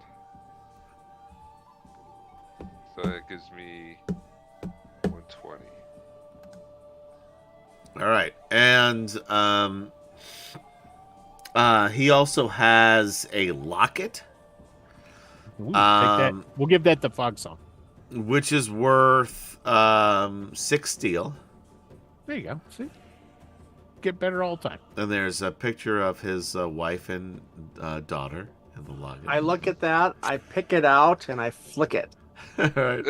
So that gives me 120. All right, and he also has a locket, Ooh, take that. We'll give that to Fog Song. which is worth 6 steel. There you go. See, get better all the time. And there's a picture of his wife and daughter in the locket. I look at that, I pick it out, and I flick it. All right.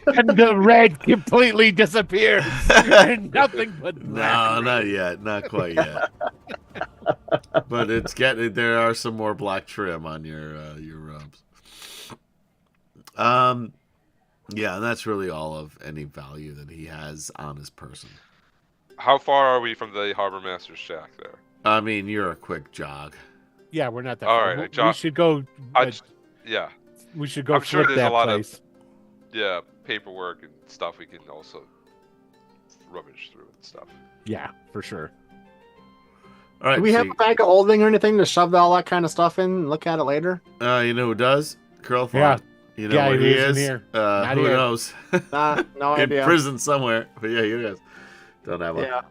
And the red completely disappears. And nothing but No, black. not yet. Not quite yet. But it's getting. There are some more black trim on your robes. Yeah, and that's really all of any value that he has on his person. How far are we from the Harbor Master's shack there? I mean, you're a quick jog. Yeah, we're not that All far. right, We John- should go. Yeah, We should go I'm sure flip there's a that lot of- place. yeah, paperwork and stuff we can also rummage through and stuff. Yeah, for sure. All right. Do we have a bag of holding or anything to shove all that kind of stuff in and look at it later? You know who does? Curlthorn. Yeah. You know Yeah, where he he isn't is? here. Not Who here. knows? No In idea. prison somewhere. But yeah, you guys don't have one. Yeah.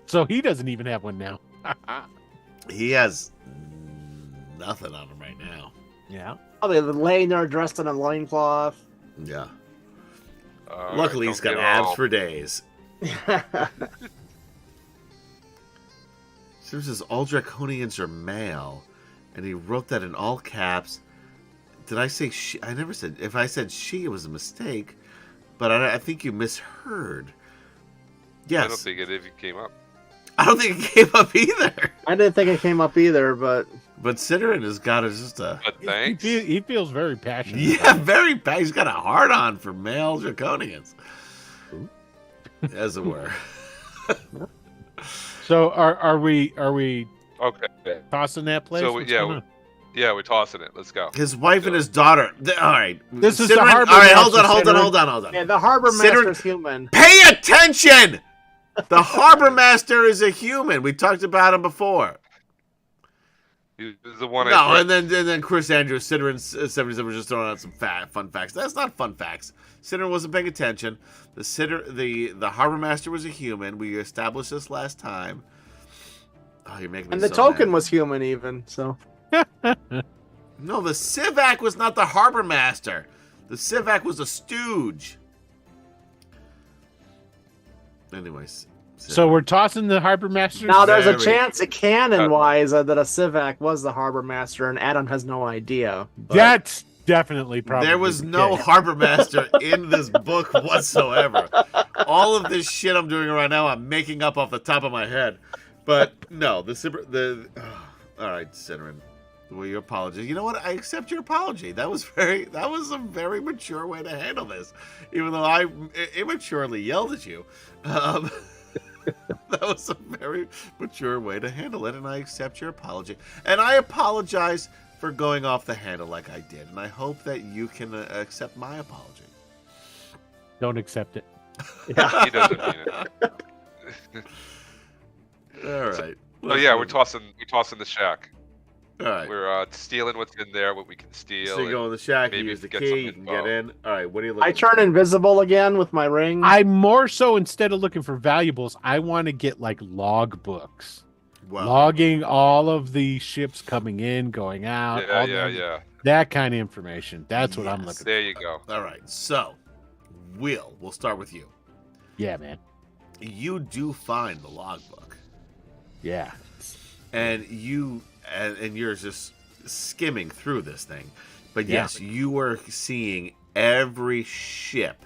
So he doesn't even have one now. He has nothing on him right now. Yeah. Oh, they're laying there dressed in a loincloth. Yeah. All Luckily, right, he's got don't get abs all- for days. So it says all draconians are male, and he wrote that in all caps. Did I say she? I never said. If I said she, it was a mistake. But I think you misheard. Yes. I don't think it even came up. I don't think it came up either. I didn't think it came up either, but But Ciderin has got just a But thanks. He feels very passionate. yeah, about it. very bad. He's got a hard on for male draconians, as it were. So are we Okay. tossing that place? So, What's yeah, going on? Yeah, we're tossing it. Let's go. His wife and his daughter. All right. This is the Ciderin- harbor All right, hold master, on, Ciderin. hold on. yeah, the harbor Ciderin- master's human. Pay attention! The harbor master is a human. We talked about him before. He was the one No, I and then Chris Andrews, Ciderin 77 was just throwing out some fun facts. That's not fun facts. Ciderin wasn't paying attention. The harbor master was a human. We established this last time. Oh, you're making me And the so token mad. was human, even. So No, the Civac was not the harbor master. The Civac was a stooge. Anyways. So we're tossing the harbor master. now there's a Very- chance, canon-wise, that a Civac was the harbor master, and Adam has no idea. but- That's definitely probably. There was the no case. harbor master in this book whatsoever. All of this shit I'm doing right now, I'm making up off the top of my head. But no, all right, Ciderin. Well, your apology. You know what? I accept your apology. That was a very mature way to handle this, even though I immaturely yelled at you. That was a very mature way to handle it, and I accept your apology. And I apologize for going off the handle like I did, and I hope that you can accept my apology. Don't accept it. He doesn't mean it. All right. Oh yeah, we're tossing the shack. All right. We're stealing what's in there, what we can steal. So you go in the shack, you maybe use the get key, some you can info. get in. All right, what are you looking I turn invisible again with my ring. I more so, instead of looking for valuables, I want to get like log books, Wow. logging all of the ships coming in, going out. Yeah, all yeah. that kind of information. That's what I'm Yes. looking. There you go. All right, so we'll start with you. Yeah, man. You do find the logbook, Yeah. and you're just skimming through this thing. But Yeah. yes, you are seeing every ship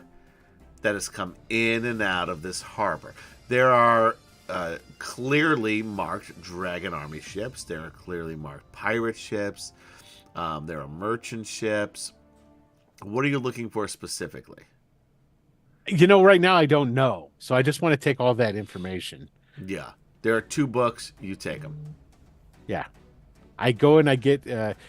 that has come in and out of this harbor. There are clearly marked Dragon Army ships. There are clearly marked pirate ships. There are merchant ships. What are you looking for specifically? You know, right now I don't know, so I just want to take all that information. Yeah, there are 2 books. You take them. Yeah. I go and I get.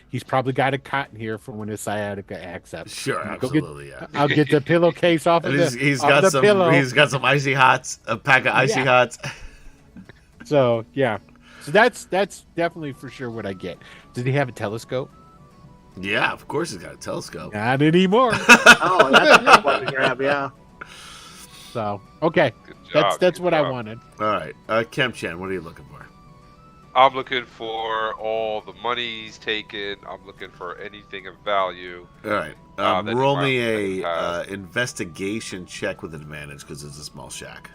He's probably got a cotton here for when his sciatica acts up. Sure, Go get- absolutely, yeah. I'll get the pillowcase off of And the. he's off got the some. pillow. He's got some icy hots. A pack of icy Yeah. hots. So yeah. So that's definitely for sure what I get. Did he have a telescope? Yeah, of course he's got a telescope. Not anymore. Oh, that's a good one to grab. Yeah. So okay, Good job. that's good what I job. wanted. All right, Kemp-chan, what are you looking for? I'm looking for all the money he's taken. I'm looking for anything of value. All right, that he roll might me have a investigation check with advantage because it's a small shack.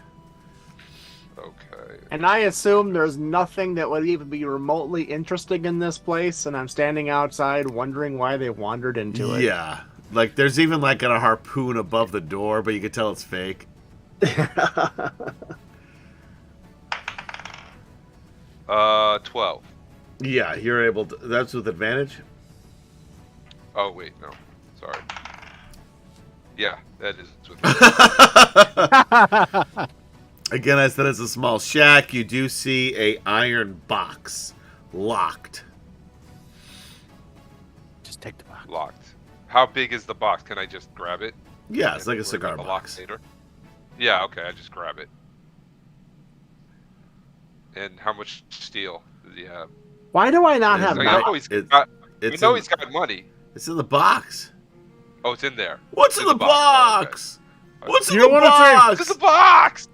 Okay. And I assume there's nothing that would even be remotely interesting in this place, and I'm standing outside wondering why they wandered into it. Yeah, like there's even like a harpoon above the door, but you can tell it's fake. 12. Yeah, you're able to. That's with advantage. Oh wait, no. Sorry. Yeah, that is with Again, I said it's a small shack. You do see a iron box locked. Just take the box. locked. How big is the box? Can I just grab it? Yeah, it's And like a worry cigar about the lock box. later? Yeah, okay, I just grab it. And how much steel does he have? Why do I not have I Right. know he's It- got. It's I know in, he's got money. it's in the box. Oh, it's in there. What's in the box? Oh, okay. What's in You the don't wanna say- box? It's in the box.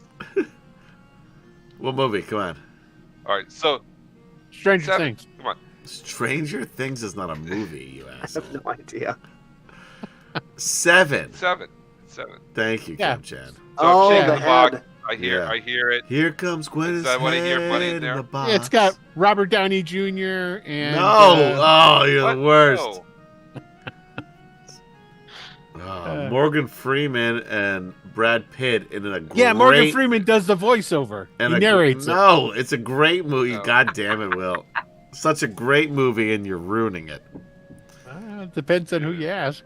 What movie? Come on. All right, so Stranger Seven. Things. come on. Stranger Things is not a movie, you I asshole. have no idea. 7. Seven. Thank you, Yeah. Kim-chan. So Oh, I'm shaking the the box. head. I hear it. Here comes Gwyneth's Is that what I hear, head money in there? the box. Yeah, it's got Robert Downey Jr. and No! Oh, you're What? the worst. No. Morgan Freeman and Brad Pitt in a great... yeah, Morgan Freeman does the voiceover. and He a- narrates it. No, it's a great movie. No. God damn it, Will. Such a great movie, and you're ruining it. It depends on who you ask.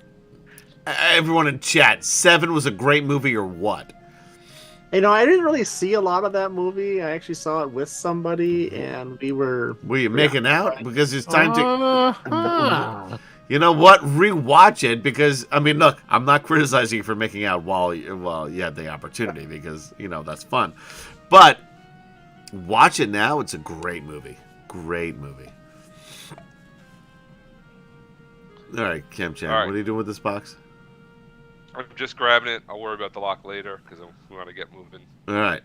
Everyone in chat, 7 was a great movie or what? You know, I didn't really see a lot of that movie. I actually saw it with somebody, and we were. Were you making out? Because it's time to... Uh-huh. You know what? Rewatch it because I mean, look, I'm not criticizing you for making out while you had the opportunity because that's fun, but watch it now. It's a great movie. Great movie. All right, Kim-chan, All right. what are you doing with this box? I'm just grabbing it. I'll worry about the lock later because we want to get moving. All right.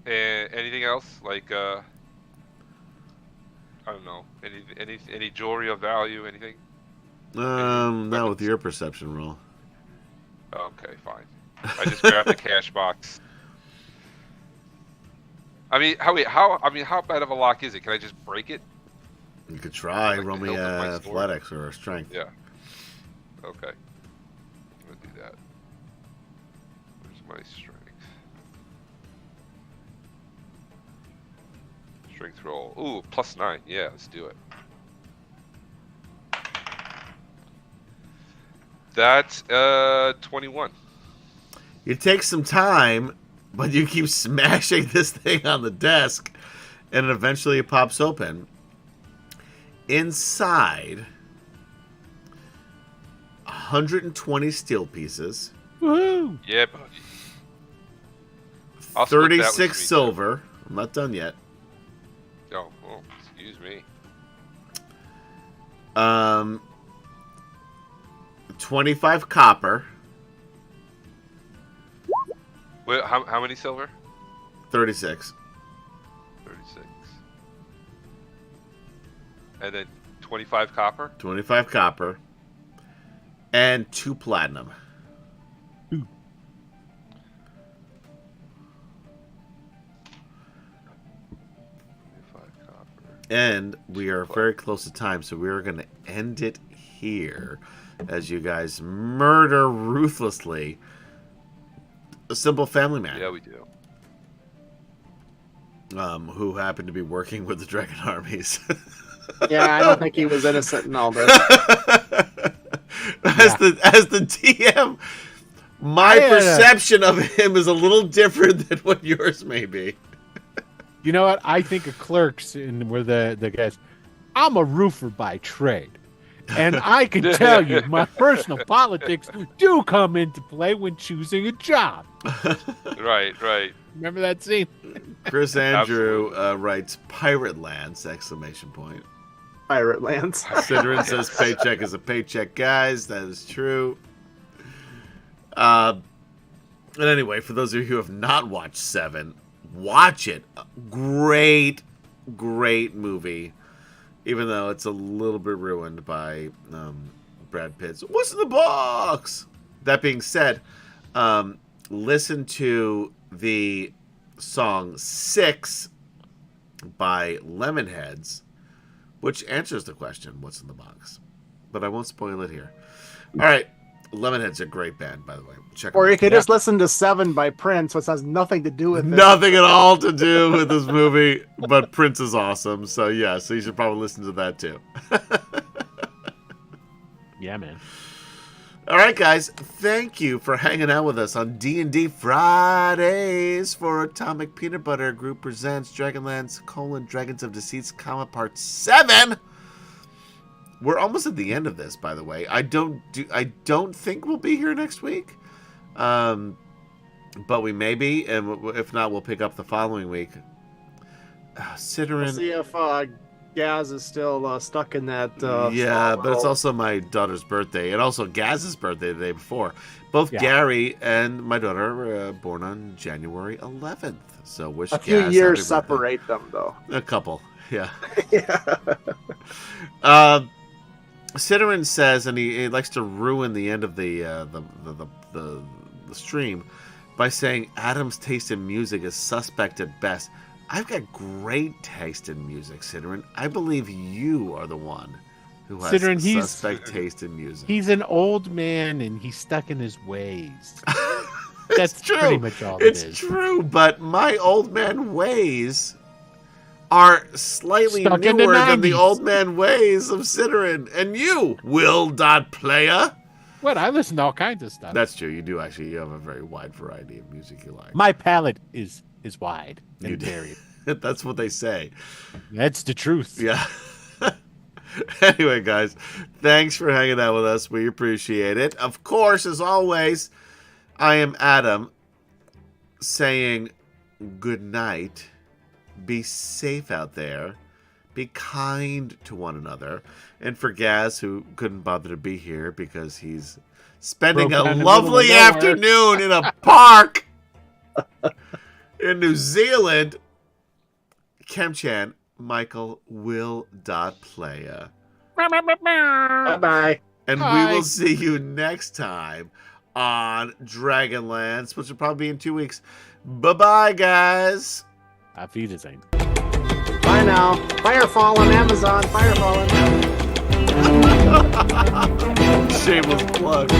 And anything else like I don't know, any jewelry of value, anything? Not with your perception roll. Okay, fine. I just grabbed the cash box. I mean, how bad of a lock is it? Can I just break it? You could try. Like Roll the me hilt of my sword? athletics or strength. Yeah. Okay. I'm gonna do that. Where's my strength? Strength roll. Ooh, +9. Yeah, let's do it. That's 21. You take some time, but you keep smashing this thing on the desk, and eventually it pops open. Inside, 120 steel pieces, Woohoo! Yeah, buddy. I'll split that with 36 Sweet silver. I'm not done yet. Oh, excuse me. 25 copper, Wait, how many silver? 36. 36. And then 25 copper? 25 copper, and 2 platinum. 25 copper. And we are very close to time, so we are going to end it here as you guys murder ruthlessly a simple family man Yeah, we do. who happened to be working with the Dragon armies. Yeah, I don't think he was innocent in all this. As the DM, my I had perception of him is a little different than what yours may be. You know what? I think of Clerks in where the guys. I'm a roofer by trade, And I can tell you, my personal politics do come into play when choosing a job. Right. Remember that scene? Chris Andrew writes Pirate Lance! ! Pirate Lance. Sidran says paycheck is a paycheck, guys. That is true. And anyway, for those of you who have not watched Seven, watch it. Great movie. Even though it's a little bit ruined by Brad Pitt's "What's in the box?" That being said, listen to the song 6 by Lemonheads, which answers the question, "What's in the box?" But I won't spoil it here. All right. Lemonhead's a great band, by the way. Check them Or out. you could just listen to 7 by Prince, which has nothing to do with it. Nothing at all to do with this movie, but Prince is awesome. So yeah, so you should probably listen to that too. Yeah, man. All right, guys, thank you for hanging out with us on D&D Fridays for Atomic Peanut Butter Group presents Dragonlance: Dragons of Deceit, Part 7. We're almost at the end of this, by the way. I don't think we'll be here next week, but we may be, and if not, we'll pick up the following week. Sidran. We'll see if Gaz is still stuck in that. Yeah, small but it's world. also my daughter's birthday, and also Gaz's birthday the day before. Both Gary and my daughter were born on January 11th. So wish a few Gaz years happy birthday. separate them, though. A couple, yeah. Yeah. Sidran says, and he likes to ruin the end of the stream by saying Adam's taste in music is suspect at best. I've got great taste in music, Sidran. I believe you are the one who has Sidran, suspect taste in music. He's an old man and he's stuck in his ways. It's That's true. pretty much all It's it is. true, but my old man ways are slightly Stuck in the newer than the 90s. old man ways of Sidran. And you, Will.Playa. What? I listen to all kinds of stuff. That's true. You do actually. You have a very wide variety of music you like. My palate is wide You and do. varied. That's what they say. That's the truth. Yeah. Anyway, guys, thanks for hanging out with us. We appreciate it. Of course, as always, I am Adam saying good night. Be safe out there. Be kind to one another. And for Gaz, who couldn't bother to be here because he's spending Broke a down in the middle of lovely nowhere. afternoon in a park in New Zealand, Kemchan, Michael, Will.Playa. Bye-bye. And Bye. we will see you next time on Dragonlance, which will probably be in 2 weeks. Bye-bye, guys. Auf Wiedersehen. Bye now. Firefall on Amazon. Firefall on Amazon. Shameless plug.